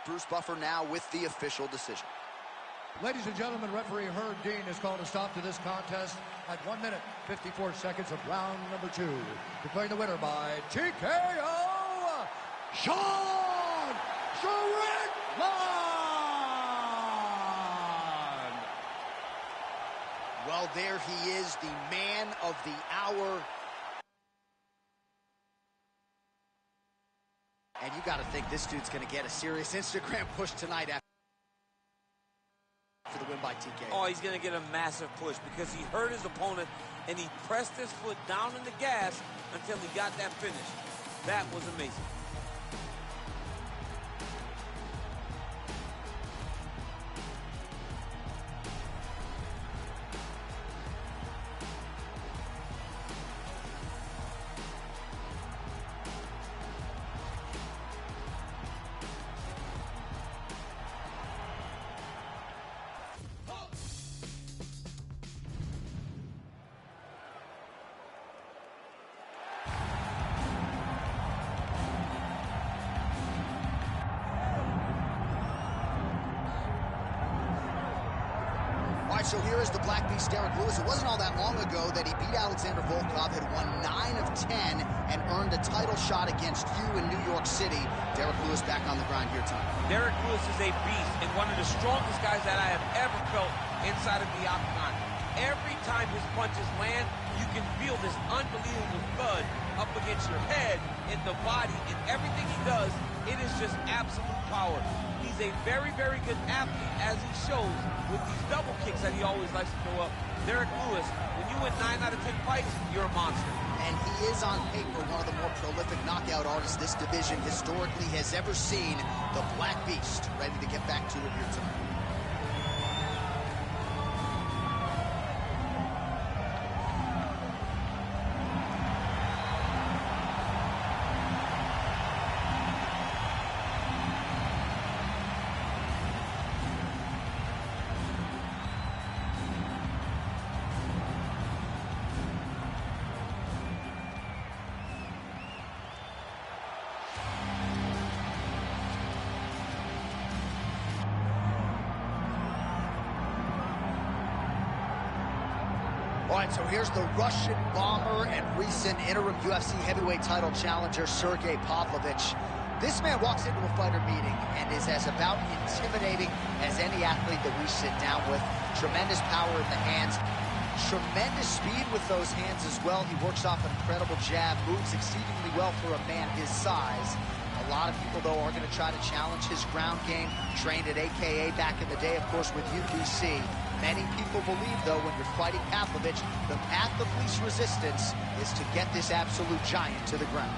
Bruce Buffer now with the official decision. Ladies and gentlemen, referee Herb Dean has called a stop to this contest at 1 minute, 54 seconds of round number 2. Declaring the winner by TKO, Sean Strickland! Well, there he is, the man of the hour. And you got to think this dude's going to get a serious Instagram push tonight. For the win by TK. Oh, he's going to get a massive push because he hurt his opponent and he pressed his foot down in the gas until he got that finish. That was amazing. All right, so here is the Black Beast, Derek Lewis. It wasn't all that long ago that he beat Alexander Volkov, had won 9 of 10, and earned a title shot against you in New York City. Derek Lewis back on the grind here, Tom. Derek Lewis is a beast and one of the strongest guys that I have ever felt inside of the octagon. Every time his punches land, you can feel this unbelievable thud up against your head, in the body, and everything he does, it is just absolute power. He's a very, very good athlete, as he shows with these double kicks that he always likes to throw up. Derek Lewis, when you win 9 out of 10 fights, you're a monster. And he is on paper one of the more prolific knockout artists this division historically has ever seen. The Black Beast, ready to get back to it here tonight. All right, so here's the Russian bomber and recent interim UFC heavyweight title challenger, Sergey Pavlovich. This man walks into a fighter meeting and is as about intimidating as any athlete that we sit down with. Tremendous power in the hands, tremendous speed with those hands as well. He works off an incredible jab, moves exceedingly well for a man his size. A lot of people, though, are going to try to challenge his ground game. Trained at AKA back in the day, of course, with UBC. Many people believe, though, when you're fighting Pavlovich, the path of least resistance is to get this absolute giant to the ground.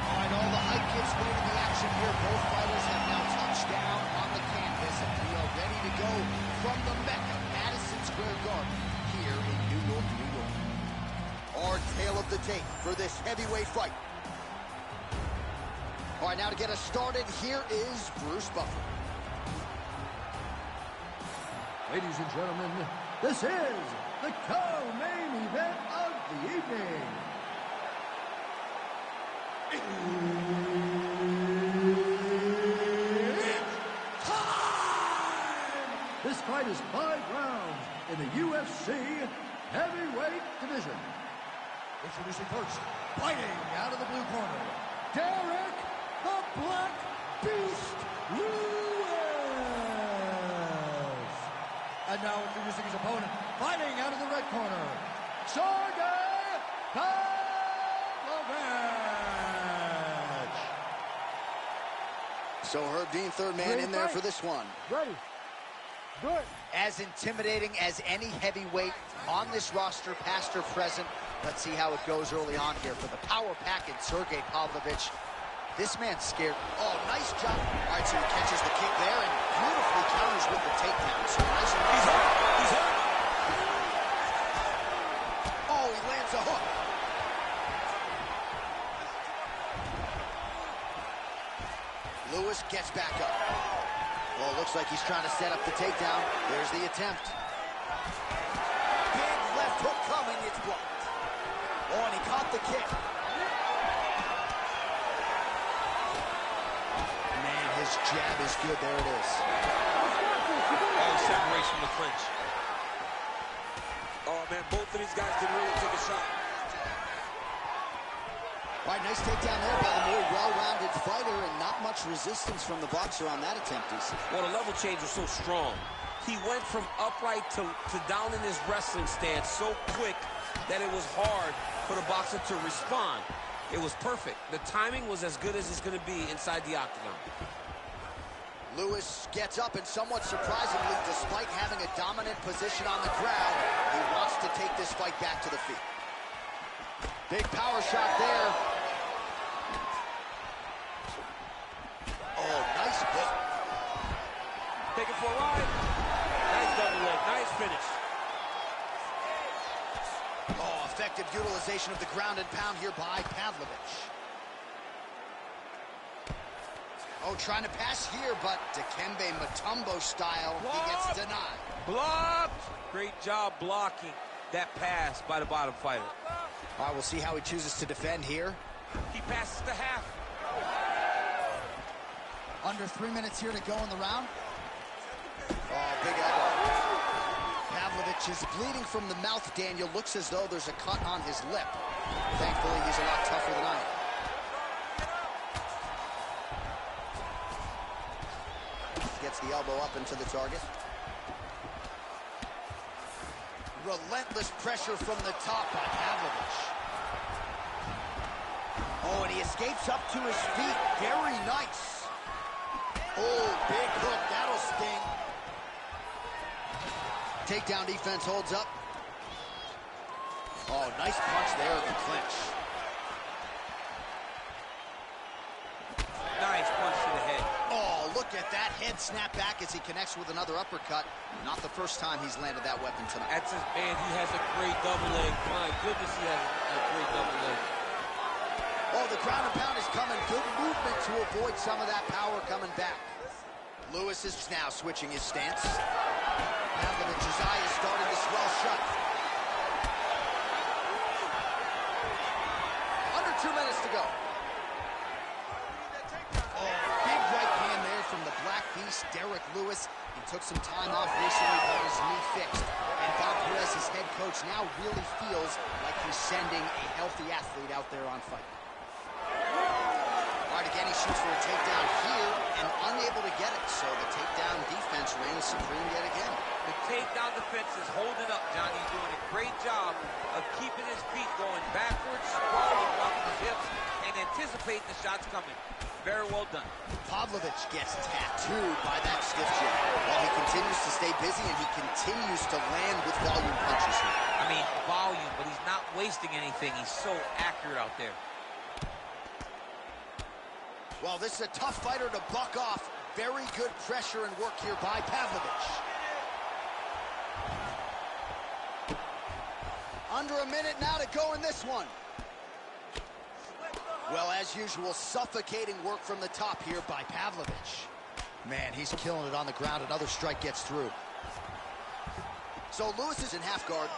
All right, all the hype kids waiting in the action here. Both fighters have now touched down on the canvas, and we are ready to go from the Mecca, Madison Square Garden, here in New York, New York. Our tale of the tape for this heavyweight fight. All right, now to get us started, here is Bruce Buffer. Ladies and gentlemen, this is the co-main event of the evening. It's time! This fight is 5 rounds in the UFC heavyweight division. Introducing first, fighting out of the blue corner, Derek the Black Beast Lewis. And now introducing his opponent, fighting out of the red corner, Sergey Pavlovich. So Herb Dean, third man in there for this one. Ready. Good. As intimidating as any heavyweight on this roster, past or present. Let's see how it goes early on here for the power packet, Sergey Pavlovich. This man's scared. Oh, nice job. All right, so he catches the kick there and beautifully counters with the takedown. So nice. He's hurt. He's hurt. Oh, he lands a hook. Lewis gets back up. Well, it looks like he's trying to set up the takedown. There's the attempt. Big left hook coming. It's blocked. Oh, and he caught the kick. Man, his jab is good. There it is. Oh, separation from the clinch. Oh, man, both of these guys can really take a shot. All right, nice takedown there by the more well-rounded fighter, and not much resistance from the boxer on that attempt, DC. Well, the level change was so strong. He went from upright to down in his wrestling stance so quick that it was hard for the boxer to respond. It was perfect. The timing was as good as it's going to be inside the octagon. Lewis gets up, and somewhat surprisingly, despite having a dominant position on the ground, he wants to take this fight back to the feet. Big power shot there. Oh, nice hook. Take it for a ride. Nice double leg. Nice finish. Oh, effective utilization of the ground and pound here by Pavlovich. Oh, trying to pass here, but Dikembe Mutombo style, he gets denied. Blocked. Great job blocking that pass by the bottom fighter. All right, we'll see how he chooses to defend here. He passes to half. Under 3 minutes here to go in the round. Oh, big elbow. Pavlovich is bleeding from the mouth, Daniel. Looks as though there's a cut on his lip. Thankfully, he's a lot tougher than I am. Gets the elbow up into the target. Relentless pressure from the top by Pavlovich. Oh, and he escapes up to his feet. Very nice. Oh, big hook. That'll sting. Takedown defense holds up. Oh, nice punch there in the clinch. Nice punch to the head. Oh, look at that head snap back as he connects with another uppercut. Not the first time he's landed that weapon tonight. That's his man. He has a great double leg. My goodness, he has a great double leg. Oh, the ground and pound is coming. Good movement to avoid some of that power coming back. Lewis is now switching his stance. Pavlovich's eye is starting to swell shut. Under 2 minutes to go. Oh, big right hand there from the Black Beast, Derek Lewis. He took some time off recently, got his knee fixed. And Bob Perez, his head coach, now really feels like he's sending a healthy athlete out there on fight. All right, again, he shoots for a takedown here and unable to get it. So the takedown defense reigns supreme yet again. The takedown defense is holding up, Johnny. He's doing a great job of keeping his feet going backwards, sprawling off his hips, and anticipating the shots coming. Very well done. Pavlovich gets tattooed by that stiff jab. While he continues to stay busy and he continues to land with volume punches here. I mean, volume, but he's not wasting anything. He's so accurate out there. Well, this is a tough fighter to buck off. Very good pressure and work here by Pavlovich. Under a minute now to go in this one. Well, as usual, suffocating work from the top here by Pavlovich. Man, he's killing it on the ground. Another strike gets through. So Lewis is in half guard.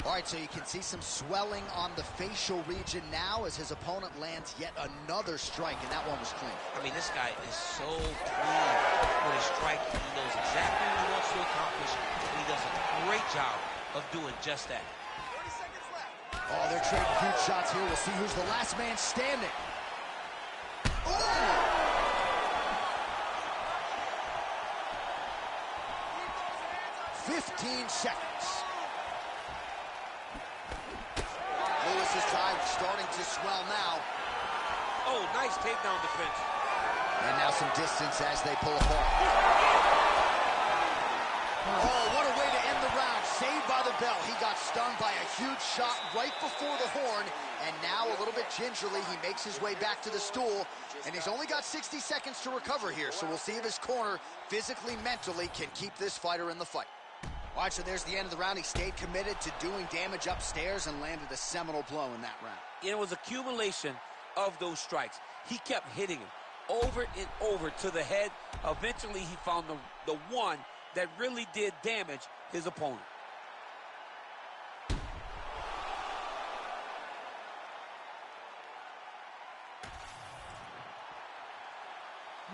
All right, so you can see some swelling on the facial region now as his opponent lands yet another strike, and that one was clean. I mean, this guy is so clean with his striking. He knows exactly what he wants to accomplish, and he does a great job of doing just that. 30 seconds left. Oh, they're trading huge shots here. We'll see who's the last man standing. Oh! 15 seconds. Lewis's side starting to swell now. Oh, nice takedown defense. And now some distance as they pull apart. Oh, what a way to end the round. Saved by the bell. He got stunned by a huge shot right before the horn. And now, a little bit gingerly, he makes his way back to the stool. And he's only got 60 seconds to recover here. So we'll see if his corner, physically, mentally, can keep this fighter in the fight. All right, so there's the end of the round. He stayed committed to doing damage upstairs and landed a seminal blow in that round. It was accumulation of those strikes. He kept hitting him over and over to the head. Eventually, he found the one that really did damage his opponent.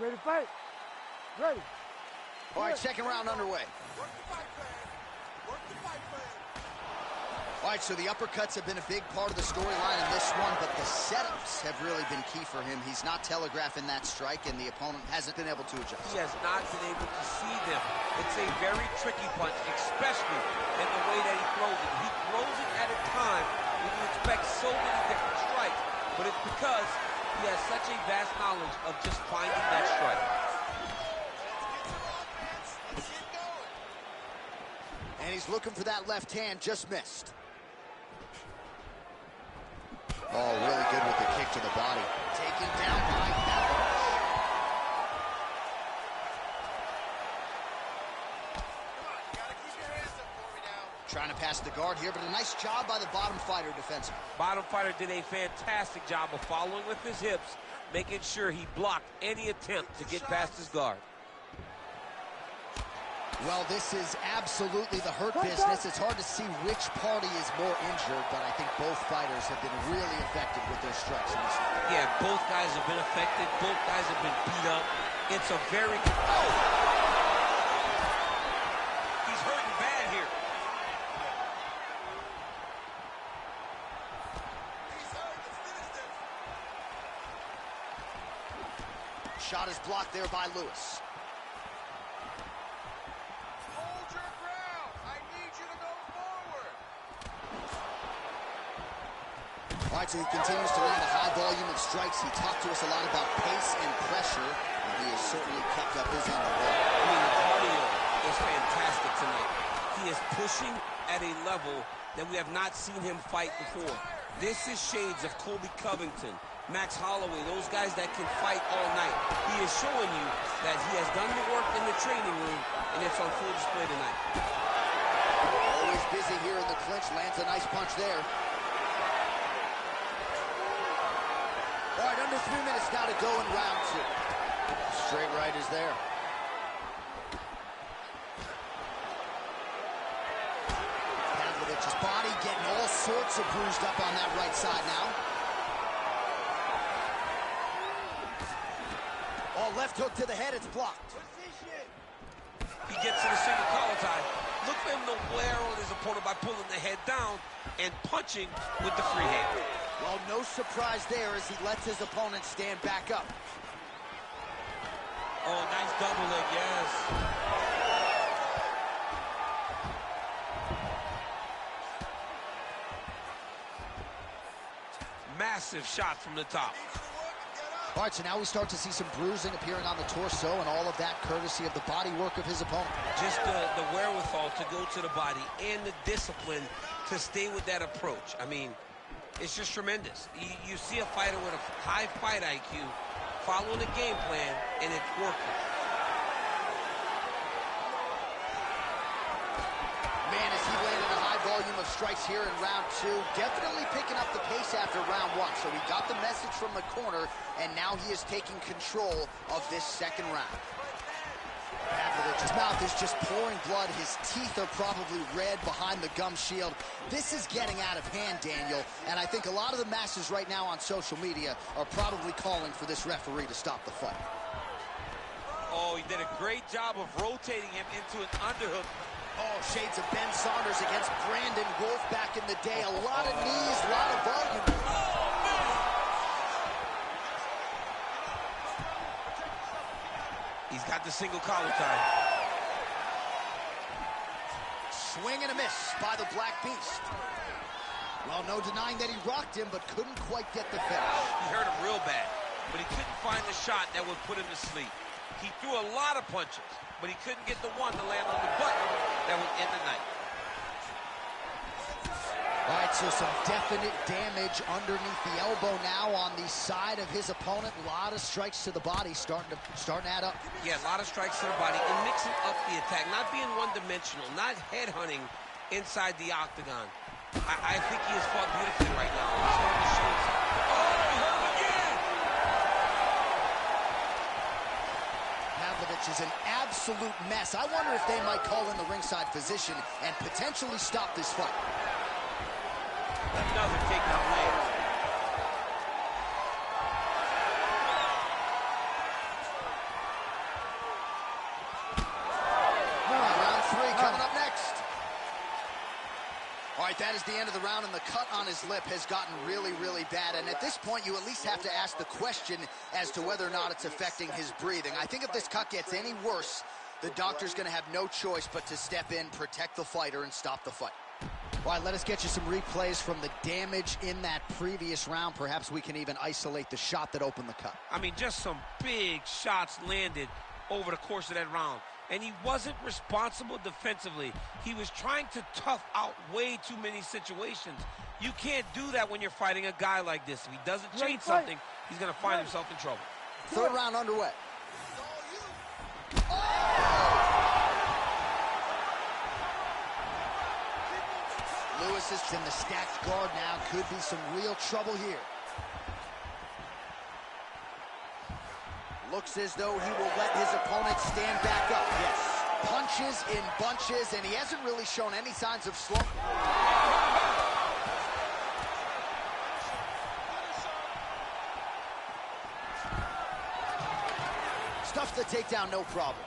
Ready to fight? Ready. All right, second round underway. Work the fight plan. Work the fight plan. All right, so the uppercuts have been a big part of the storyline in this one, but the setups have really been key for him. He's not telegraphing that strike, and the opponent hasn't been able to adjust. He has not been able to see them. It's a very tricky punch, especially in the way that he throws it. He throws it at a time when you expect so many different strikes. but it's because he has such a vast knowledge of just finding that strike. And he's looking for that left hand, just missed. Oh, really good with the kick to the body. Taken down by that one. Trying to pass the guard here, but a nice job by the bottom fighter defensively. Bottom fighter did a fantastic job of following with his hips, making sure he blocked any attempt to get past his guard. Well, this is absolutely the hurt business. It's hard to see which party is more injured, but I think both fighters have been really effective with their strikes in this fight. Yeah, both guys have been affected. Both guys have been beat up. It's a very... Oh! He's hurting bad here. Shot is blocked there by Lewis. All right, so he continues to land a high volume of strikes. He talked to us a lot about pace and pressure, and he has certainly kept up his end of it. I mean, the cardio is fantastic tonight. He is pushing at a level that we have not seen him fight before. This is shades of Colby Covington, Max Holloway, those guys that can fight all night. He is showing you that he has done the work in the training room, and it's on full display tonight. Always busy here in the clinch, lands a nice punch there. All right, under 3 minutes now to go in round two. Straight right is there. Pavlovich's body getting all sorts of bruised up on that right side now. Oh, left hook to the head, it's blocked. He gets to the single collar tie. Look for him to wear on his opponent by pulling the head down and punching with the free hand. Well, no surprise there as he lets his opponent stand back up. Oh, nice double leg, yes. Massive shot from the top. All right, so now we start to see some bruising appearing on the torso, and all of that courtesy of the body work of his opponent. Just the wherewithal to go to the body and the discipline to stay with that approach. I mean, it's just tremendous. You see a fighter with a high fight IQ following a game plan, and it's working. Man, as he landed a high volume of strikes here in round two, definitely picking up the pace after round one. So he got the message from the corner, and now he is taking control of this second round. Pavlovich's mouth is just pouring blood. His teeth are probably red behind the gum shield. This is getting out of hand, Daniel, and I think a lot of the masses right now on social media are probably calling for this referee to stop the fight. Oh, he did a great job of rotating him into an underhook. Oh, shades of Ben Saunders against Brandon Wolf back in the day. A lot of knees, a lot of volume. He's got the single collar tie. Swing and a miss by the Black Beast. Well, no denying that he rocked him, but couldn't quite get the finish. He hurt him real bad, but he couldn't find the shot that would put him to sleep. He threw a lot of punches, but he couldn't get the one to land on the button that would end the night. All right, so some definite damage underneath the elbow now on the side of his opponent. A lot of strikes to the body starting to add up. Yeah, a lot of strikes to the body and mixing up the attack, not being one-dimensional, not headhunting inside the octagon. I think he has fought beautifully right now. He's starting to show himself. Oh, he hurt him again! Pavlovich is an absolute mess. I wonder if they might call in the ringside physician and potentially stop this fight. Another takedown lands. Round three coming up next. All right, that is the end of the round, and the cut on his lip has gotten really, really bad. And at this point, you at least have to ask the question as to whether or not it's affecting his breathing. I think if this cut gets any worse, the doctor's going to have no choice but to step in, protect the fighter, and stop the fight. All right, let us get you some replays from the damage in that previous round. Perhaps we can even isolate the shot that opened the cut. I mean, just some big shots landed over the course of that round. And he wasn't responsible defensively. He was trying to tough out way too many situations. You can't do that when you're fighting a guy like this. If he doesn't change something, he's going to find himself in trouble. Third round underway. Lewis is in the stacked guard now. Could be some real trouble here. Looks as though he will let his opponent stand back up. Yes. Punches in bunches, and he hasn't really shown any signs of slow. Stuffs the takedown, no problem.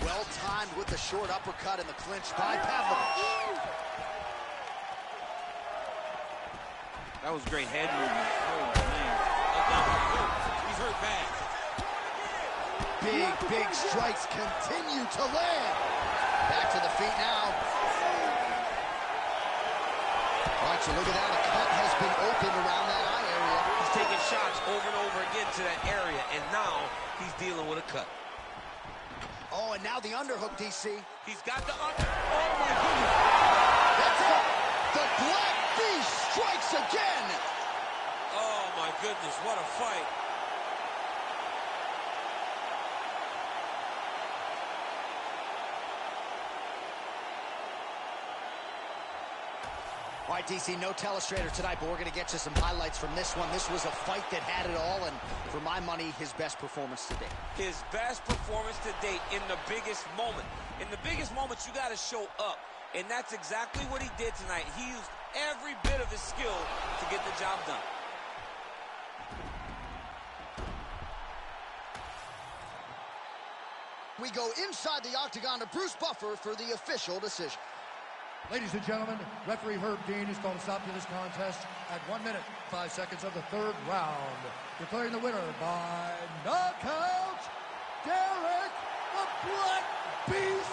Well timed with the short uppercut and the clinch by Pavlovich. That was great head movement. Oh, man. He's hurt bad. Big strikes continue to land. Back to the feet now. All right, so look at that. A cut has been opened around that eye area. He's taking shots over and over again to that area, and now he's dealing with a cut. Oh, and now the underhook, DC. He's got the up. Oh, my goodness. That's it. The Black Beast strikes again. Oh, my goodness. What a fight. All right, DC, no telestrator tonight, but we're going to get you some highlights from this one. This was a fight that had it all, and for my money, his best performance to date. His best performance to date in the biggest moment. In the biggest moments, you got to show up, and that's exactly what he did tonight. He used every bit of his skill to get the job done. We go inside the octagon to Bruce Buffer for the official decision. Ladies and gentlemen, referee Herb Dean has called a stop to this contest at 1 minute, 5 seconds of the third round. Declaring the winner by knockout, Derek the Black Beast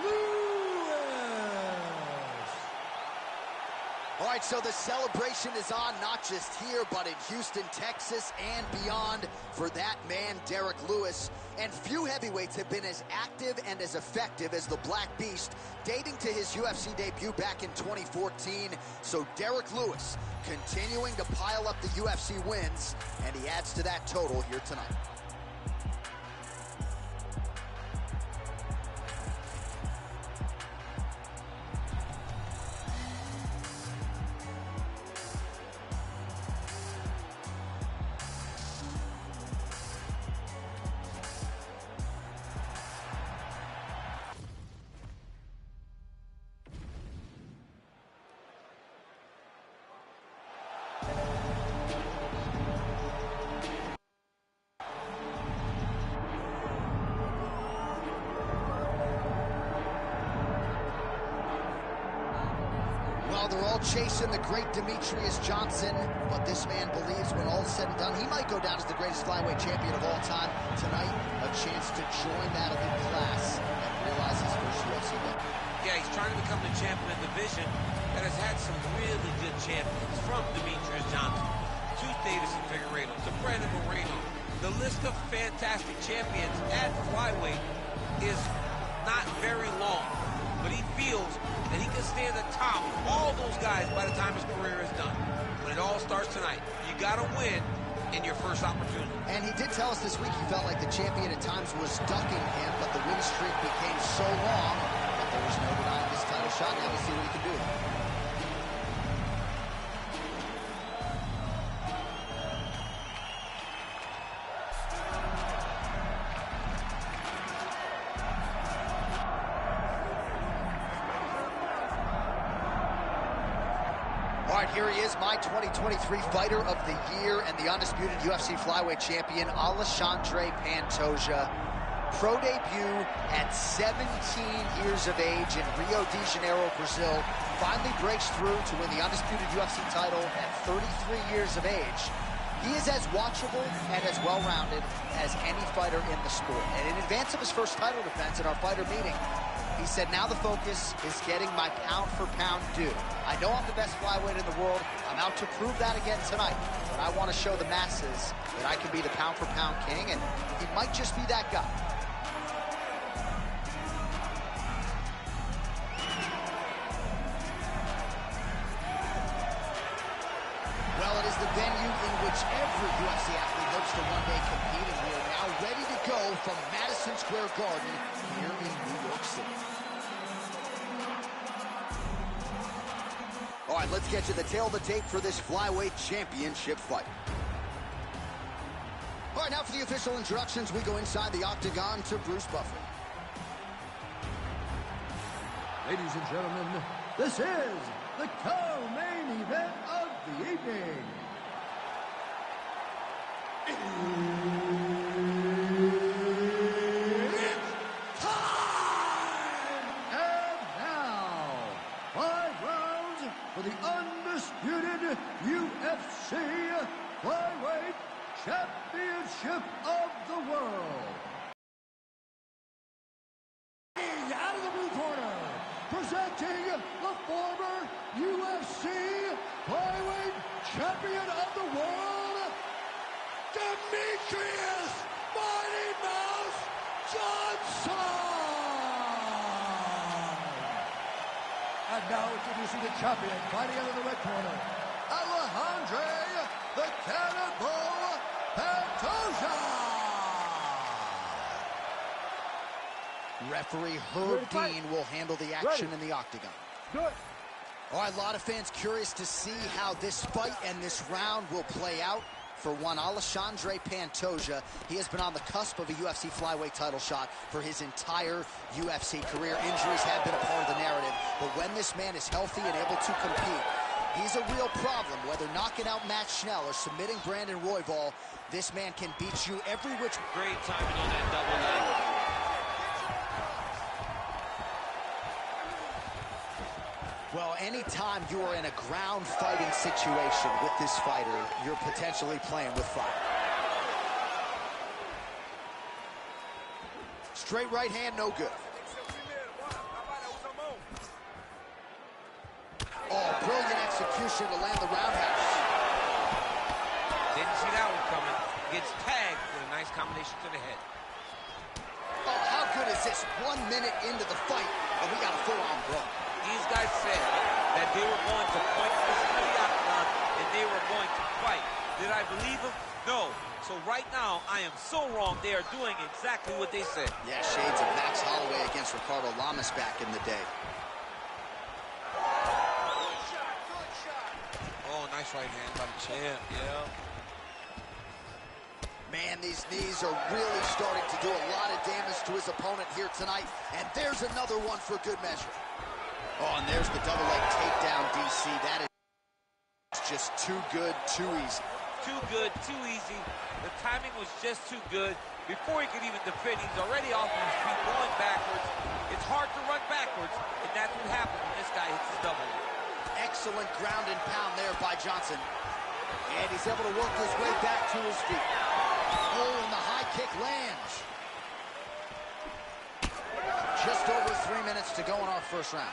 Lewis. All right, so the celebration is on, not just here, but in Houston, Texas, and beyond for that man, Derek Lewis. And few heavyweights have been as active and as effective as the Black Beast, dating to his UFC debut back in 2014. So Derek Lewis continuing to pile up the UFC wins, and he adds to that total here tonight. They're all chasing the great Demetrius Johnson, but this man believes when all is said and done, he might go down as the greatest flyweight champion of all time. Tonight, a chance to join that elite class and realize his first UFC win. Yeah, he's trying to become the champion of the division that has had some really good champions, from Demetrius Johnson to Davison Figueiredo to Brandon Moreno. The list of fantastic champions at flyweight is not very long, but he feels that he can stand atop all those guys by the time his career is done. When it all starts tonight, you got to win in your first opportunity. And he did tell us this week he felt like the champion at times was ducking him, but the win streak became so long that there was no denying this title shot. Now we'll see what he can do. All right, here he is, my 2023 Fighter of the Year and the undisputed UFC flyweight champion, Alexandre Pantoja. Pro debut at 17 years of age in Rio de Janeiro, Brazil. Finally breaks through to win the undisputed UFC title at 33 years of age. He is as watchable and as well-rounded as any fighter in the sport. And in advance of his first title defense in our fighter meeting, He said, now the focus is getting my pound-for-pound due. I know I'm the best flyweight in the world. I'm out to prove that again tonight. But I want to show the masses that I can be the pound-for-pound king, and he might just be that guy. Well, it is the venue in which every UFC athlete hopes to one day compete, and we are now ready to go from Madison Square Garden here in New York City. All right, let's get to the tail of the tape for this flyweight championship fight. All right, now for the official introductions, we go inside the octagon to Bruce Buffer. Ladies and gentlemen, this is the co-main event of the evening. It's time! And now, 5 rounds for the undisputed UFC Flyweight Championship of the world. Out of the blue corner, presenting the former UFC Flyweight Champion of the world, Demetrius Mighty Mouse Johnson! And now introducing the champion, fighting out of the red corner, Alejandro the Cannibal Pantoja! Referee Herb Dean will handle the action in the octagon. Good. All right, a lot of fans curious to see how this fight and this round will play out. For one, Alexandre Pantoja, he has been on the cusp of a UFC flyweight title shot for his entire UFC career. Injuries have been a part of the narrative, but when this man is healthy and able to compete, he's a real problem. Whether knocking out Matt Schnell or submitting Brandon Royval, this man can beat you every which... Great timing on that double leg. Well, anytime you are in a ground fighting situation with this fighter, you're potentially playing with fire. Straight right hand, no good. Oh, brilliant execution to land the roundhouse. Didn't see that one coming. Gets tagged with a nice combination to the head. Oh, how good is this? 1 minute into the fight, and we got a full-on brawl. These guys said that they were going to point this to the octagon and they were going to fight. Did I believe them? No. So right now, I am so wrong. They are doing exactly what they said. Yeah, shades of Max Holloway against Ricardo Lamas back in the day. Oh, nice right hand by the champ, yeah. Man, these knees are really starting to do a lot of damage to his opponent here tonight. And there's another one for good measure. Oh, and there's the double leg takedown, DC. That is just too good, too easy. Too good, too easy. The timing was just too good. Before he could even defend, he's already off his feet, going backwards. It's hard to run backwards, and that's what happens when this guy hits his double leg. Excellent ground and pound there by Johnson. And he's able to work his way back to his feet. Oh, and the high kick lands. Just over 3 minutes to go in our first round.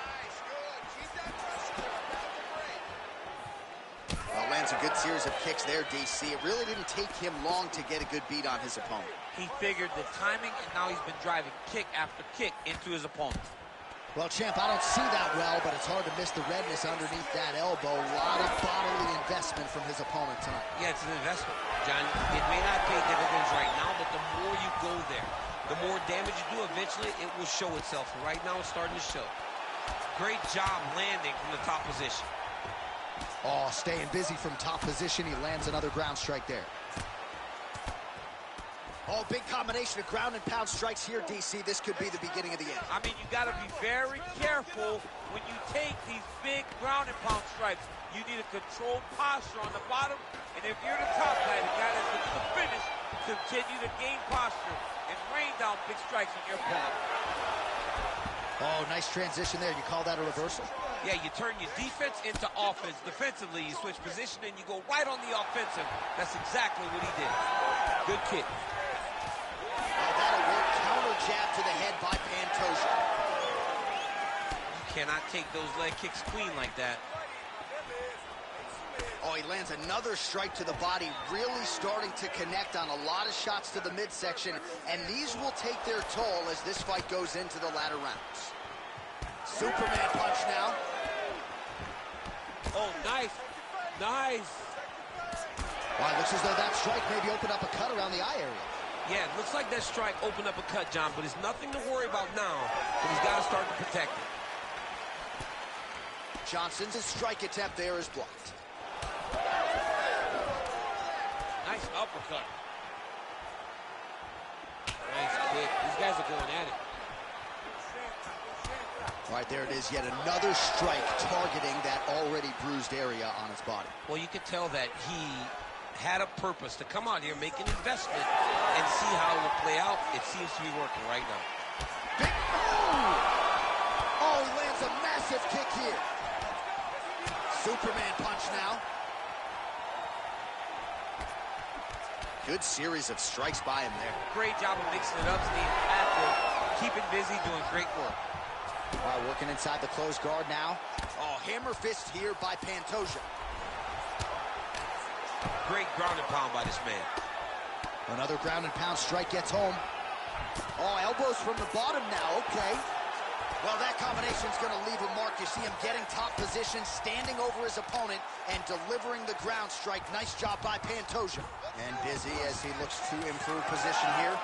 Well, lands a good series of kicks there, DC. It really didn't take him long to get a good beat on his opponent. He figured the timing, and now he's been driving kick after kick into his opponent. Well, champ, I don't see that well, but it's hard to miss the redness underneath that elbow. A lot of bodily investment from his opponent tonight. Yeah, it's an investment, John. It may not pay dividends right now, but the more you go there, the more damage you do, eventually it will show itself. Right now, it's starting to show. Great job landing from the top position. Oh, staying busy from top position. He lands another ground strike there. Oh, big combination of ground and pound strikes here, DC. This could be the beginning of the end. I mean, you got to be very careful when you take these big ground and pound strikes. You need a controlled posture on the bottom, and if you're the top guy, the guy that's looking to finish, continue to gain posture and rain down big strikes on your opponent. Oh, nice transition there. You call that a reversal? Yeah, you turn your defense into offense. Defensively, you switch position and you go right on the offensive. That's exactly what he did. Good kick. Oh, that'll work. Counter jab to the head by Pantoja. cannot take those leg kicks clean like that. Oh, he lands another strike to the body, really starting to connect on a lot of shots to the midsection, and these will take their toll as this fight goes into the latter rounds. Superman punch now. Oh, nice. Nice. Wow, it looks as though that strike maybe opened up a cut around the eye area. Yeah, it looks like that strike opened up a cut, John, but it's nothing to worry about now, but he's got to start to protect it. Johnson's strike attempt there is blocked. Nice uppercut. Nice kick. These guys are going at it. All right, there it is, yet another strike targeting that already bruised area on his body. Well, you could tell that he had a purpose to come out here, make an investment, and see how it will play out. It seems to be working right now. Big move! Oh, he lands a massive kick here. Superman punch now. Good series of strikes by him there. Great job of mixing it up, staying active, keeping busy, doing great work. All right, working inside the closed guard now. Oh, hammer fist here by Pantoja. Great ground and pound by this man. Another ground and pound strike gets home. Oh, elbows from the bottom now, okay. Well, that combination's gonna leave a mark. You see him getting top position, standing over his opponent, and delivering the ground strike. Nice job by Pantoja. And busy as he looks to improve position here.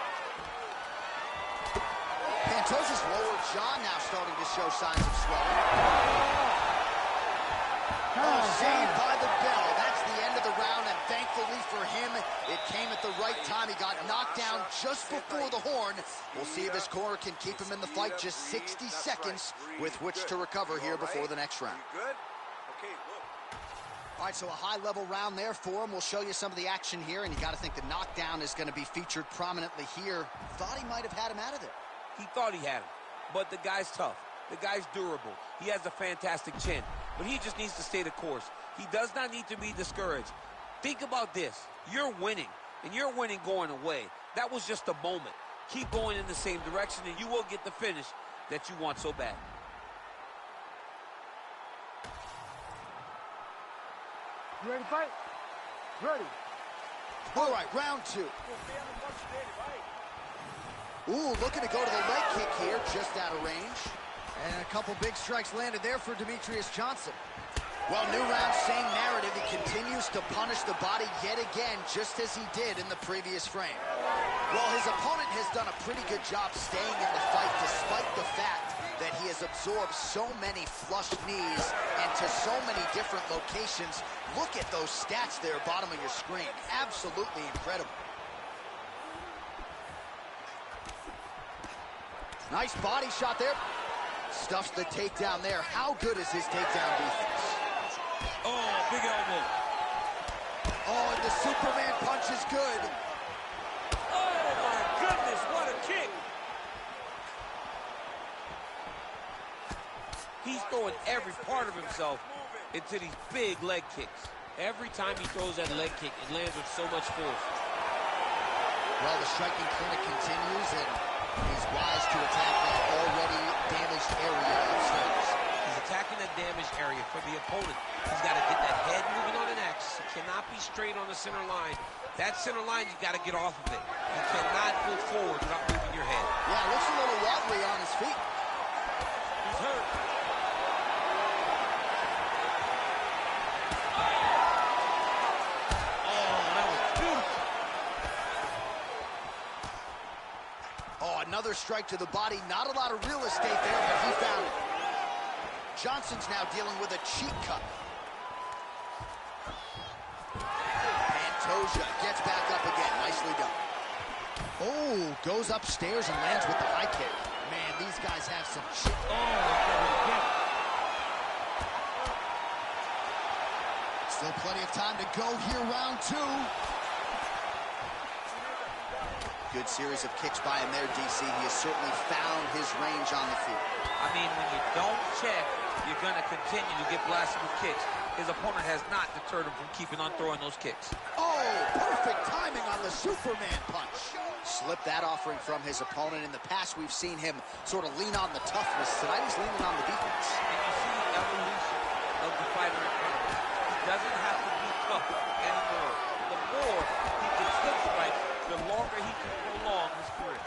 Pantoja's lower jaw now starting to show signs of swelling. Oh, saved by the bell. That's the end of the round, and thankfully for him, it came at the right time. He got knocked down just before the horn. We'll see if his corner can keep him in the fight. Just 60 seconds with which to recover here before the next round. All right, so a high-level round there for him. We'll show you some of the action here, and you got to think the knockdown is going to be featured prominently here. Thought he might have had him out of there. He thought he had him, but the guy's tough. The guy's durable. He has a fantastic chin, but he just needs to stay the course. He does not need to be discouraged. Think about this. You're winning, and you're winning going away. That was just a moment. Keep going in the same direction, and you will get the finish that you want so bad. You ready to fight? Ready. All right, round two. Ooh, looking to go to the leg kick here, just out of range. And a couple big strikes landed there for Demetrius Johnson. Well, new round, same narrative. He continues to punish the body yet again, just as he did in the previous frame. Well, his opponent has done a pretty good job staying in the fight, despite the fact that he has absorbed so many flushed knees and to so many different locations. Look at those stats there, bottom of your screen. Absolutely incredible. Nice body shot there. Stuffs the takedown there. How good is his takedown defense? Oh, big elbow. Oh, and the Superman punch is good. Oh, my goodness, what a kick. He's throwing every part of himself into these big leg kicks. Every time he throws that leg kick, it lands with so much force. Well, the striking clinic continues, and he's wise to attack that already damaged area upstairs. He's attacking that damaged area for the opponent. He's got to get that head moving on an X. It cannot be straight on the center line. That center line, you got to get off of it. You cannot go forward without moving your head. Yeah, looks a little wobbly on his feet. He's hurt. Another strike to the body. Not a lot of real estate there, but he found it. Johnson's now dealing with a cheek cut. Pantoja gets back up again. Nicely done. Oh, goes upstairs and lands with the high kick. Man, these guys have some shit. Still plenty of time to go here, round two. Good series of kicks by him there, DC. He has certainly found his range on the field. I mean, when you don't check, you you're going to continue to get blasted with kicks. His opponent has not deterred him from keeping on throwing those kicks. Oh, perfect timing on the Superman punch. Slipped that offering from his opponent. In the past, we've seen him sort of lean on the toughness. Tonight, he's leaning on the defense. And you see the evolution of the fighter in front of him. He doesn't have to be tough anymore. The more he can slip strike, the longer he can prolong his career.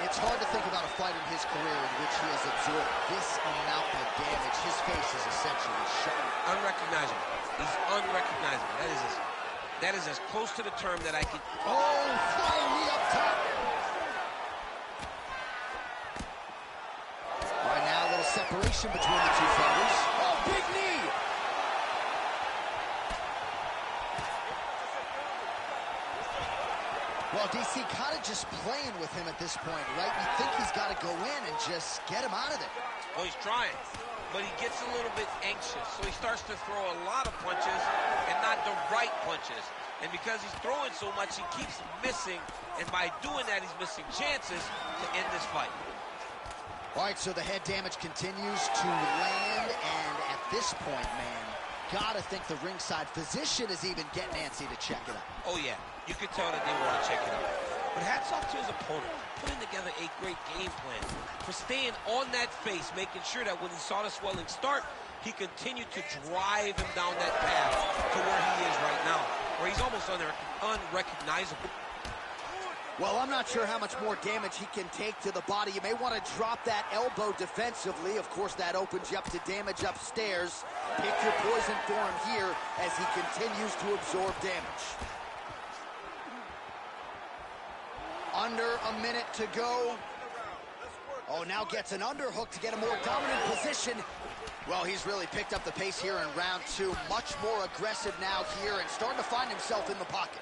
It's hard to think about a fight in his career in which he has absorbed this amount of damage. His face is essentially shut. Unrecognizable. He's unrecognizable. That is as close to the term that I can... Oh, flying knee up top. All right, now a little separation between the two fighters. Oh, big knee. Well, DC kind of just playing with him at this point, right? You think he's got to go in and just get him out of there. Well, he's trying, but he gets a little bit anxious, so he starts to throw a lot of punches and not the right punches. And because he's throwing so much, he keeps missing, and by doing that, he's missing chances to end this fight. All right, so the head damage continues to land, and at this point, man, gotta think the ringside physician is even getting antsy to check it out. Oh, yeah. You could tell that they want to check it out. But hats off to his opponent, putting together a great game plan for staying on that face, making sure that when he saw the swelling start, he continued to drive him down that path to where he is right now, where he's almost unrecognizable. Well, I'm not sure how much more damage he can take to the body. You may want to drop that elbow defensively. Of course, that opens you up to damage upstairs. Pick your poison for him here as he continues to absorb damage. Under a minute to go. Oh, now gets an underhook to get a more dominant position. Well, he's really picked up the pace here in round two. Much more aggressive now here and starting to find himself in the pocket.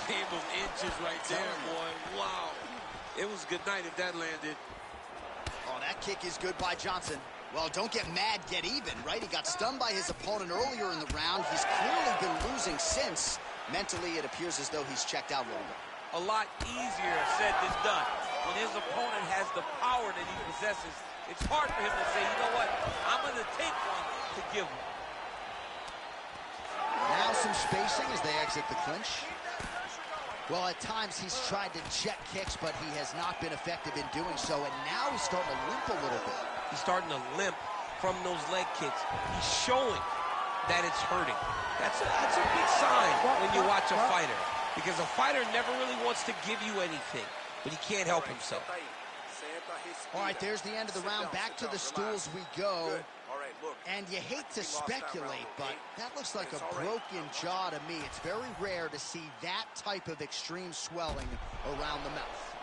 Game of inches right there, boy. Wow. It was a good night if that landed. Oh, that kick is good by Johnson. Well, don't get mad, get even, right? He got stunned by his opponent earlier in the round. He's clearly been losing since. Mentally, it appears as though he's checked out a little bit. A lot easier said than done. When his opponent has the power that he possesses, it's hard for him to say, you know what, I'm going to take one to give him. Now some spacing as they exit the clinch. Well, at times he's tried to jet kicks, but he has not been effective in doing so, and now he's starting to limp a little bit. He's starting to limp from those leg kicks. He's showing that it's hurting. That's a big sign when you watch a fighter, because a fighter never really wants to give you anything, but he can't help himself. All right, there's the end of the round. Back to the stools we go. And you hate to speculate, but that looks like a broken jaw to me. It's very rare to see that type of extreme swelling around the mouth.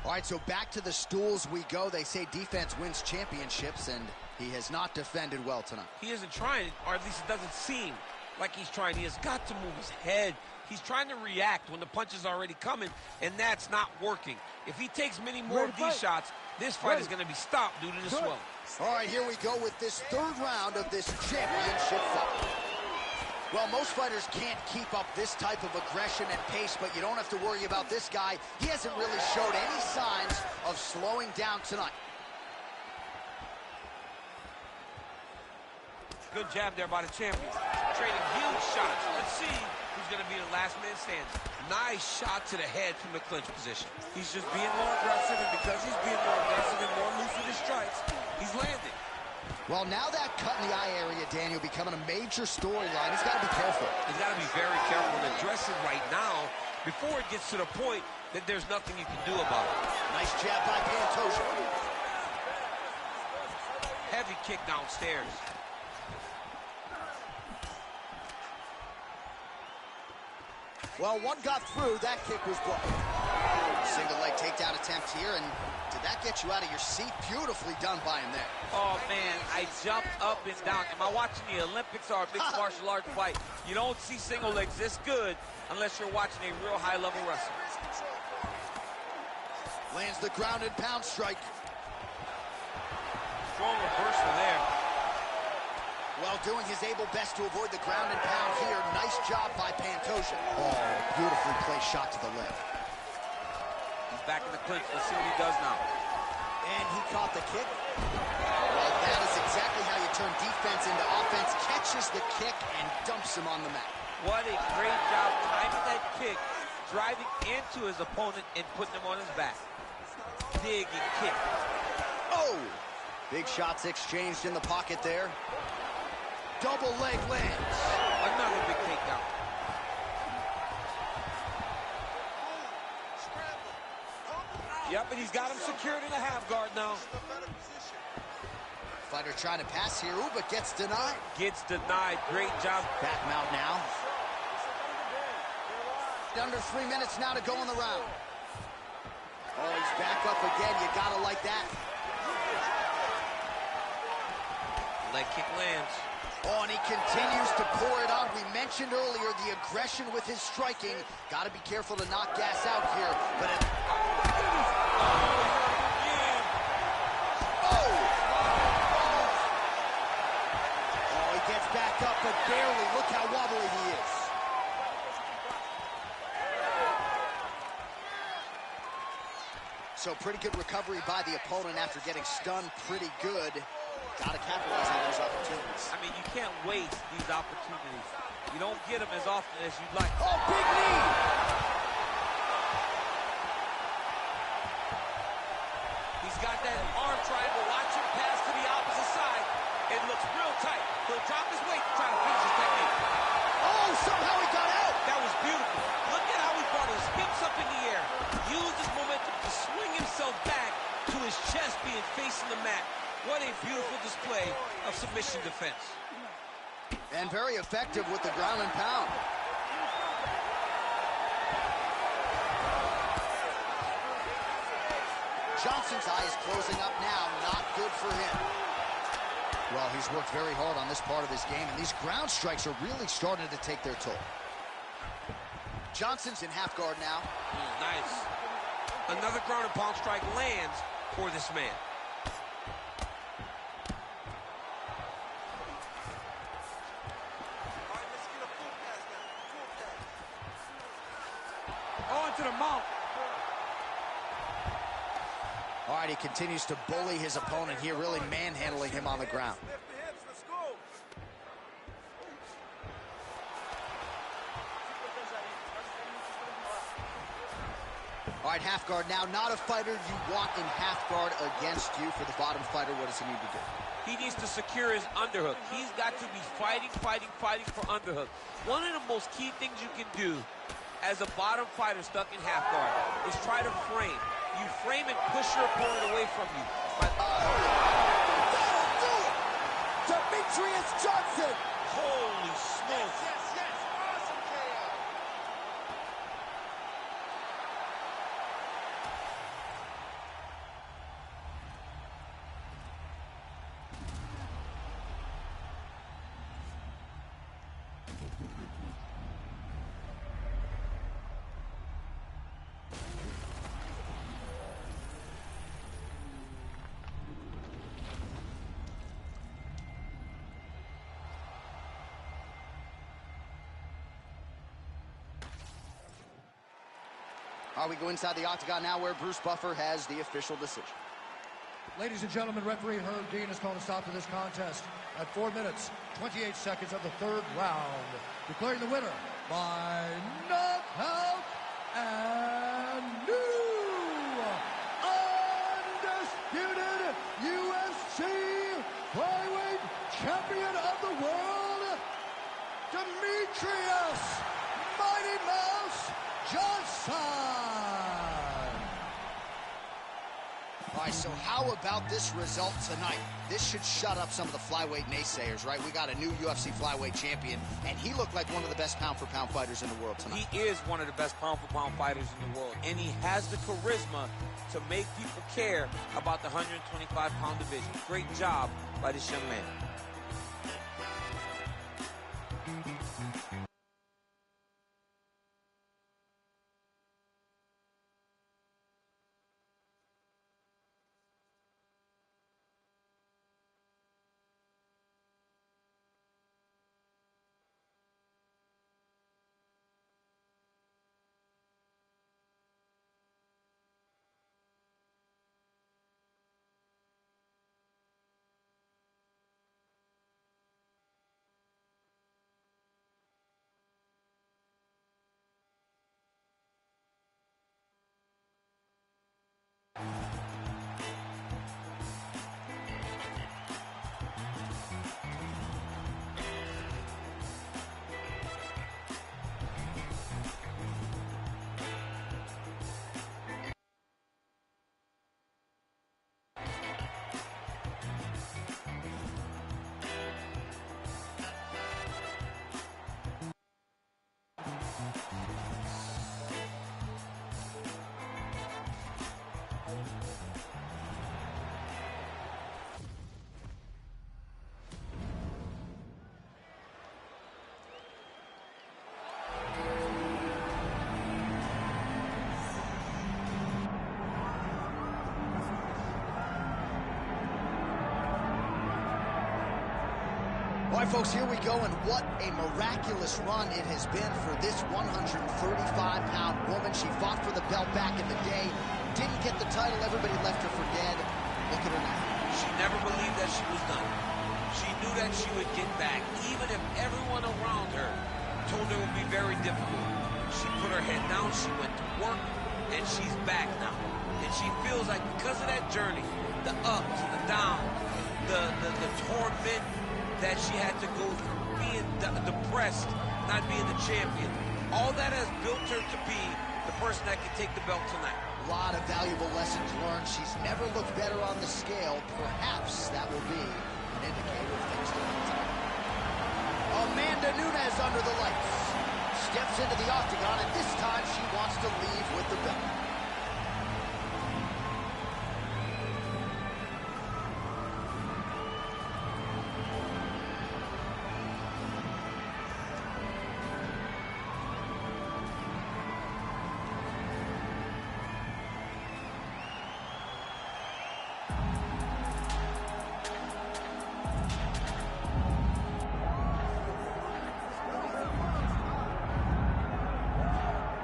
All right, so back to the stools we go. They say defense wins championships, and he has not defended well tonight. He isn't trying, or at least it doesn't seem like he's trying. He has got to move his head. He's trying to react when the punch is already coming, and that's not working. If he takes many more of these shots, this fight is going to be stopped due to the swelling. All right, here we go with this third round of this championship fight. Well, most fighters can't keep up this type of aggression and pace, but you don't have to worry about this guy. He hasn't really showed any signs of slowing down tonight. Good jab there by the champion. Trading huge shots. Let's see who's going to be the last man standing. Nice shot to the head from the clinch position. He's just being more aggressive, and because he's being more aggressive and more loose with his strikes, he's landing. Well, now that cut in the eye area, Daniel, becoming a major storyline. He's got to be careful. He's got to be very careful and address it right now before it gets to the point that there's nothing you can do about it. Nice jab by Pantoja. Heavy kick downstairs. Well, one got through. That kick was blocked. Single leg takedown attempt here, and did that get you out of your seat? Beautifully done by him there. Oh, man, I jumped up and down. Am I watching the Olympics or a mixed martial arts fight? You don't see single legs this good unless you're watching a real high-level wrestler. Lands the ground and pound strike. Strong reversal there. Well, doing his able best to avoid the ground and pound here. Nice job by Pantoja. Oh, beautifully placed shot to the leg. back in the clinch. Let's see what he does now. And he caught the kick. Well, that is exactly how you turn defense into offense. Catches the kick and dumps him on the mat. What a great job timing that kick, driving into his opponent and putting him on his back. Dig and kick. Oh! Big shots exchanged in the pocket there. Double leg lands. Another big takedown. Yep, and he's got him secured in a half guard now. Fighter trying to pass here, ooh, but gets denied. Gets denied. Great job. Back mount now. Under 3 minutes now to go in the round. Oh, he's back up again. You gotta like that. Leg kick lands. Oh, and he continues to pour it on. We mentioned earlier the aggression with his striking. Got to be careful to not gas out here. But it... Oh! Oh, he gets back up, but barely. Look how wobbly he is. So pretty good recovery by the opponent after getting stunned pretty good. Got to capitalize on those opportunities. I mean, you can't waste these opportunities. You don't get them as often as you'd like. Oh, big knee! He's got that arm triangle. Watch him pass to the opposite side. It looks real tight. He'll drop his weight to try to finish his technique. Oh, somehow he got out! That was beautiful. Look at how he brought his hips up in the air. Used his momentum to swing himself back to his chest being facing the mat. What a beautiful display of submission defense. And very effective with the ground and pound. Johnson's eye is closing up now. Not good for him. Well, he's worked very hard on this part of his game, and these ground strikes are really starting to take their toll. Johnson's in half guard now. Nice. Another ground and pound strike lands for this man. On to the mount. All right, he continues to bully his opponent here, really manhandling him on the ground. All right, half guard now. Not a fighter you want in half guard against you. For the bottom fighter, what does he need to do? He needs to secure his underhook. He's got to be fighting for underhook. One of the most key things you can do as a bottom fighter stuck in half guard is try to frame. You frame and push your opponent away from you. That'll do it! Demetrius Johnson! Holy smokes. Awesome KO. All right, we go inside the octagon now where Bruce Buffer has the official decision. Ladies and gentlemen, referee Herb Dean has called a stop to this contest at 4 minutes, 28 seconds of the third round, declaring the winner by knockout and new undisputed UFC flyweight champion of the world, Demetrius Mighty Mouse Johnson. All right, so how about this result tonight? This should shut up some of the flyweight naysayers, right? We got a new UFC flyweight champion, and he looked like one of the best pound-for-pound fighters in the world tonight. He is one of the best pound-for-pound fighters in the world, and he has the charisma to make people care about the 125-pound division. Great job by this young man. All right, folks, here we go, and what a miraculous run it has been for this 135-pound woman. She fought for the belt back in the day, didn't get the title, everybody left her for dead. Look at her now. She never believed that she was done. She knew that she would get back, even if everyone around her told her it would be very difficult. She put her head down, she went to work, and she's back now. And she feels like because of that journey, the ups and the downs, the torment that she had to go through, being depressed, not being the champion, all that has built her to be the person that can take the belt tonight. A lot of valuable lessons learned. She's never looked better on the scale. Perhaps that will be an indicator of things to come tonight. Amanda Nunes under the lights. Steps into the octagon, and this time she wants to leave with the belt.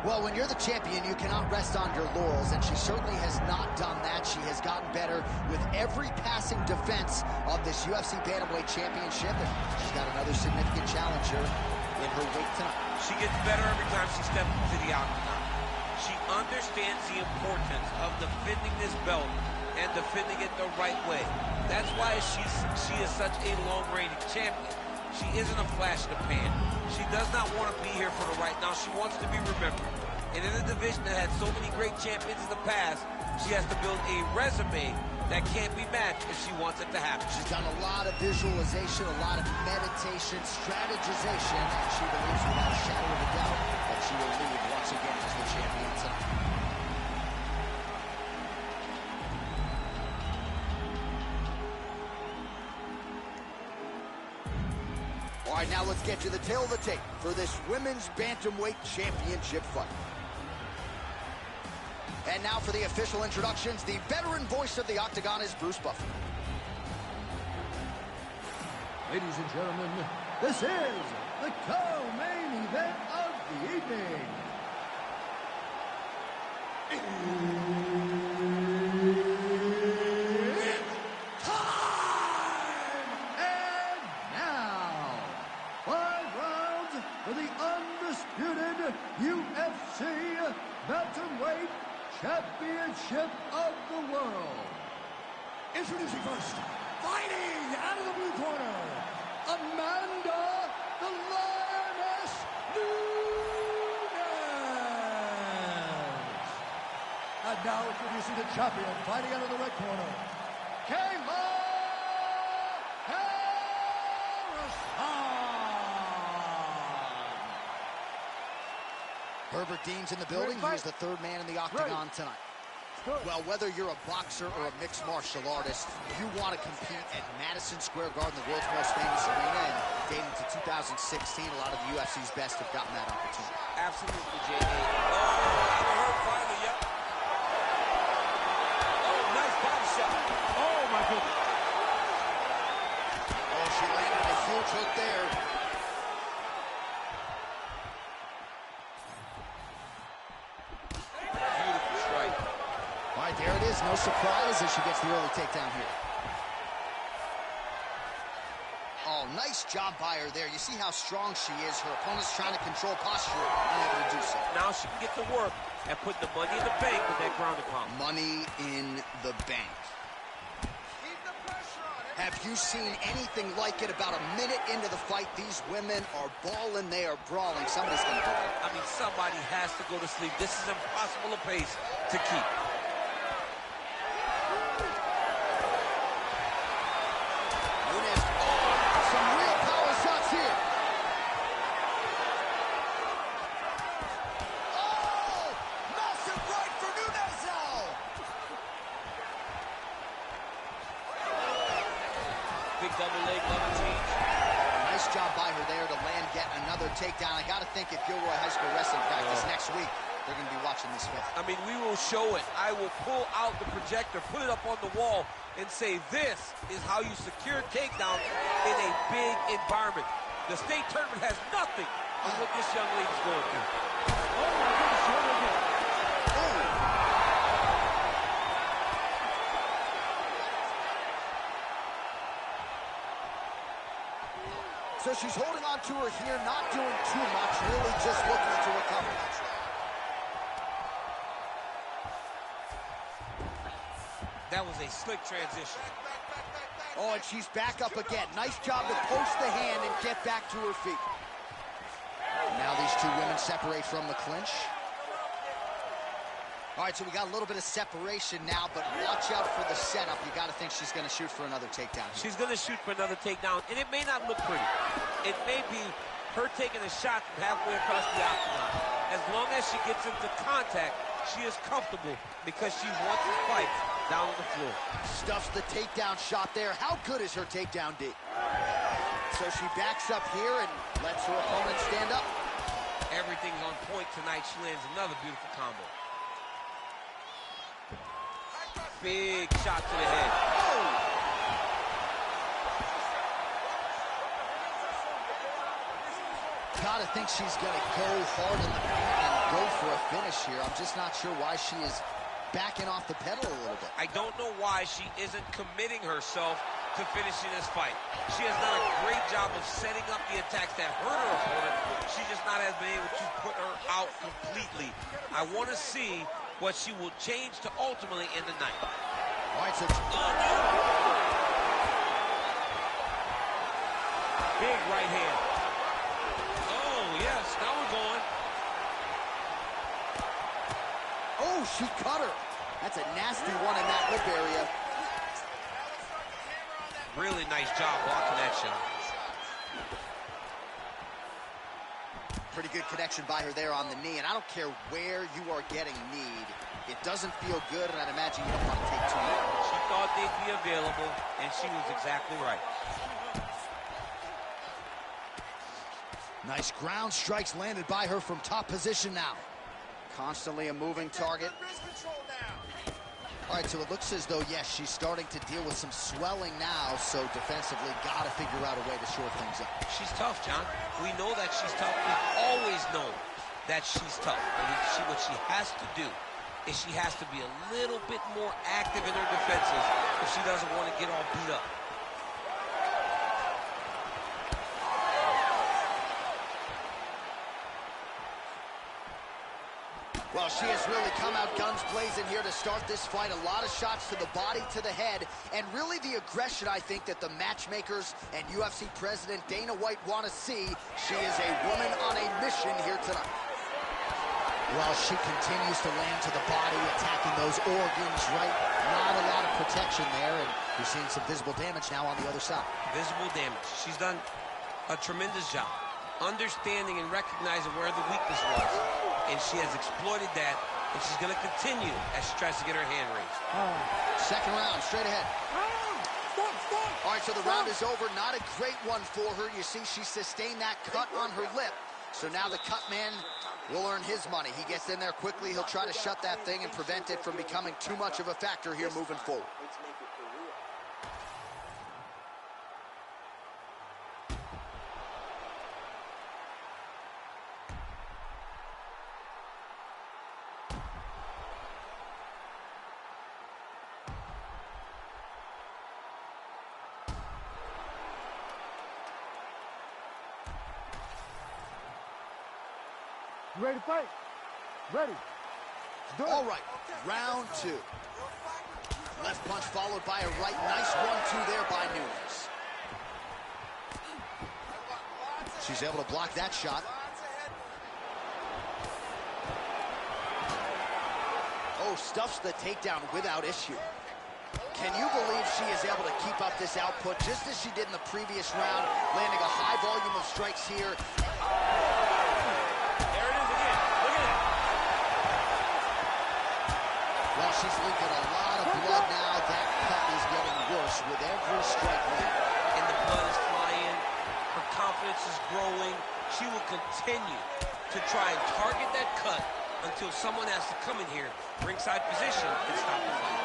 Well, when you're the champion, you cannot rest on your laurels, and she certainly has not done that. She has gotten better with every passing defense of this UFC Bantamweight Championship, and she's got another significant challenger in her weight tonight. She gets better every time she steps into the octagon. She understands the importance of defending this belt and defending it the right way. That's why she is such a long-reigning champion. She isn't a flash in the pan. She does not want to be here for the right now. She wants to be remembered. And in a division that had so many great champions in the past, she has to build a resume that can't be matched if she wants it to happen. She's done a lot of visualization, a lot of meditation, strategization, and she believes without a shadow of a doubt that she will lead once again as the champion tonight. All right, now let's get to the tail of the tape for this Women's Bantamweight Championship fight. And now for the official introductions, the veteran voice of the Octagon is Bruce Buffer. Ladies and gentlemen, this is the co-main event of the evening. It's time! And now, 5 rounds for the undisputed UFC Bantamweight Championship of the world. Introducing first, fighting out of the blue corner, Amanda the Lioness Nunes. And now introducing the champion, fighting out of the red corner, Kayla Herbert Dean's in the building. He is the third man in the octagon tonight. Well, whether you're a boxer or a mixed martial artist, you want to compete at Madison Square Garden, the world's most famous arena, and dating to 2016, a lot of the UFC's best have gotten that opportunity. Absolutely, J.A. Oh, Hurt finally, yep. Oh, nice body shot. Oh, my goodness. Oh, she landed a huge hook there. Beautiful strike. All right, there it is. No surprise as she gets the early takedown here. Oh, nice job by her there. You see how strong she is. Her opponent's trying to control posture, unable to do so. Now she can get to work and put the money in the bank with that ground and pound. Money in the bank. Have you seen anything like it? About a minute into the fight, these women are balling, they are brawling. Somebody's going to go. I mean, somebody has to go to sleep. This is impossible a pace to keep. Nunes, some real power shots here. Oh, massive right for Nunes now. Big double leg, double change. Nice job by her there to land yet another takedown. I got to think at Gilroy High School wrestling practice next week, they're going to be watching this fight. I mean, we will show it. I will pull out the projector, put it up on the wall, and say, this is how you secure takedown in a big environment. The state tournament has nothing on what this young lady's going through. Oh, my goodness, what again? So she's holding on to her here, not doing too much, really just looking to recover. That was a slick transition. Oh, and she's back up again. Nice job to post the hand and get back to her feet. Now these two women separate from the clinch. All right, so we got a little bit of separation now, but watch out for the setup. You got to think she's going to shoot for another takedown. She's going to shoot for another takedown, and it may not look pretty. It may be her taking a shot from halfway across the octagon. As long as she gets into contact, she is comfortable because she wants to fight down on the floor. Stuffs the takedown shot there. How good is her takedown, D? So she backs up here and lets her opponent stand up. Everything's on point tonight. She lands another beautiful combo. Big shot to the head. Oh! Gotta think she's gonna go hard in the paint and go for a finish here. I'm just not sure why she is backing off the pedal a little bit. I don't know why she isn't committing herself to finishing this fight. She has done a great job of setting up the attacks that hurt her opponent. She just not has been able to put her out completely. I want to see what she will change to ultimately end the night. All right, so... Big right hand. Oh, yes, now we're going. Oh, she cut her. That's a nasty one in that lip area. Really nice job blocking that shot. Pretty good connection by her there on the knee, and I don't care where you are getting kneed. It doesn't feel good, and I'd imagine you don't want to take too much. She thought they'd be available, and she was exactly right. Nice ground strikes landed by her from top position now. Constantly a moving target. All right, so it looks as though, yes, she's starting to deal with some swelling now, so defensively got to figure out a way to shore things up. She's tough, John. We know that she's tough. We've always known that she's tough. And what she has to do is she has to be a little bit more active in her defenses if she doesn't want to get all beat up. Well, she has really come out guns blazing here to start this fight. A lot of shots to the body, to the head, and really the aggression, I think, that the matchmakers and UFC president Dana White want to see. She is a woman on a mission here tonight. Well, she continues to land to the body, attacking those organs, right? Not a lot of protection there, and you're seeing some visible damage now on the other side. Visible damage. She's done a tremendous job understanding and recognizing where the weakness was. And she has exploited that, and she's going to continue as she tries to get her hand raised. Second round, straight ahead. All right, so the round is over. Not a great one for her. You see, she sustained that cut on her lip. So now the cut man will earn his money. He gets in there quickly. He'll try to shut that thing and prevent it from becoming too much of a factor here moving forward. You ready to fight? Ready. All right, round two. Left punch followed by a right. Nice 1-2 there by Nunes. She's able to block that shot. Oh, stuffs the takedown without issue. Can you believe she is able to keep up this output just as she did in the previous round, landing a high volume of strikes here? Well, she's leaking a lot of blood now. That cut is getting worse with every strike landed. And the blood is flying. Her confidence is growing. She will continue to try and target that cut until someone has to come in here, ringside position, and stop the fight.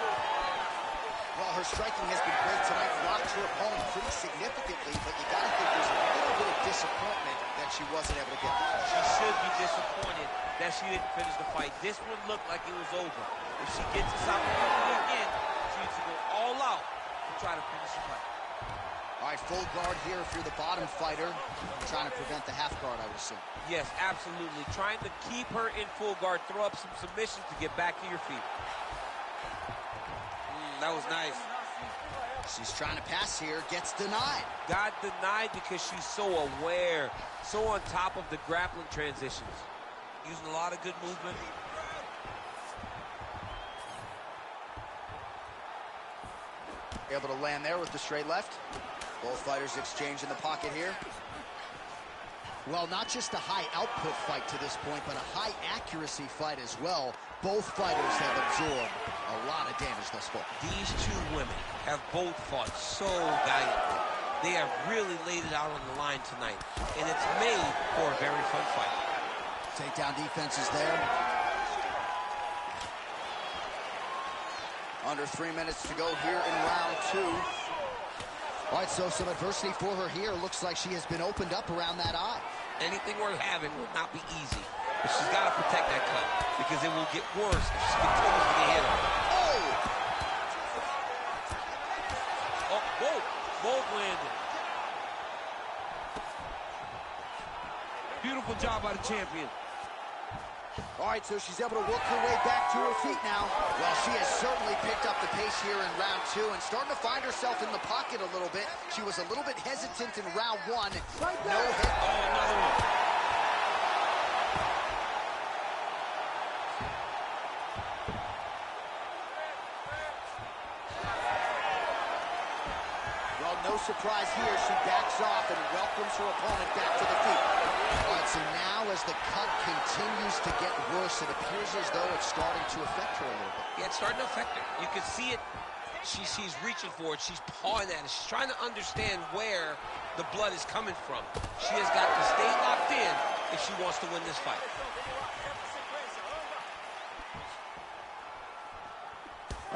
Well, her striking has been great tonight. Rocked her opponent pretty significantly, but you got to think there's a little bit of disappointment that she wasn't able to get there. She should be disappointed that she didn't finish the fight. This one looked like it was over. If she gets this opportunity again, she needs to go all out to try to finish the fight. All right, full guard here if you're the bottom fighter. Trying to prevent the half guard, I would assume. Yes, absolutely. Trying to keep her in full guard, throw up some submissions to get back to your feet. That was nice. She's trying to pass here, gets denied. Got denied because she's so aware, so on top of the grappling transitions. Using a lot of good movement. Able to land there with the straight left. Both fighters exchange in the pocket here. Well, not just a high output fight to this point, but a high accuracy fight as well. Both fighters have absorbed a lot of damage thus far. These two women have both fought so valiantly. They have really laid it out on the line tonight, and it's made for a very fun fight. Takedown defense is there. Under 3 minutes to go here in round 2. All right, so some adversity for her here. Looks like she has been opened up around that eye. Anything worth having would not be easy, but she's got to protect that cut because it will get worse if she continues to get hit on. Oh, both landed. Beautiful job by the champion. All right, so she's able to work her way back to her feet now. Well, she has certainly picked up the pace here in round 2 and starting to find herself in the pocket a little bit. She was a little bit hesitant in round 1. No hit. Oh, another one. Well, no surprise here. She backs off and welcomes her opponent back to the feet. All right, so now as the cut continues to get worse, it appears as though it's starting to affect her a little bit. Yeah, it's starting to affect her. You can see it. She's reaching for it. She's pawing at it. She's trying to understand where the blood is coming from. She has got to stay locked in if she wants to win this fight.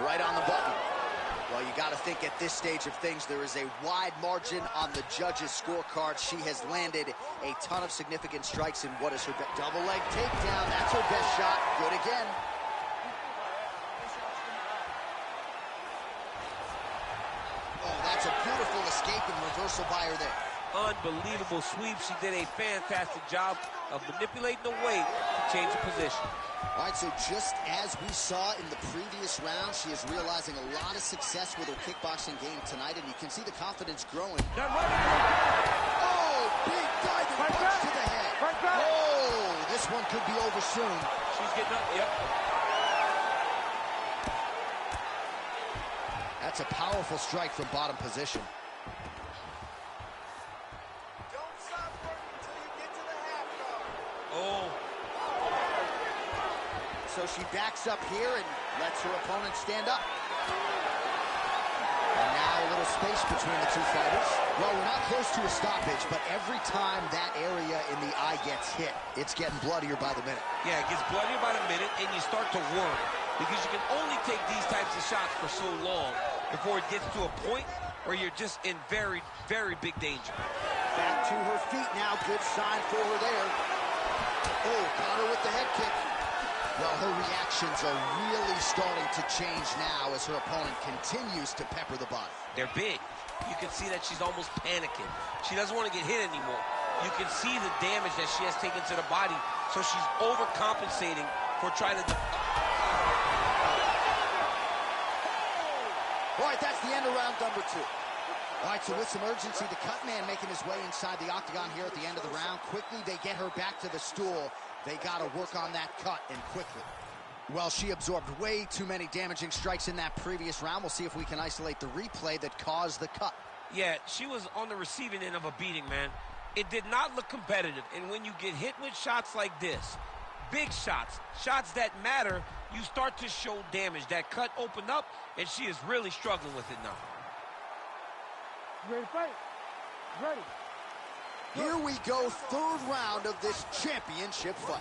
Right on the button. Well, you got to think at this stage of things, there is a wide margin on the judges' scorecard. She has landed a ton of significant strikes in what is her double leg takedown. That's her best shot. Good again. Oh, that's a beautiful escape and reversal by her there. Unbelievable sweep. She did a fantastic job of manipulating the weight to change the position. All right, so just as we saw in the previous round, she is realizing a lot of success with her kickboxing game tonight, and you can see the confidence growing. Oh, big diving punch to the head. Oh, this one could be over soon. She's getting up, yep. That's a powerful strike from bottom position. So she backs up here and lets her opponent stand up. And now a little space between the two fighters. Well, we're not close to a stoppage, but every time that area in the eye gets hit, it's getting bloodier by the minute. Yeah, it gets bloodier by the minute, and you start to worry. Because you can only take these types of shots for so long before it gets to a point where you're just in very, very big danger. Back to her feet now. Good sign for her there. Oh, got her with the head kick. Well, her reactions are really starting to change now as her opponent continues to pepper the body. They're big. You can see that she's almost panicking. She doesn't want to get hit anymore. You can see the damage that she has taken to the body, so she's overcompensating for trying to... All right, that's the end of round number 2. All right, so with some urgency, the cut man making his way inside the octagon here at the end of the round. Quickly, they get her back to the stool. They got to work on that cut, and quickly. Well, she absorbed way too many damaging strikes in that previous round. We'll see if we can isolate the replay that caused the cut. Yeah, she was on the receiving end of a beating, man. It did not look competitive, and when you get hit with shots like this, big shots, shots that matter, you start to show damage. That cut opened up, and she is really struggling with it now. Ready to fight? Ready. Here we go, third round of this championship fight.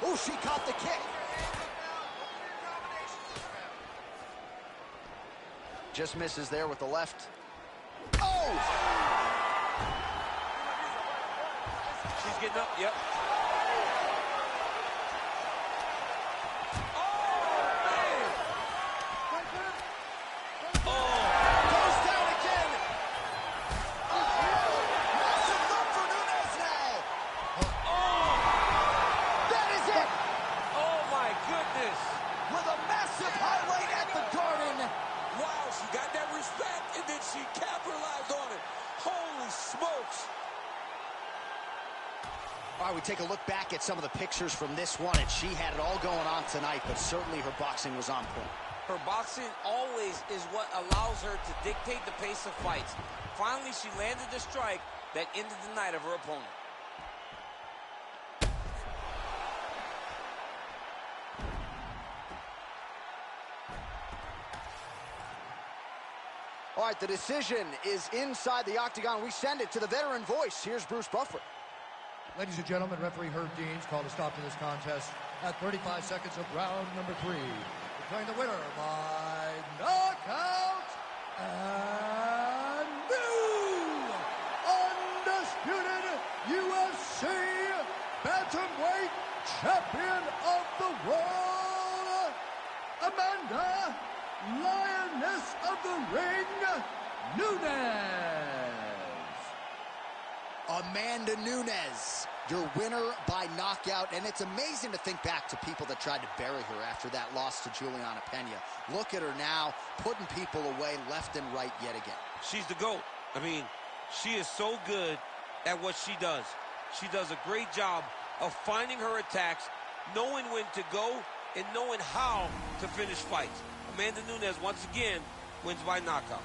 Oh, she caught the kick. Just misses there with the left. Oh! She's getting up, yep. All right, we take a look back at some of the pictures from this one, and she had it all going on tonight, but certainly her boxing was on point. Her boxing always is what allows her to dictate the pace of fights. Finally, she landed the strike that ended the night of her opponent. All right, the decision is inside the octagon. We send it to the veteran voice. Here's Bruce Buffer. Ladies and gentlemen, referee Herb Deans called a stop to this contest at 35 seconds of round number 3. Declaring the winner by knockout and new undisputed UFC bantamweight champion of the world, Amanda Lioness of the Ring, Nunes. Amanda Nunes, your winner by knockout, and it's amazing to think back to people that tried to bury her after that loss to Juliana Pena. Look at her now, putting people away left and right yet again. She's the GOAT. I mean, she is so good at what she does. She does a great job of finding her attacks, knowing when to go, and knowing how to finish fights. Amanda Nunes, once again, wins by knockout.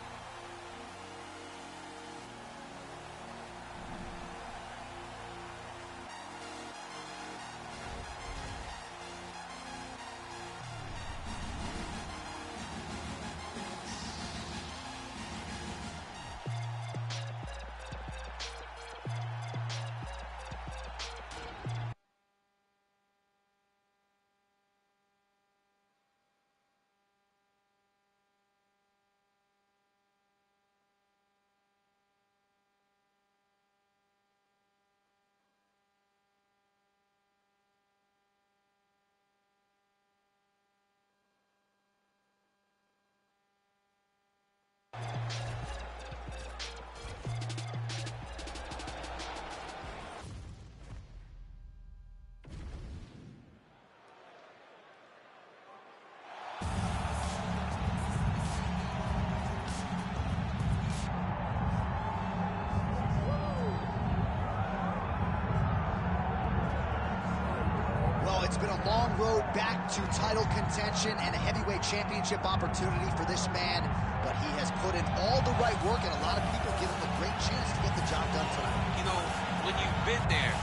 It's been a long road back to title contention and a heavyweight championship opportunity for this man, but he has put in all the right work, and a lot of people give him a great chance to get the job done tonight. You know, when you've been there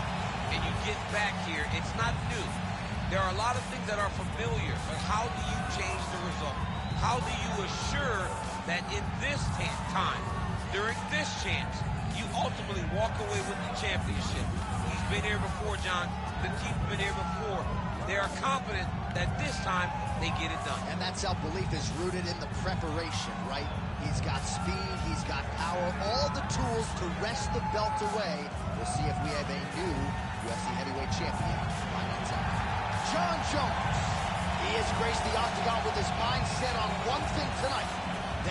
and you get back here, it's not new. There are a lot of things that are familiar, but how do you change the result? How do you assure that in this time, during this chance, you ultimately walk away with the championship? He's been here before, John. The team's been here before. They are confident that this time they get it done. And that self-belief is rooted in the preparation, right? He's got speed, he's got power, all the tools to wrest the belt away. We'll see if we have a new UFC heavyweight champion by that time. Jon Jones. He has graced the octagon with his mind set on one thing tonight,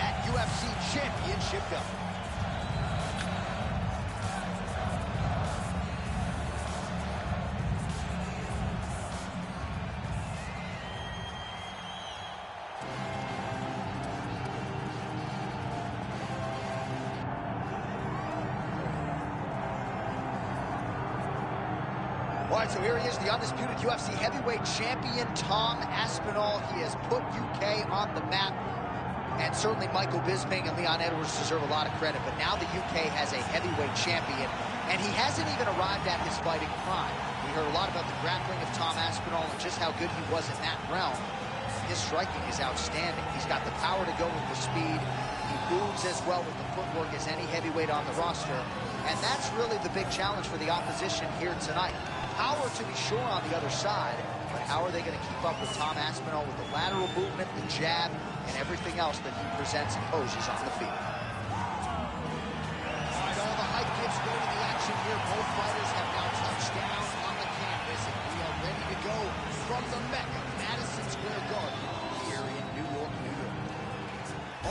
that UFC championship belt. All right, so here he is, the undisputed UFC heavyweight champion, Tom Aspinall. He has put UK on the map, and certainly Michael Bisping and Leon Edwards deserve a lot of credit, but now the UK has a heavyweight champion, and he hasn't even arrived at his fighting prime. We heard a lot about the grappling of Tom Aspinall and just how good he was in that realm. His striking is outstanding. He's got the power to go with the speed. He moves as well with the footwork as any heavyweight on the roster, and that's really the big challenge for the opposition here tonight. power to be sure on the other side, but how are they going to keep up with Tom Aspinall with the lateral movement, the jab, and everything else that he presents and poses on the field? All right, all the hype gives way to the action here. Both fighters have now touched down on the canvas, and we are ready to go from the Mecca, Madison Square Garden, here in New York, New York.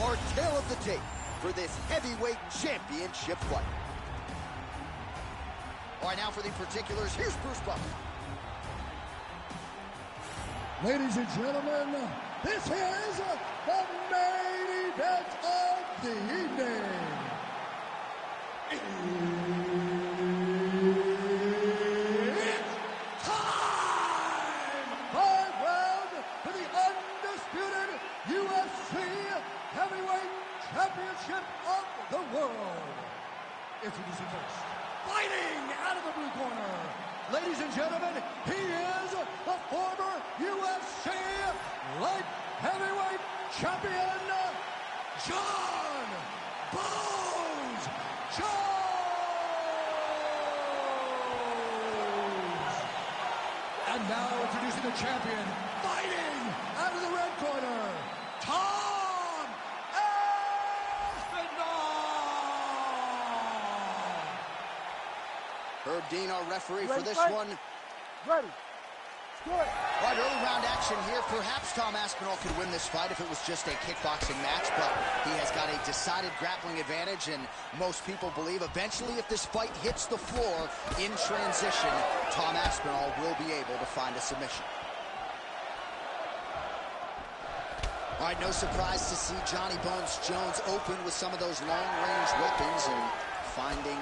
Our tale of the tape for this heavyweight championship fight. All right, now for the particulars, here's Bruce Buffer. Ladies and gentlemen, this is the main event of the evening. It's time! 5 rounds for the undisputed UFC Heavyweight Championship of the world. Introducing first, fighting out of the blue corner, ladies and gentlemen, he is the former UFC light heavyweight champion, John Bones Jones. And now introducing the champion, fighting out of the red corner, Tom Aspinall. Herb Dean, our referee for this one. Ready. Good. All right, early round action here. Perhaps Tom Aspinall could win this fight if it was just a kickboxing match, but he has got a decided grappling advantage, and most people believe eventually if this fight hits the floor in transition, Tom Aspinall will be able to find a submission. All right, no surprise to see Johnny Bones Jones open with some of those long-range weapons and finding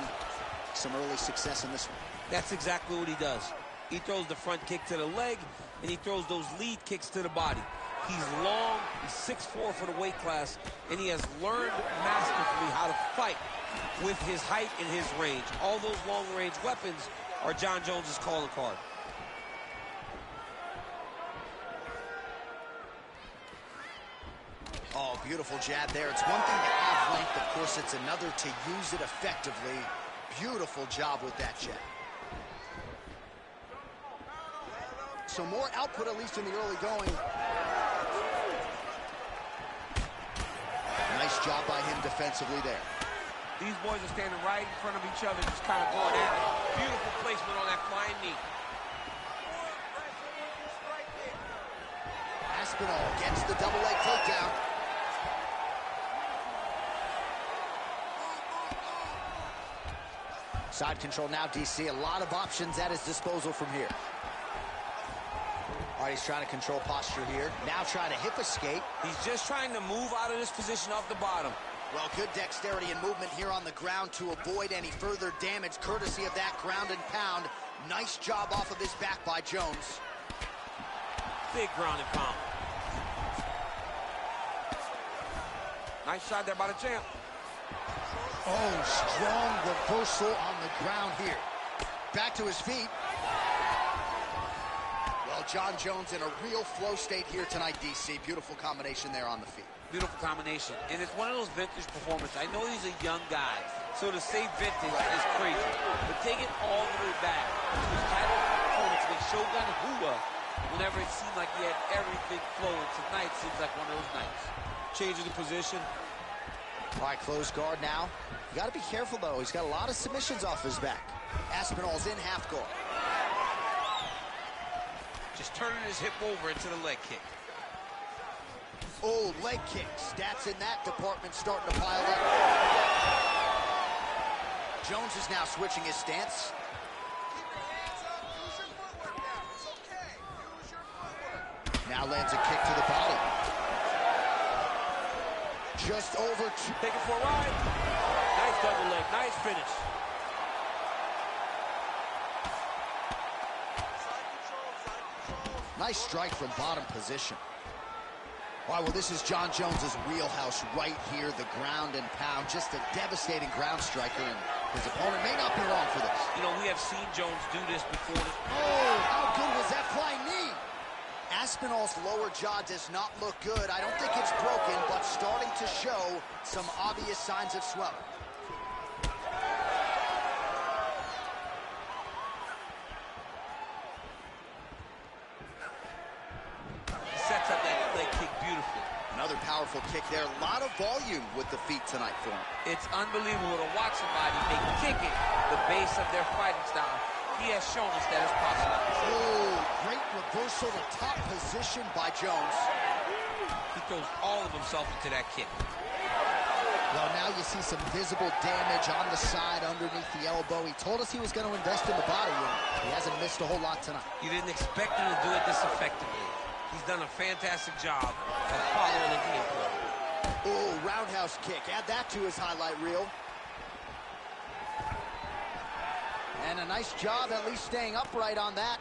some early success in this one. That's exactly what he does. He throws the front kick to the leg, and he throws those lead kicks to the body. He's long, he's 6'4" for the weight class, and he has learned masterfully how to fight with his height and his range. All those long-range weapons are John Jones's calling card. Oh, beautiful jab there. It's one thing to have length. Of course, it's another to use it effectively. Beautiful job with that jab. So more output, at least in the early going. Nice job by him defensively there. These boys are standing right in front of each other, just kind of going at it. Beautiful placement on that flying knee. Aspinall gets the double leg takedown. Side control now, DC. A lot of options at his disposal from here. All right, he's trying to control posture here. Now trying to hip escape. He's just trying to move out of this position off the bottom. Well, good dexterity and movement here on the ground to avoid any further damage, courtesy of that ground and pound. Nice job off of his back by Jones. Big ground and pound. Nice shot there by the champ. Oh, strong reversal on the ground here. Back to his feet. Well, John Jones in a real flow state here tonight, DC. Beautiful combination there on the feet. Beautiful combination. And it's one of those vintage performances. I know he's a young guy, so to say vintage is crazy. But take it all the way back to his title performance with Shogun Rua, whenever it seemed like he had everything flowing. Tonight seems like one of those nights. Changing the position. All right, closed guard now. You got to be careful, though. He's got a lot of submissions off his back. Aspinall's in half guard. Just turning his hip over into the leg kick. Oh, leg kick. Stats in that department starting to pile up. Jones is now switching his stance. Now lands a kick to the body. Just over. Take it for a ride. Nice double leg. Nice finish. Nice strike from bottom position. All right, well, this is John Jones's wheelhouse right here, the ground and pound. Just a devastating ground striker, and his opponent may not be wrong for this. You know, we have seen Jones do this before. Oh, how good was that flying knee? Aspinall's lower jaw does not look good. I don't think it's broken, but starting to show some obvious signs of swelling. powerful kick there. A lot of volume with the feet tonight for him. It's unbelievable to watch somebody make kicking the base of their fighting style. He has shown us that it's possible. Oh, great reversal to top position by Jones. He throws all of himself into that kick. Well, now you see some visible damage on the side underneath the elbow. He told us he was going to invest in the body, and he hasn't missed a whole lot tonight. You didn't expect him to do it this effectively. He's done a fantastic job of following the game plan. Oh, roundhouse kick. Add that to his highlight reel. And a nice job at least staying upright on that.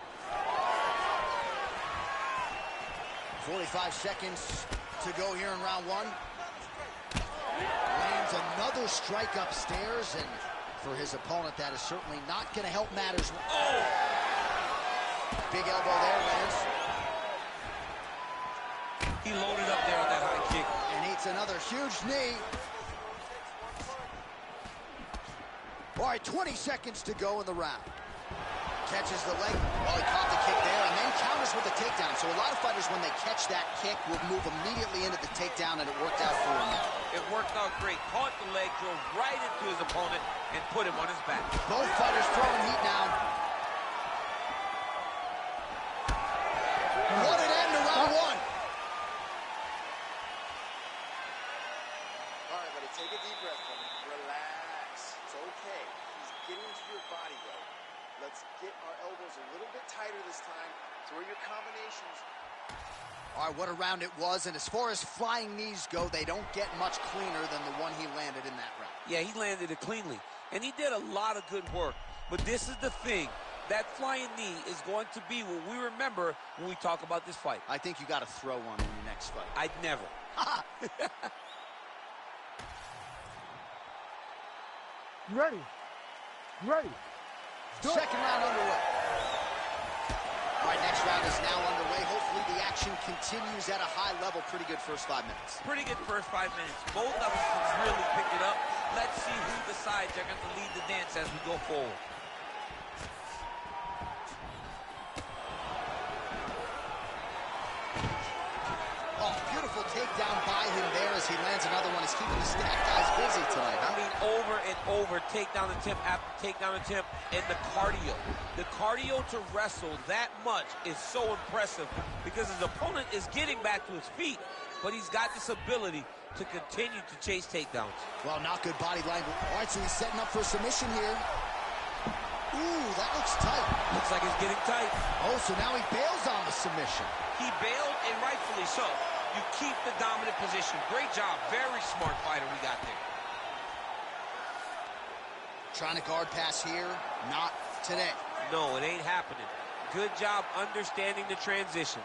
45 seconds to go here in round one. Lands another strike upstairs, and for his opponent, that is certainly not going to help matters. Oh! Big elbow there, lands. He loaded up there on that high kick. And eats another huge knee. All right, 20 seconds to go in the round. Catches the leg. Well, he caught the kick there and then counters with the takedown. So a lot of fighters, when they catch that kick, will move immediately into the takedown, and it worked out for him. It worked out great. Caught the leg, drove right into his opponent, and put him on his back. Both fighters throwing heat now. What an end to round one. All right, buddy, take a deep breath, buddy. Relax. It's okay. He's getting to your body, though. Let's get our elbows a little bit tighter this time. Throw your combinations. All right, what a round it was. And as far as flying knees go, they don't get much cleaner than the one he landed in that round. Yeah, he landed it cleanly. And he did a lot of good work. But this is the thing. That flying knee is going to be what we remember when we talk about this fight. I think you got to throw one in your next fight. I'd never. You ready? You ready? Second round underway. All right, next round is now underway. Hopefully the action continues at a high level. Pretty good first 5 minutes. Pretty good first 5 minutes. Both of us really picked it up. Let's see who decides they're going to lead the dance as we go forward. Oh, beautiful takedown by him there as he lands another one. He's keeping the stack guys busy tonight, huh? I mean, over and over, takedown attempt after takedown attempt, and the cardio. The cardio to wrestle that much is so impressive because his opponent is getting back to his feet, but he's got this ability to continue to chase takedowns. Well, not good body language. All right, so he's setting up for a submission here. Ooh, that looks tight. Looks like it's getting tight. Oh, so now he bails on the submission. He bailed, and rightfully so. You keep the dominant position. Great job. Very smart fighter we got there. Trying to guard pass here. Not today. No, it ain't happening. Good job understanding the transitions.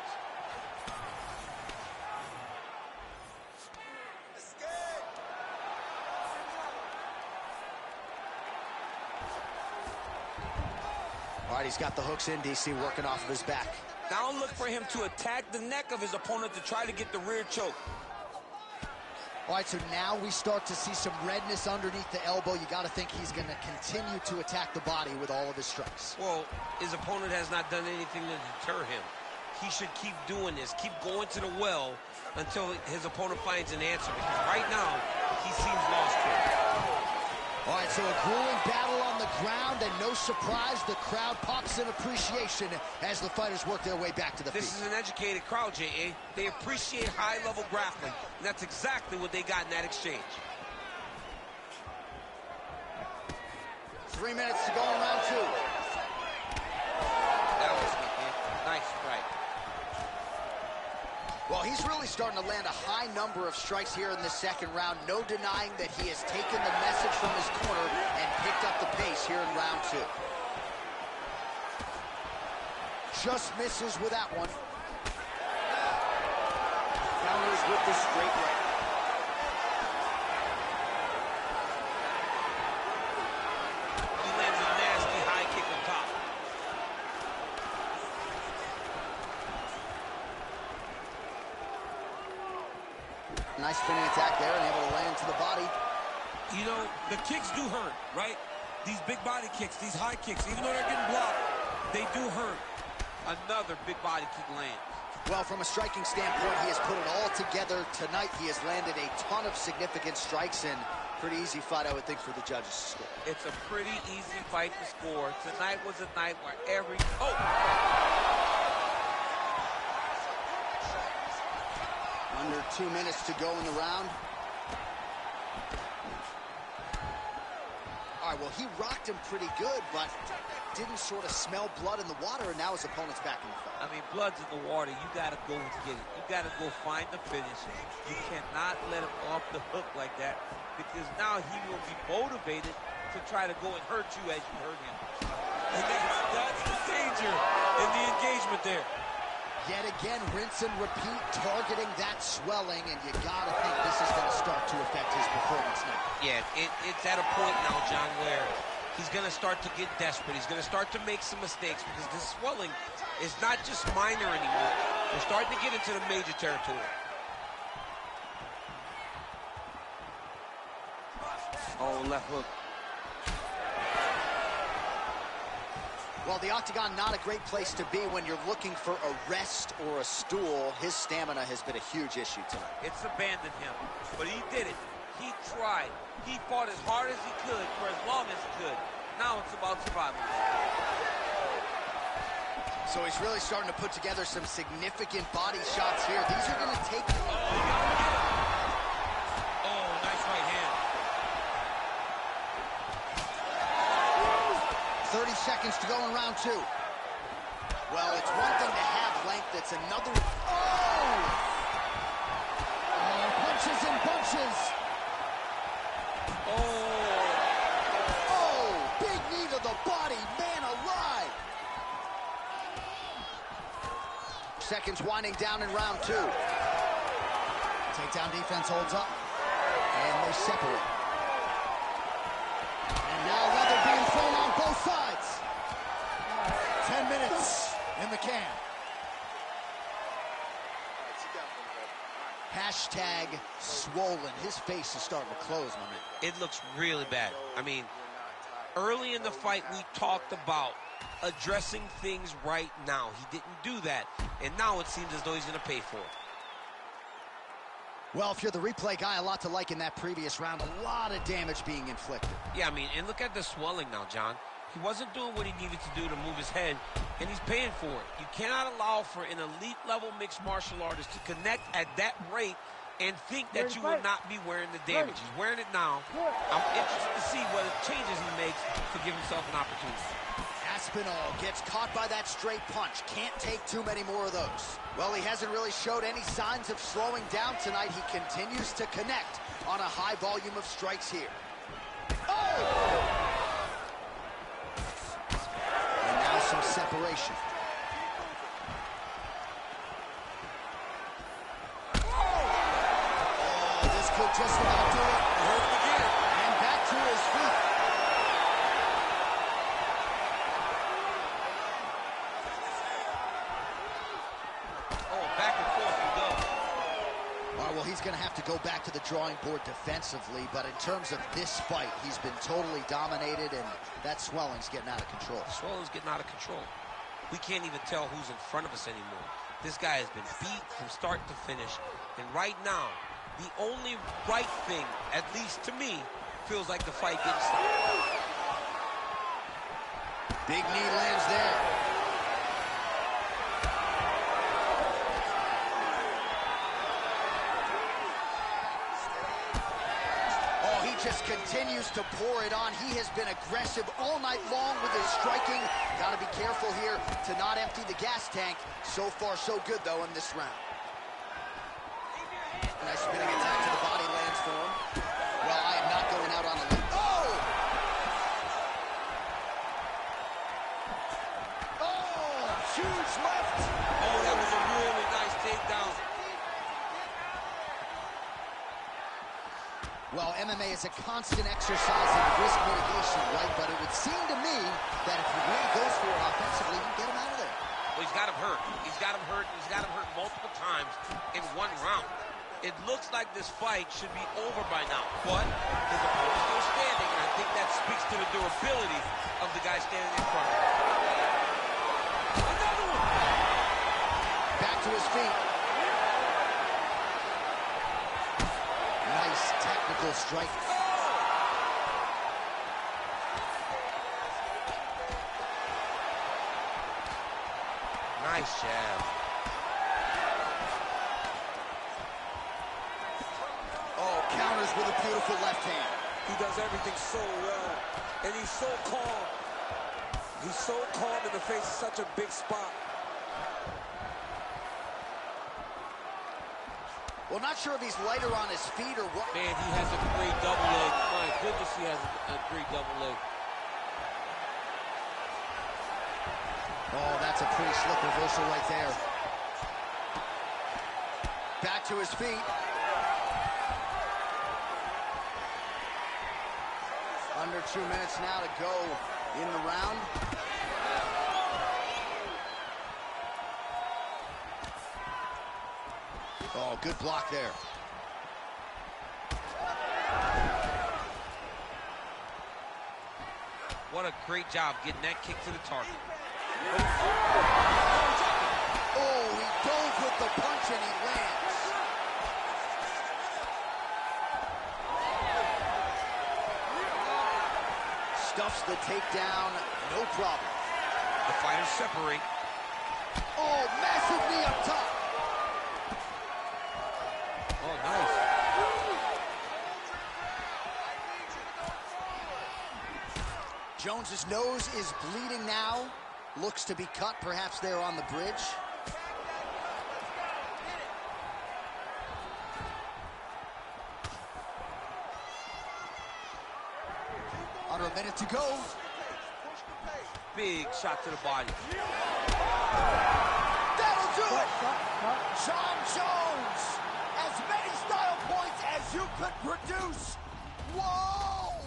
All right, he's got the hooks in, DC, working off of his back. Now look for him to attack the neck of his opponent to try to get the rear choke. All right, so now we start to see some redness underneath the elbow. You got to think he's going to continue to attack the body with all of his strikes. Well, his opponent has not done anything to deter him. He should keep doing this, keep going to the well until his opponent finds an answer, because right now, he seems lost here. All right, so a grueling battle on the ground, and no surprise, the crowd pops in appreciation as the fighters work their way back to the feet. This is an educated crowd, J.A. They appreciate high-level grappling, and that's exactly what they got in that exchange. 3 minutes to go in round two. That was good, man. Nice strike. Well, he's really starting to land a high number of strikes here in the second round. No denying that he has taken the message from his corner and picked up the pace here in round two. Just misses with that one. Counters with the straight right. He lands a nasty high kick on top. Nice spinning attack there and able to land to the body. You know, the kicks do hurt, right? These big body kicks, these high kicks, even though they're getting blocked, they do hurt. Another big body kick lands. Well, from a striking standpoint, he has put it all together tonight. He has landed a ton of significant strikes, and pretty easy fight, I would think, for the judges to score. It's a pretty easy fight to score. Tonight was a night where every... Oh! Under 2 minutes to go in the round. All right, well, he rocked him pretty good, but didn't sort of smell blood in the water, and now his opponent's back in the fight. I mean, blood's in the water. You got to go and get it. You got to go find the finish. You cannot let him off the hook like that, because now he will be motivated to try to go and hurt you as you hurt him. And that's the danger in the engagement there. Yet again, rinse and repeat, targeting that swelling, and you got to think this is going to start to affect his performance now. Yeah, it's at a point now, John, where he's going to start to get desperate. He's going to start to make some mistakes because this swelling is not just minor anymore. We're starting to get into the major territory. Oh, left hook. Well, the octagon, not a great place to be when you're looking for a rest or a stool. His stamina has been a huge issue tonight. It's abandoned him, but he did it. He tried. He fought as hard as he could for as long as he could. Now it's about survival. So he's really starting to put together some significant body shots here. These are going to take... Oh, nice right hand. 30 seconds to go in round 2. Well, it's one thing to have length, it's another... Oh! Punches and bunches. Oh, big knee to the body, man alive. Seconds winding down in round 2. Takedown defense holds up, and they separate. And now leather being thrown on both sides. 10 minutes in the can. Hashtag swollen. His face is starting to close, my man. It looks really bad. I mean, early in the fight, we talked about addressing things right now. He didn't do that, and now it seems as though he's going to pay for it. Well, if you're the replay guy, a lot to like in that previous round. A lot of damage being inflicted. Yeah, I mean, and look at the swelling now, John. He wasn't doing what he needed to do to move his head, and he's paying for it. You cannot allow for an elite-level mixed martial artist to connect at that rate and think that you will not be wearing the damage. He's wearing it now. I'm interested to see what changes he makes to give himself an opportunity. Aspinall gets caught by that straight punch. Can't take too many more of those. Well, he hasn't really showed any signs of slowing down tonight. He continues to connect on a high volume of strikes here. Oh! And now some separation. Oh, this could just about do it. Hurt him again. And back to his feet. He's going to have to go back to the drawing board defensively, but in terms of this fight, he's been totally dominated, and that swelling's getting out of control. Swelling's getting out of control. We can't even tell who's in front of us anymore. This guy has been beat from start to finish, and right now, the only right thing, at least to me, feels like the fight getting stopped. Big knee lands there. Just continues to pour it on. He has been aggressive all night long with his striking. Got to be careful here to not empty the gas tank. So far, so good, though, in this round. Nice spinning attack to the body lands for him. Well, I am not going out on a limb. Oh! Oh, huge left. Oh, that was a really nice takedown. Well, MMA is a constant exercise in risk mitigation, right? But it would seem to me that if he really goes for it offensively, you can get him out of there. Well, he's got him hurt. He's got him hurt. He's got him hurt multiple times in one round. It looks like this fight should be over by now, but his opponent's still standing, and I think that speaks to the durability of the guy standing in front of him. Another one! Back to his feet. Nice technical strike. Nice jab. Oh, counters with a beautiful left hand. He does everything so well, and he's so calm. He's so calm in the face of such a big spot. Well, not sure if he's lighter on his feet or what. Man, he has a great double leg. My goodness, he has a great double leg. Oh, that's a pretty slick reversal right there. Back to his feet. Under 2 minutes now to go in the round. Oh, good block there. What a great job getting that kick to the target. Oh, he dove with the punch and he lands. Stuffs the takedown, no problem. The fighters separate. Oh, massive knee up top. Oh, nice. Jones's nose is bleeding now. Looks to be cut, perhaps there on the bridge. Under a minute to go. Big shot to the body. That'll do it! John Jones! As many style points as you could produce. Whoa!